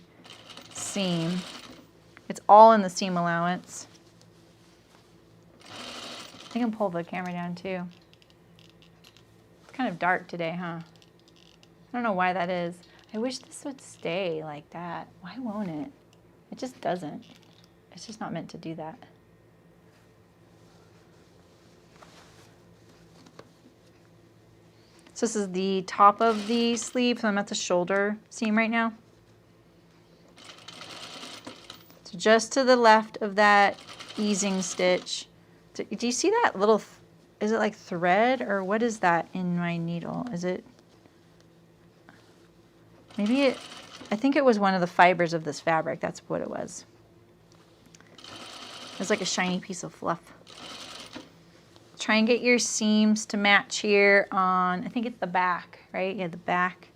Speaker 1: seam. It's all in the seam allowance. I can pull the camera down too. It's kind of dark today, huh? I don't know why that is. I wish this would stay like that. Why won't it? It just doesn't. It's just not meant to do that. So this is the top of the sleeve, so I'm at the shoulder seam right now. So just to the left of that easing stitch. Do you see that little, is it like thread, or what is that in my needle? Is it, maybe it, I think it was one of the fibers of this fabric. That's what it was. It's like a shiny piece of fluff. Try and get your seams to match here on, I think it's the back, right? Yeah, the back.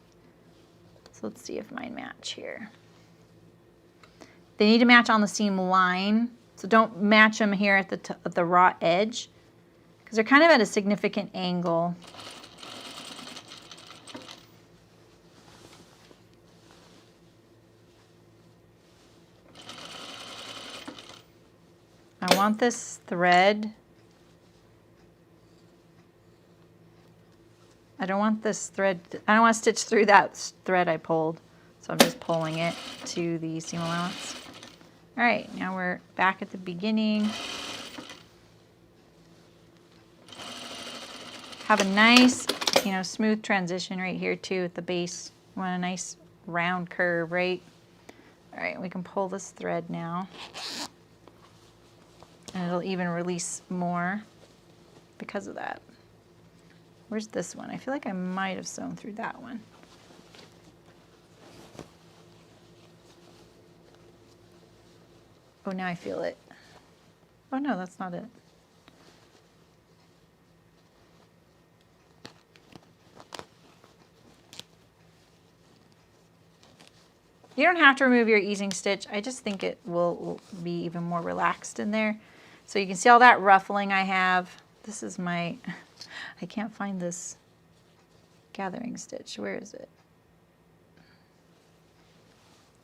Speaker 1: So let's see if mine match here. They need to match on the seam line. So don't match them here at the raw edge, because they're kind of at a significant angle. want this thread. I don't want this thread, I don't want to stitch through that thread I pulled. So I'm just pulling it to the seam allowance. All right, now we're back at the beginning. Have a nice, you know, smooth transition right here too at the base. You want a nice round curve, right? All right, we can pull this thread now. And it'll even release more because of that. Where's this one? I feel like I might have sewn through that one. Oh, now I feel it. Oh no, that's not it. You don't have to remove your easing stitch. I just think it will be even more relaxed in there. So you can see all that ruffling I have. This is my, I can't find this gathering stitch. Where is it?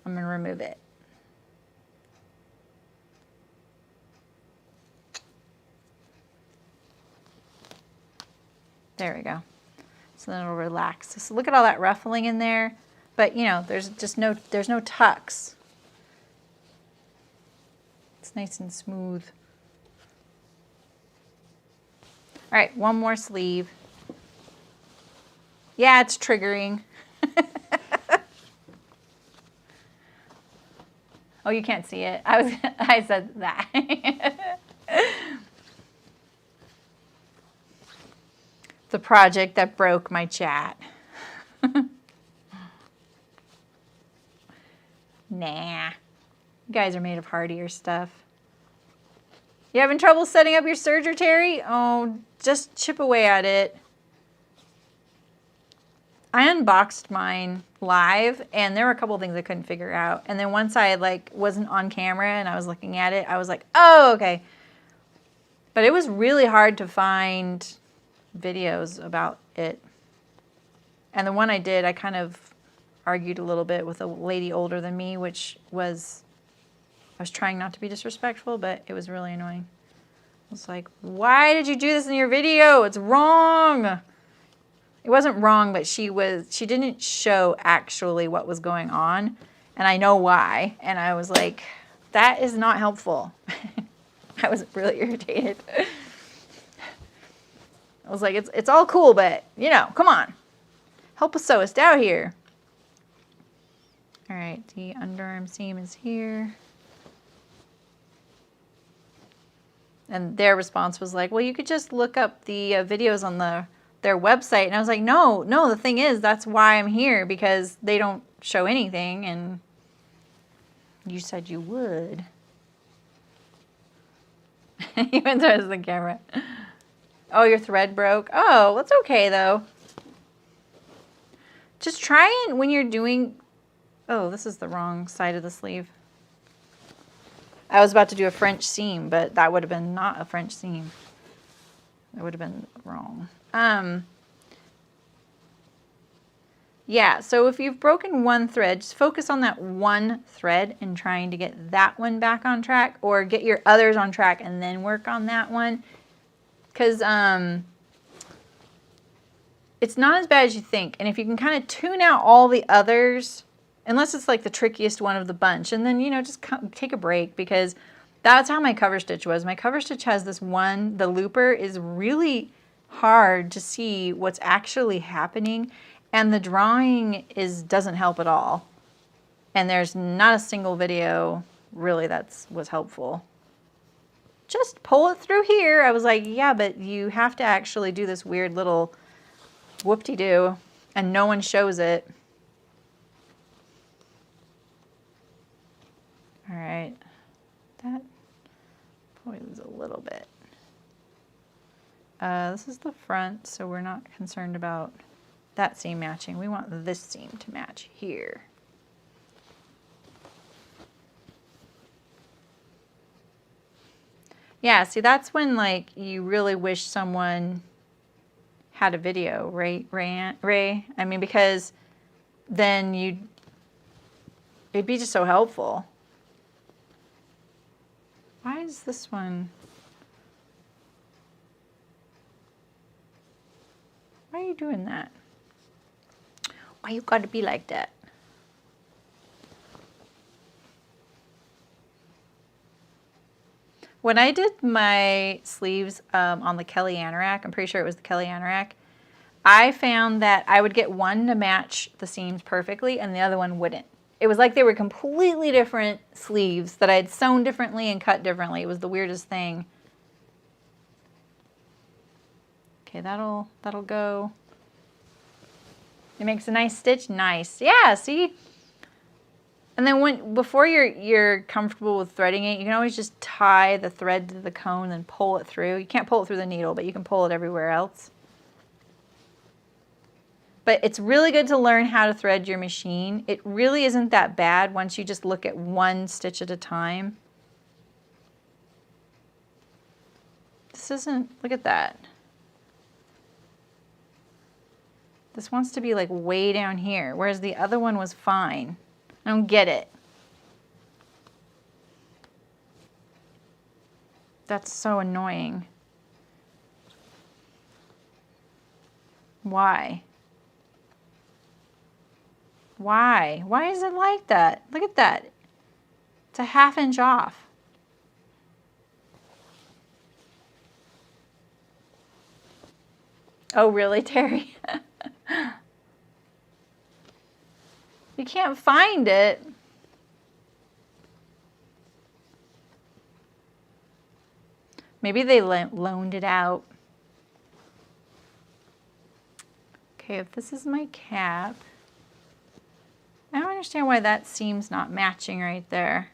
Speaker 1: I'm going to remove it. There we go. So then it'll relax. So look at all that ruffling in there. But you know, there's no tucks. It's nice and smooth. All right, one more sleeve. Yeah, it's triggering. Oh, you can't see it. I said that. The project that broke my chat. Nah. You guys are made of hardier stuff. You having trouble setting up your serger, Terry? Oh, just chip away at it. I unboxed mine live, and there were a couple of things I couldn't figure out. And then once I wasn't on camera and I was looking at it, I was like, oh, okay. But it was really hard to find videos about it. And the one I did, I kind of argued a little bit with a lady older than me, which was, I was trying not to be disrespectful, but it was really annoying. I was like, why did you do this in your video? It's wrong. It wasn't wrong, but she didn't show actually what was going on, and I know why. And I was like, that is not helpful. I was really irritated. I was like, it's all cool, but you know, come on. Help a sewist out here. All right, the underarm seam is here. And their response was like, well, you could just look up the videos on their website. And I was like, no, the thing is, that's why I'm here, because they don't show anything, and you said you would. You went towards the camera. Oh, your thread broke? Oh, that's okay, though. Just try it when you're doing... Oh, this is the wrong side of the sleeve. I was about to do a French seam, but that would have been not a French seam. That would have been wrong. Yeah, so if you've broken one thread, just focus on that one thread and trying to get that one back on track, or get your others on track and then work on that one. Because it's not as bad as you think. And if you can kind of tune out all the others, unless it's like the trickiest one of the bunch, and then, you know, just take a break, because that's how my cover stitch was. My cover stitch has this one, the looper is really hard to see what's actually happening, and the drawing doesn't help at all. And there's not a single video really was helpful. Just pull it through here. I was like, yeah, but you have to actually do this weird little whoop-de-doo, and no one shows it. All right, that probably was a little bit. This is the front, so we're not concerned about that seam matching. We want this seam to match here. Yeah, see, that's when, like, you really wish someone had a video, right, Ray? I mean, because then it'd be just so helpful. Why is this one? Why are you doing that? Why you gotta be like that? When I did my sleeves on the Kelly Anorak, I'm pretty sure it was the Kelly Anorak, I found that I would get one to match the seams perfectly and the other one wouldn't. It was like they were completely different sleeves that I had sewn differently and cut differently. It was the weirdest thing. Okay, that'll go. It makes a nice stitch. Nice. Yeah, see? And then before you're comfortable with threading it, you can always just tie the thread to the cone and pull it through. You can't pull it through the needle, but you can pull it everywhere else. But it's really good to learn how to thread your machine. It really isn't that bad once you just look at one stitch at a time. This isn't, look at that. This wants to be like way down here, whereas the other one was fine. I don't get it. That's so annoying. Why? Why? Why is it like that? Look at that. It's a ½ inch off. Oh, really, Terry? You can't find it. Maybe they loaned it out. Okay, if this is my cap, I don't understand why that seam's not matching right there.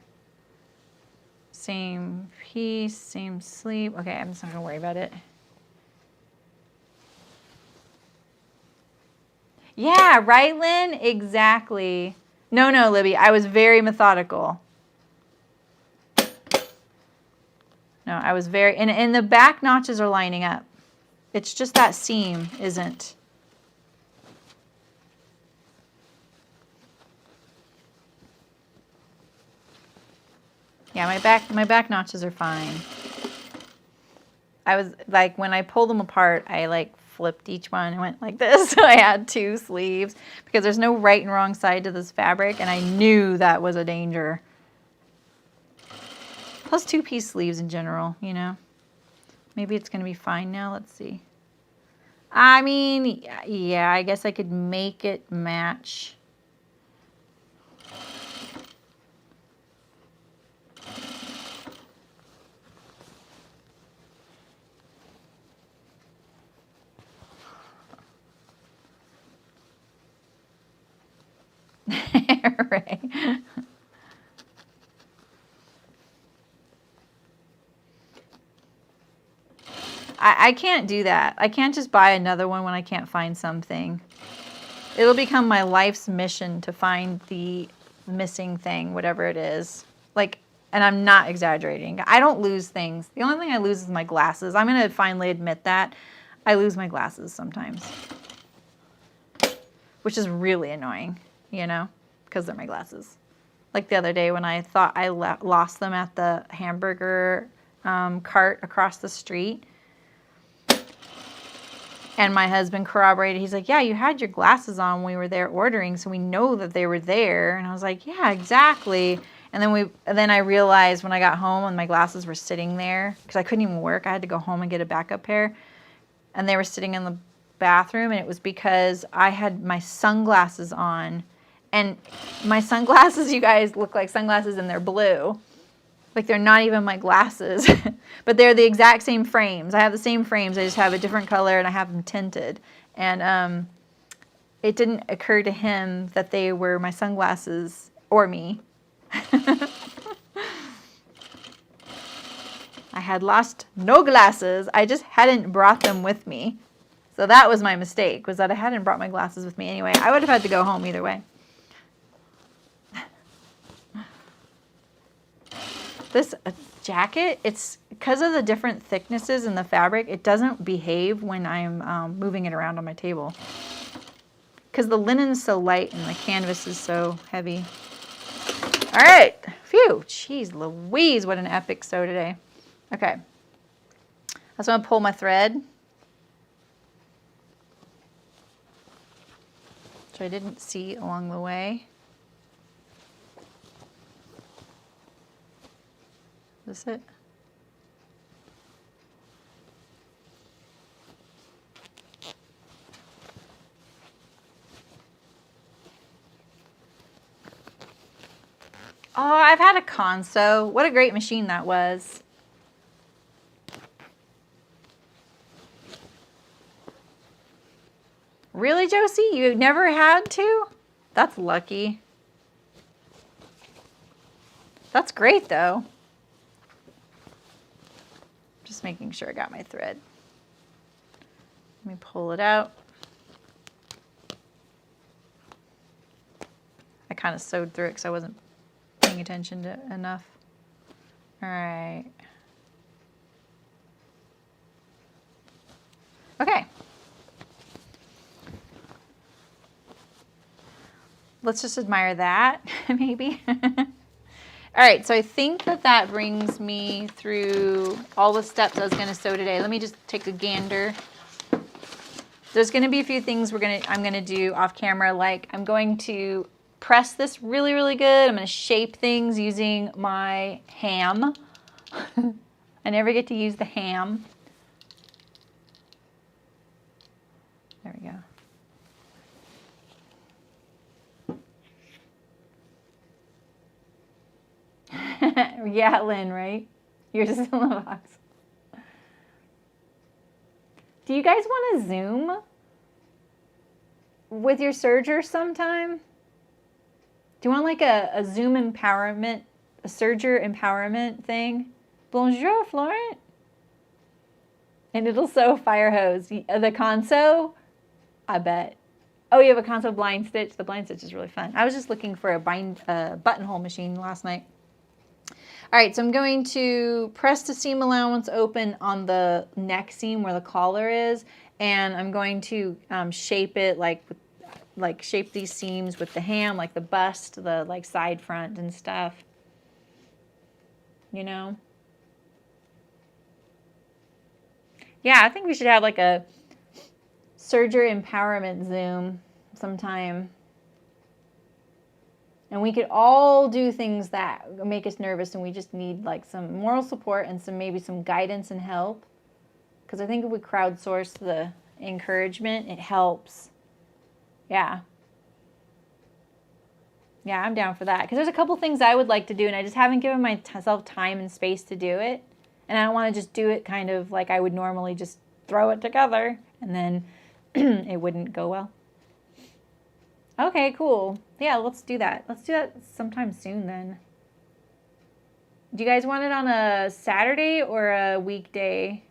Speaker 1: Same piece, same sleeve. Okay, I'm just not gonna worry about it. Yeah, right, Lynn? Exactly. No, Libby, I was very methodical. No, I was very, and the back notches are lining up. It's just that seam isn't. Yeah, my back notches are fine. I was like, when I pulled them apart, I like flipped each one and went like this. So I had 2 sleeves because there's no right and wrong side to this fabric, and I knew that was a danger. Plus 2-piece sleeves in general, you know. Maybe it's gonna be fine now. Let's see. I mean, yeah, I guess I could make it match. Right. I can't do that. I can't just buy another one when I can't find something. It'll become my life's mission to find the missing thing, whatever it is. Like, and I'm not exaggerating. I don't lose things. The only thing I lose is my glasses. I'm going to finally admit that. I lose my glasses sometimes, which is really annoying, you know, because they're my glasses. Like the other day when I thought I lost them at the hamburger cart across the street. And my husband corroborated. He's like, yeah, you had your glasses on when we were there ordering, so we know that they were there. And I was like, yeah, exactly. And then I realized when I got home and my glasses were sitting there, because I couldn't even work. I had to go home and get a backup pair. And they were sitting in the bathroom, and it was because I had my sunglasses on. And my sunglasses, you guys, look like sunglasses, and they're blue. Like, they're not even my glasses, but they're the exact same frames. I have the same frames. I just have a different color, and I have them tinted. And it didn't occur to him that they were my sunglasses or me. I had lost no glasses. I just hadn't brought them with me. So that was my mistake, was that I hadn't brought my glasses with me anyway. I would have had to go home either way. This jacket, it's because of the different thicknesses in the fabric, it doesn't behave when I'm moving it around on my table. Because the linen's so light and the canvas is so heavy. All right. Phew. Jeez Louise, what an epic sew today. Okay. I just want to pull my thread, which I didn't see along the way. Is this it? Oh, I've had a Conso. What a great machine that was. Really, Josie? You never had to? That's lucky. That's great, though. Just making sure I got my thread. Let me pull it out. I kind of sewed through it because I wasn't paying attention to enough. All right. Okay. Let's just admire that, maybe. All right, so I think that brings me through all the steps I was going to sew today. Let me just take a gander. There's going to be a few things I'm going to do off camera, like I'm going to press this really, really good. I'm going to shape things using my ham. I never get to use the ham. There we go. Yeah, Lynn, right? Yours is still in the box. Do you guys want to Zoom with your serger sometime? Do you want like a Zoom empowerment, a serger empowerment thing? Bonjour, Florent. And it'll sew fire hose. The Conso, I bet. Oh, you have a Conso blind stitch? The blind stitch is really fun. I was just looking for a buttonhole machine last night. All right, so I'm going to press the seam allowance open on the neck seam where the collar is, and I'm going to shape it like shape these seams with the ham, like the bust, the like side front and stuff. You know? Yeah, I think we should have like a serger empowerment Zoom sometime. And we could all do things that make us nervous, and we just need like some moral support and maybe some guidance and help. Because I think if we crowdsource the encouragement, it helps. Yeah. Yeah, I'm down for that. Because there's a couple things I would like to do, and I just haven't given myself time and space to do it. And I don't want to just do it kind of like I would normally just throw it together, and then it wouldn't go well. Okay, cool. Yeah, let's do that. Let's do that sometime soon then. Do you guys want it on a Saturday or a weekday?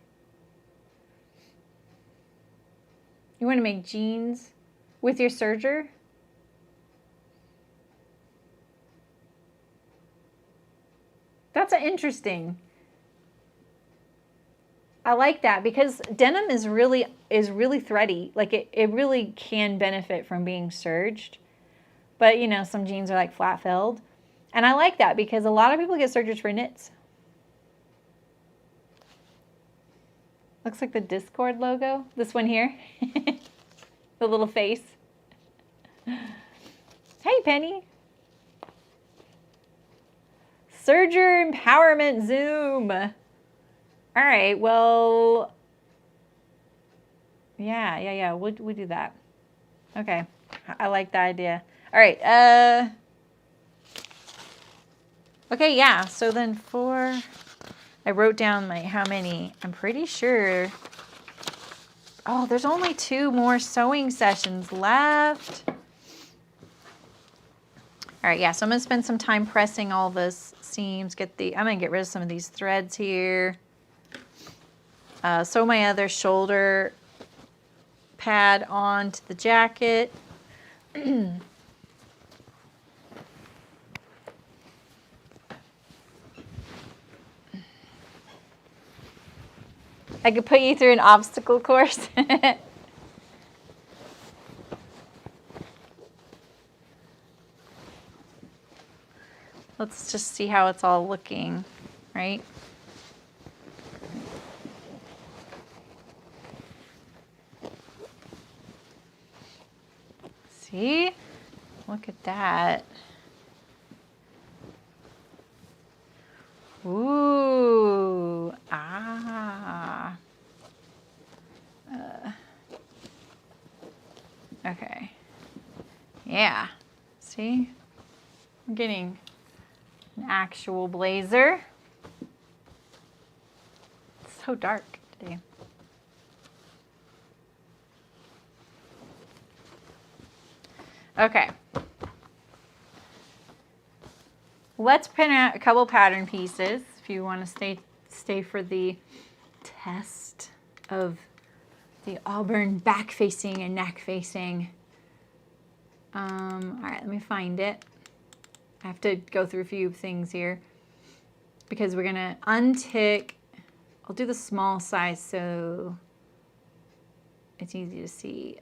Speaker 1: You want to make jeans with your serger? That's interesting. I like that because denim is really thready. Like it really can benefit from being serged. But you know, some jeans are like flat filled. And I like that because a lot of people get sergers for knits. Looks like the Discord logo. This one here. The little face. Hey, Penny. Serger empowerment Zoom. All right, well, yeah, we'll do that. Okay, I like that idea. All right, okay, yeah, so then I wrote down how many, I'm pretty sure, oh, there's only 2 more sewing sessions left. All right, yeah, so I'm gonna spend some time pressing all this seams, I'm gonna get rid of some of these threads here. Sew my other shoulder pad onto the jacket. I could put you through an obstacle course. Let's just see how it's all looking, right? See? Look at that. Ooh. Ah. Okay. Yeah. See? I'm getting an actual blazer. It's so dark today. Okay. Let's print out a couple pattern pieces if you want to stay for the test of the Auburn back facing and neck facing. All right, let me find it. I have to go through a few things here because we're gonna untick. I'll do the small size so it's easy to see.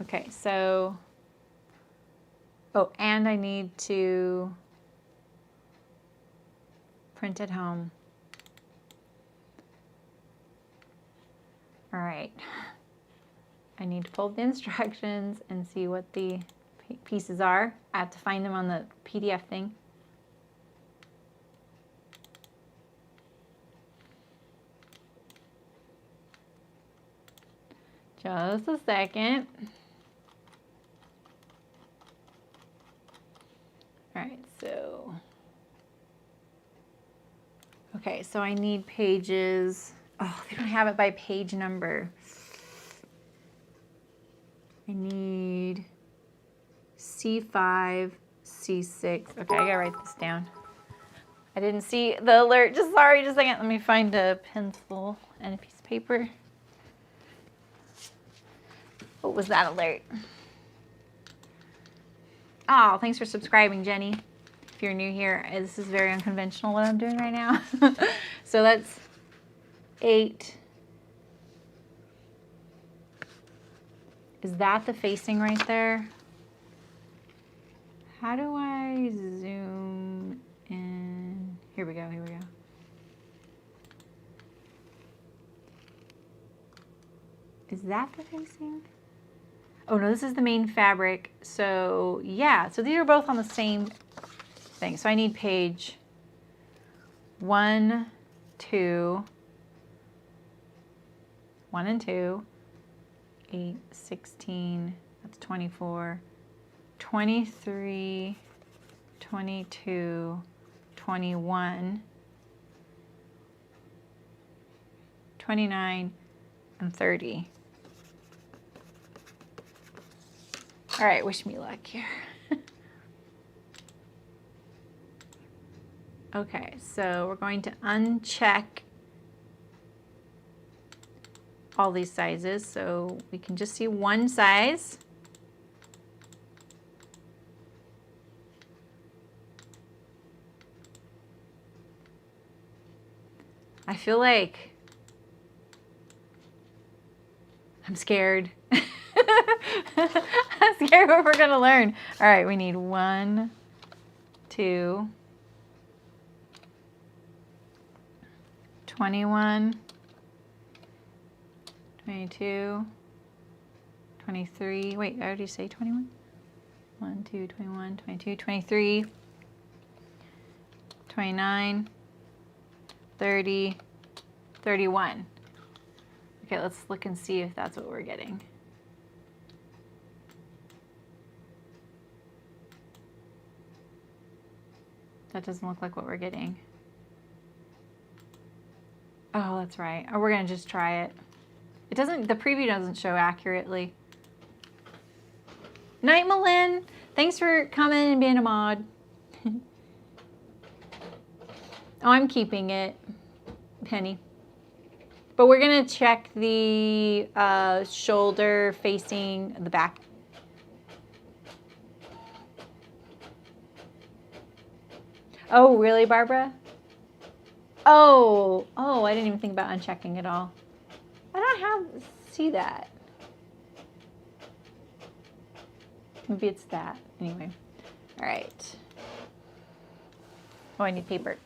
Speaker 1: Okay, so, oh, and I need to print at home. All right, I need to pull the instructions and see what the pieces are. I have to find them on the PDF thing. Just a second. All right, so, okay, so I need pages. Oh, they don't have it by page number. I need C5, C6. Okay, I gotta write this down. I didn't see the alert. Sorry, just a second. Let me find a pencil and a piece of paper. What was that alert? Oh, thanks for subscribing, Jenny. If you're new here, this is very unconventional what I'm doing right now. So that's 8. Is that the facing right there? How do I zoom in? Here we go, here we go. Is that the facing? Oh no, this is the main fabric. So yeah, so these are both on the same thing. So I need page 1, 2, 1 and 2, 8, 16, that's 24, 23, 22, 21, 29, and 30. All right, wish me luck here. Okay, so we're going to uncheck all these sizes so we can just see one size. I feel like I'm scared. I'm scared what we're gonna learn. All right, we need 1, 2, 21, 22, 23. Wait, I already say 21? 1, 2, 21, 22, 23, 29, 30, 31. Okay, let's look and see if that's what we're getting. That doesn't look like what we're getting. Oh, that's right. Oh, we're gonna just try it. It doesn't, the preview doesn't show accurately. Night, Malin. Thanks for coming and being a mod. Oh, I'm keeping it, Penny. But we're gonna check the shoulder facing the back. Oh, really, Barbara? Oh, I didn't even think about unchecking it all. I don't see that. Maybe it's that. Anyway. All right. Oh, I need paper.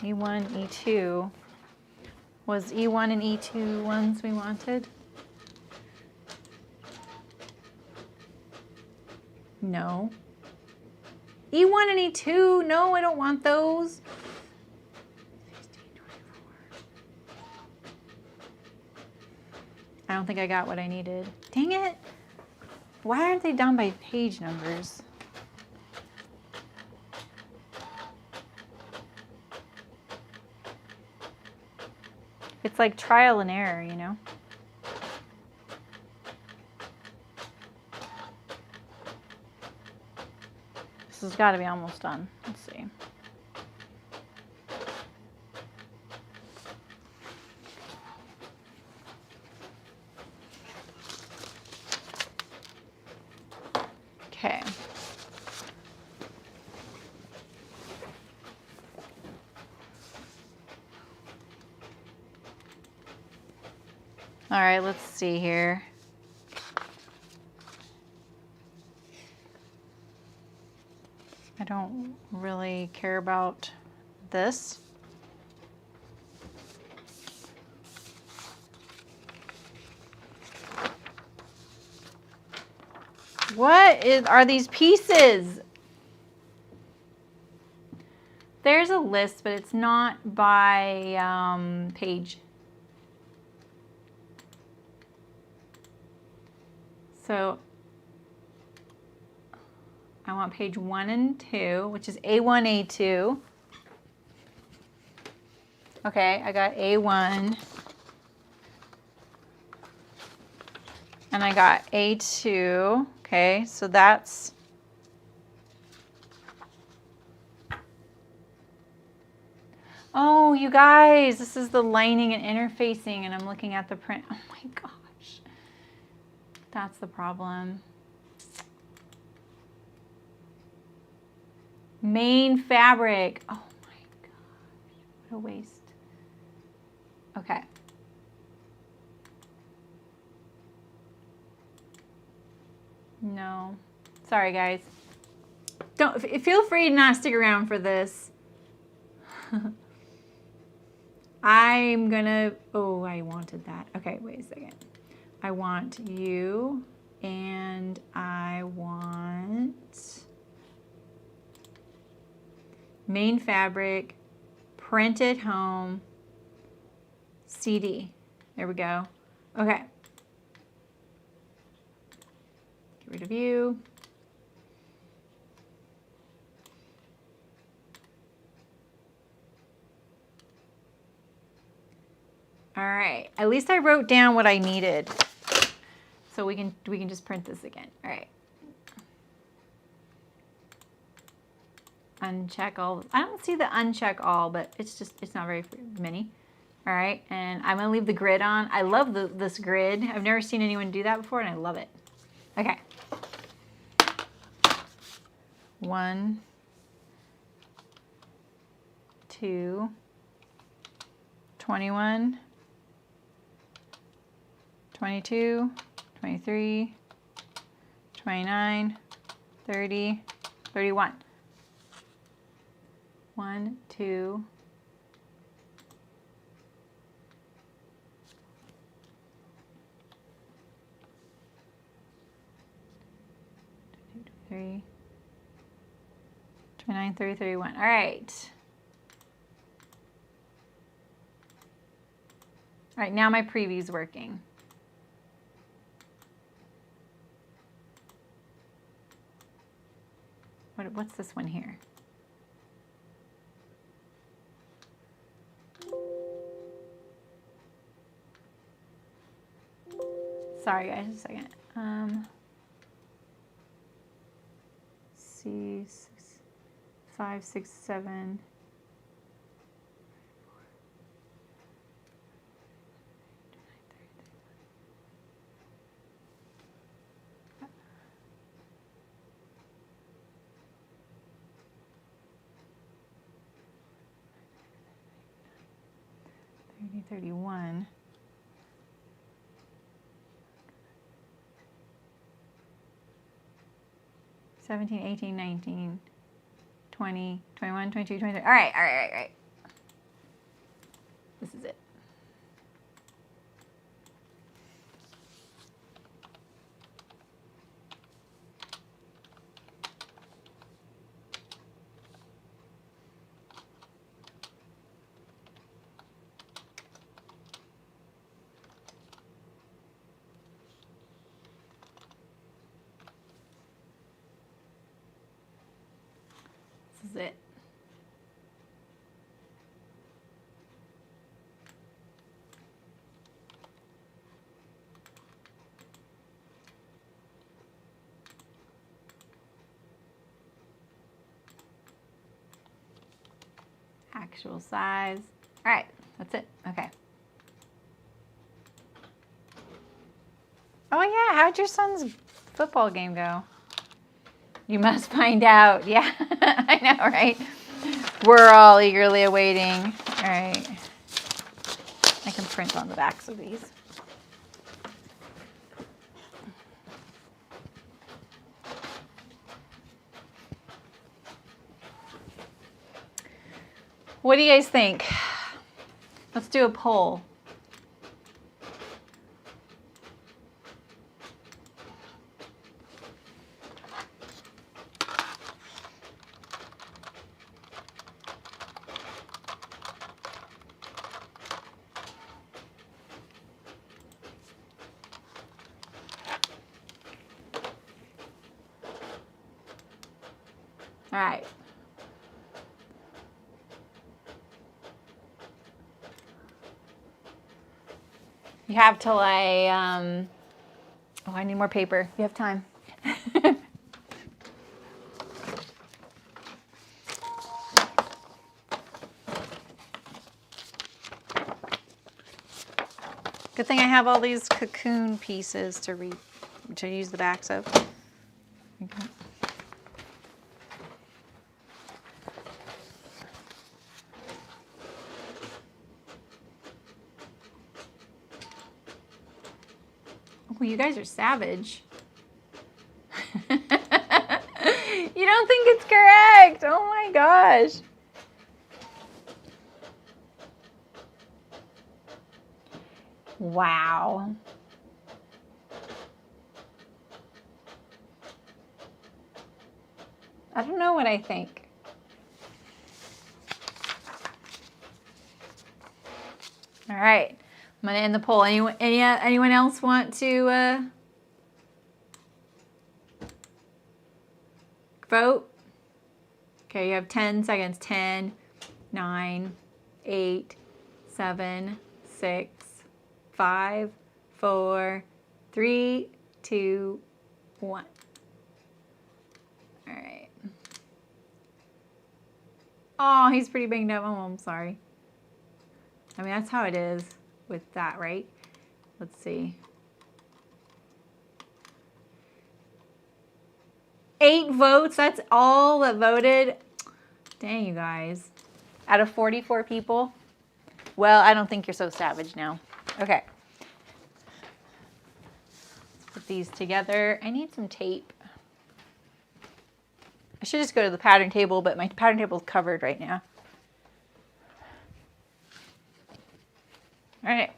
Speaker 1: E1, E2. Was E1 and E2 ones we wanted? No. E1 and E2, no, I don't want those. I don't think I got what I needed. Dang it. Why aren't they done by page numbers? It's like trial and error, you know? This has got to be almost done. Let's see. Okay. All right, let's see here. I don't really care about this. Are these pieces? There's a list, but it's not by page. So I want page 1 and 2, which is A1, A2. Okay, I got A1. And I got A2. Okay, so that's... Oh, you guys, this is the lining and interfacing, and I'm looking at the print. Oh my gosh. That's the problem. Main fabric. Oh my gosh, what a waste. Okay. No. Sorry, guys. Don't feel free to not stick around for this. I'm gonna, oh, I wanted that. Okay, wait a second. I want you, and I want main fabric, print at home, CD. There we go. Okay. Get rid of you. All right, at least I wrote down what I needed. So we can just print this again. All right. Uncheck all. I don't see the uncheck all, but it's not very many. All right, and I'm gonna leave the grid on. I love this grid. I've never seen anyone do that before, and I love it. Okay. 1, 2, 21, 22, 23, 29, 30, 31. 1, 2, 3, 29, 30, 31. All right. All right, now my preview's working. What's this one here? Sorry guys, just a second. C 5, 6, 7. 31. $17, $18, $19, $20, $21, $22, $23. All right. This is it. This is it. Actual size. All right, that's it. Okay. Oh yeah, how'd your son's football game go? You must find out. Yeah, I know, right? We're all eagerly awaiting. All right. I can print on the backs of these. What do you guys think? Let's do a poll. All right. You have till I need more paper. You have time. Good thing I have all these cocoon pieces to use the backs of. Okay. Oh, you guys are savage. You don't think it's correct. Oh my gosh. Wow. I don't know what I think. All right. I'm going to end the poll. Anyone else want to vote? Okay, you have 10 seconds. 10, 9, 8, 7, 6, 5, 4, 3, 2, 1. All right. Oh, he's pretty banged up. Oh, I'm sorry. I mean, that's how it is with that, right? Let's see. 8 votes, that's all that voted. Dang, you guys. Out of 44 people? Well, I don't think you're so savage now. Okay. Let's put these together. I need some tape. I should just go to the pattern table, but my pattern table is covered right now. All right.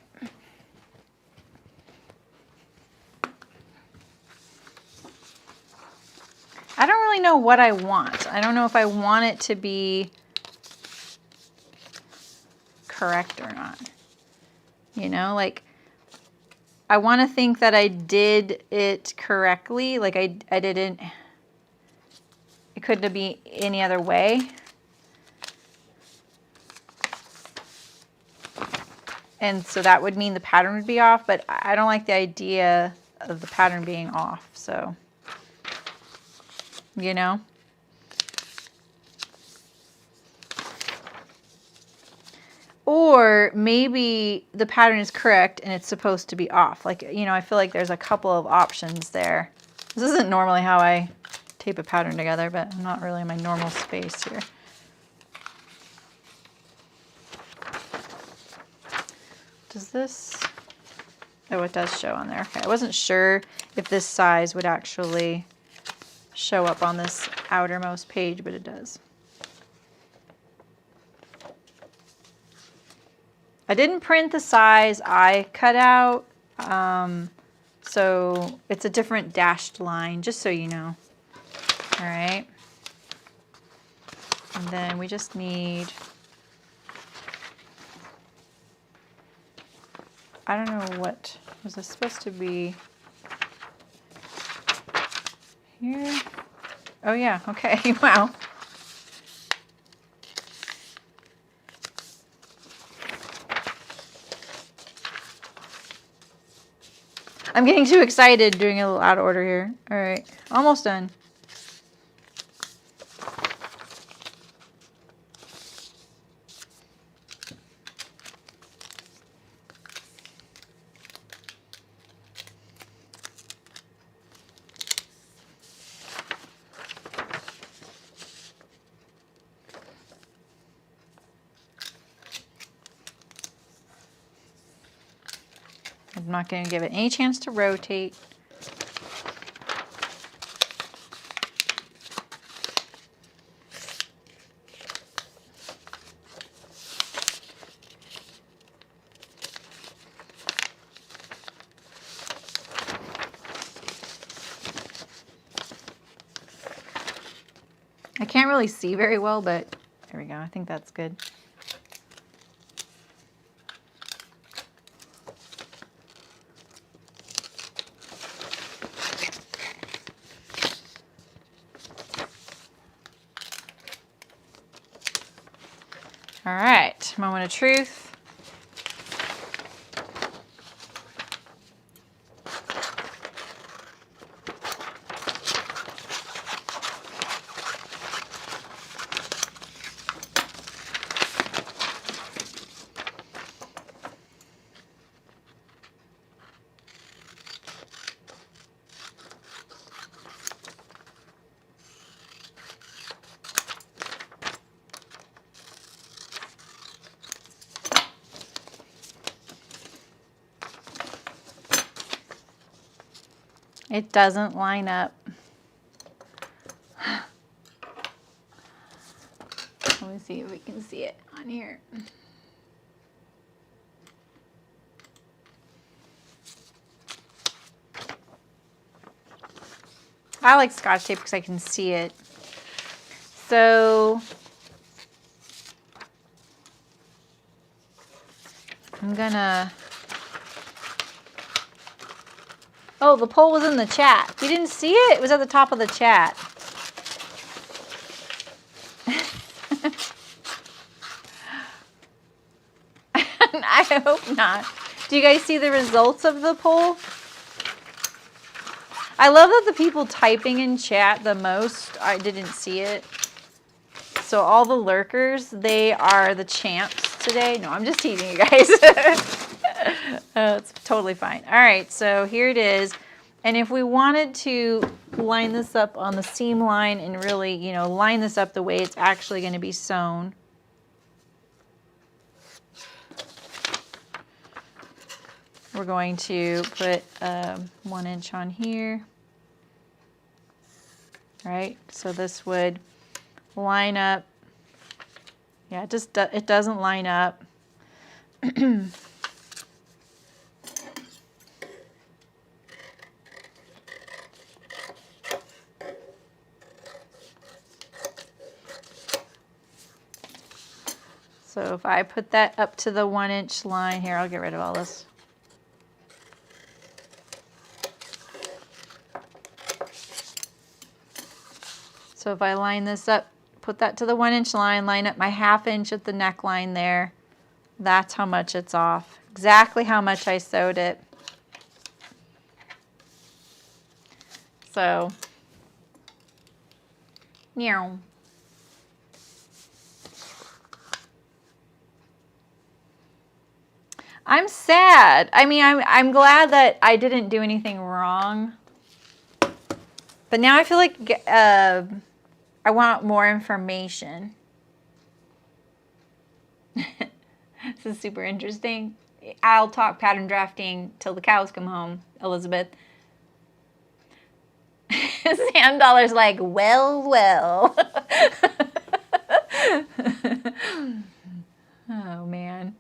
Speaker 1: I don't really know what I want. I don't know if I want it to be correct or not. You know, like I want to think that I did it correctly. Like I didn't, it couldn't be any other way. And so that would mean the pattern would be off, but I don't like the idea of the pattern being off, so, you know. Or maybe the pattern is correct and it's supposed to be off. Like, you know, I feel like there's a couple of options there. This isn't normally how I tape a pattern together, but I'm not really in my normal space here. Does this, oh, it does show on there. Okay, I wasn't sure if this size would actually show up on this outermost page, but it does. I didn't print the size I cut out, so it's a different dashed line, just so you know. All right. And then we just need, I don't know what, was this supposed to be here? Oh yeah, okay, wow. I'm getting too excited doing a little out of order here. All right, almost done. I'm not going to give it any chance to rotate. I can't really see very well, but there we go. I think that's good. All right, moment of truth. It doesn't line up. Let me see if we can see it on here. I like Scotch tape because I can see it. So I'm gonna, oh, the poll was in the chat. You didn't see it? It was at the top of the chat. I hope not. Do you guys see the results of the poll? I love that the people typing in chat the most, I didn't see it. So all the lurkers, they are the champs today. No, I'm just teasing you guys. It's totally fine. All right, so here it is. And if we wanted to line this up on the seam line and really, you know, line this up the way it's actually going to be sewn. We're going to put 1 inch on here. Right, so this would line up. Yeah, it doesn't line up. So if I put that up to the 1 inch line here, I'll get rid of all this. So if I line this up, put that to the 1 inch line, line up my 1/2 inch at the neckline there, that's how much it's off. Exactly how much I sewed it. So, meow. I'm sad. I mean, I'm glad that I didn't do anything wrong. But now I feel like I want more information. This is super interesting. I'll talk pattern drafting till the cows come home, Elizabeth. Sam Dollar's like, well, well. Oh, man.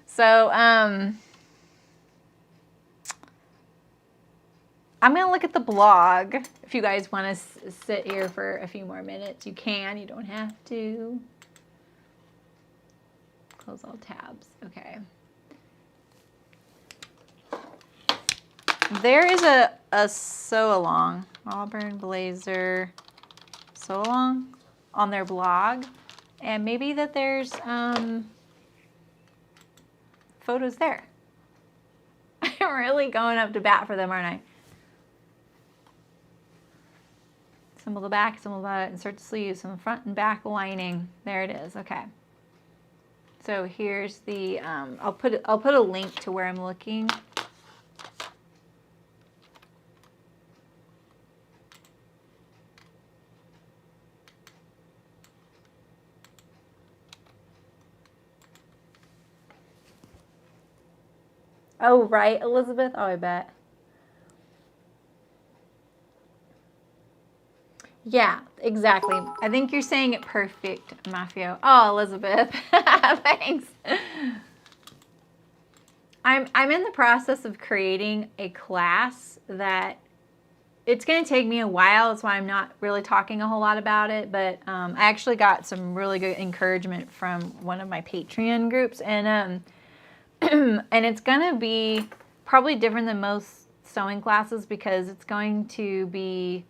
Speaker 1: So, I'm going to look at the blog. If you guys want to sit here for a few more minutes, you can. You don't have to. Close all tabs. Okay. There is a sew-along, Auburn Blazer sew-along on their blog. And maybe that there's photos there. I'm really going up to bat for them, aren't I? Assemble the back, assemble the insert the sleeves, some front and back lining. There it is. Okay. So here's the. I'll put a link to where I'm looking. Oh, right, Elizabeth? Oh, I bet. Yeah, exactly. I think you're saying it perfect, Mafio. Oh, Elizabeth. Thanks. I'm in the process of creating a class that it's going to take me a while. That's why I'm not really talking a whole lot about it. But I actually got some really good encouragement from one of my Patreon groups. And and it's going to be probably different than most sewing classes because it's going to be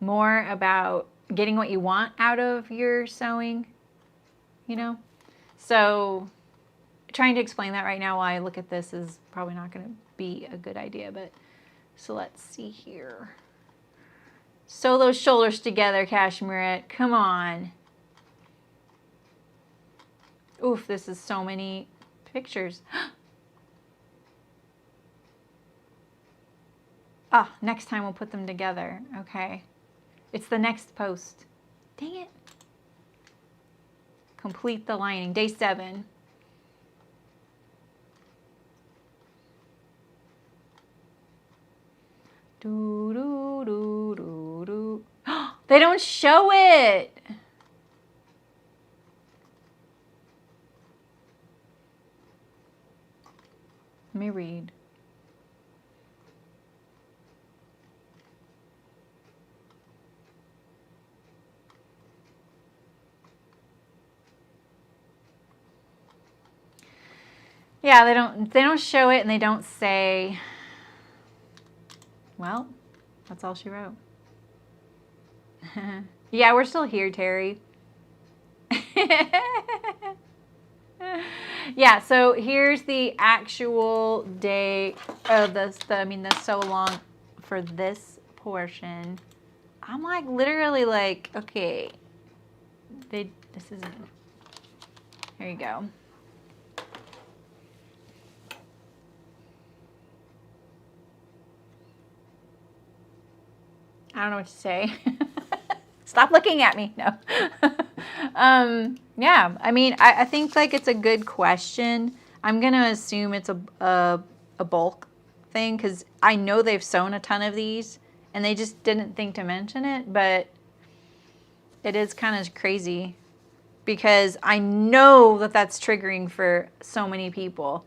Speaker 1: more about getting what you want out of your sewing, you know? So trying to explain that right now while I look at this is probably not going to be a good idea. But so let's see here. Sew those shoulders together, Cashmerette. Come on. Oof, this is so many pictures. Ah, next time we'll put them together. Okay. It's the next post. Dang it. Complete the lining. Day 7. Do, do, do, do, do. They don't show it. Let me read. Yeah, they don't show it and they don't say. Well, that's all she wrote. Yeah, we're still here, Terry. Yeah, so here's the actual day of the sew along for this portion. I'm like literally like, okay, this isn't. There you go. I don't know what to say. Stop looking at me. No. Yeah, I mean, I think like it's a good question. I'm going to assume it's a bulk thing because I know they've sewn a ton of these and they just didn't think to mention it, but it is kind of crazy because I know that that's triggering for so many people.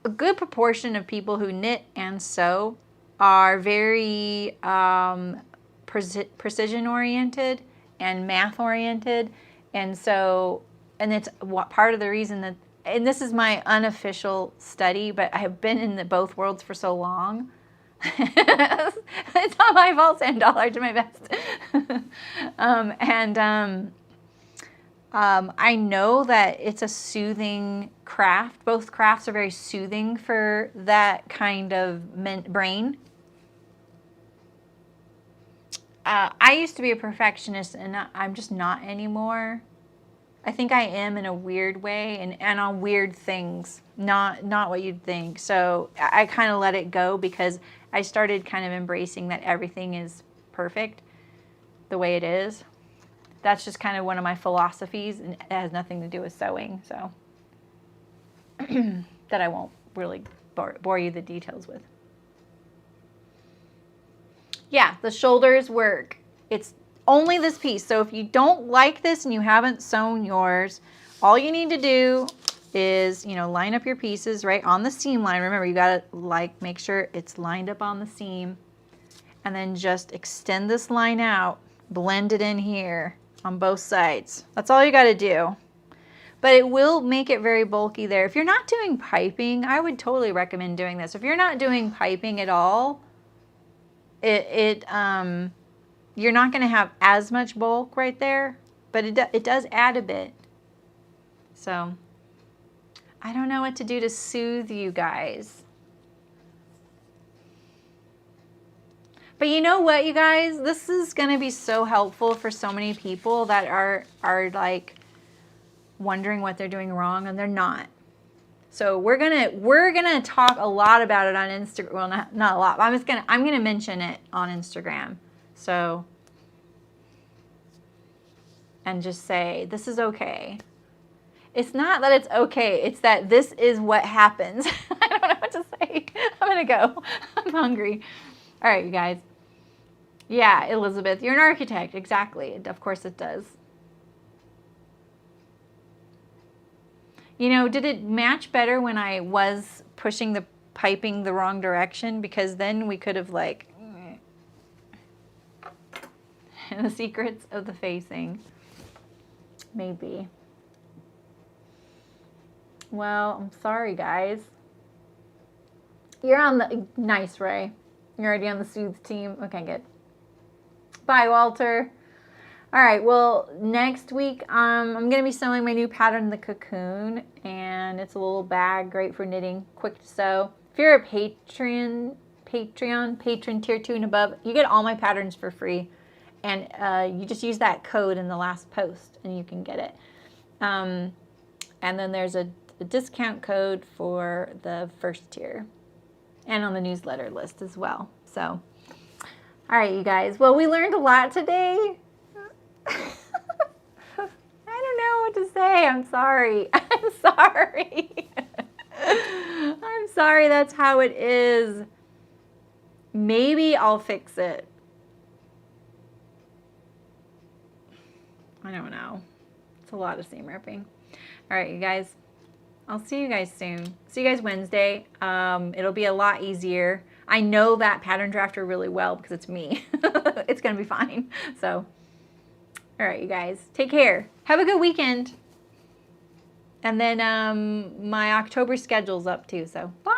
Speaker 1: A good proportion of people who knit and sew are very precision oriented and math oriented, and so, and it's part of the reason that, and this is my unofficial study, but I have been in both worlds for so long. It's not my fault, Sam Dollar, do my best. I know that it's a soothing craft. Both crafts are very soothing for that kind of brain. I used to be a perfectionist, and I'm just not anymore. I think I am in a weird way, and on weird things, not what you'd think. So I kind of let it go because I started kind of embracing that everything is perfect the way it is. that's just kind of one of my philosophies, and it has nothing to do with sewing, so that I won't really bore you the details with. Yeah, the shoulders work. It's only this piece. So if you don't like this and you haven't sewn yours, all you need to do is, you know, line up your pieces right on the seam line. Remember, you got to like make sure it's lined up on the seam, and then just extend this line out, blend it in here on both sides. That's all you got to do. But it will make it very bulky there. If you're not doing piping, I would totally recommend doing this. If you're not doing piping at all, you're not going to have as much bulk right there, but it does add a bit. So I don't know what to do to soothe you guys. But you know what, you guys? This is going to be so helpful for so many people that are like wondering what they're doing wrong, and they're not. So we're gonna talk a lot about it on Instagram. Well, not a lot. I'm gonna mention it on Instagram. So, and just say this is okay. It's not that it's okay. It's that this is what happens. I don't know what to say. I'm gonna go. I'm hungry. All right, you guys. Yeah, Elizabeth, you're an architect. Exactly. Of course it does. You know, did it match better when I was pushing the piping the wrong direction? Because then we could have like, the secrets of the facing. Maybe. Well, I'm sorry, guys. You're on the, nice, Ray. You're already on the Soothe team. Okay, good. Bye, Walter. All right, well, next week I'm going to be sewing my new pattern, the Cocoon, and it's a little bag, great for knitting, quick to sew. If you're a patron tier 2 and above, you get all my patterns for free, and you just use that code in the last post, and you can get it. And then there's a discount code for the first tier, and on the newsletter list as well. So, all right, you guys. Well, we learned a lot today. I don't know what to say. I'm sorry. I'm sorry. I'm sorry that's how it is. Maybe I'll fix it. I don't know. It's a lot of seam ripping. All right, you guys. I'll see you guys soon. See you guys Wednesday. It'll be a lot easier. I know that pattern drafter really well because it's me. It's going to be fine. So, all right, you guys. Take care. Have a good weekend. And then my October schedule's up too, so bye.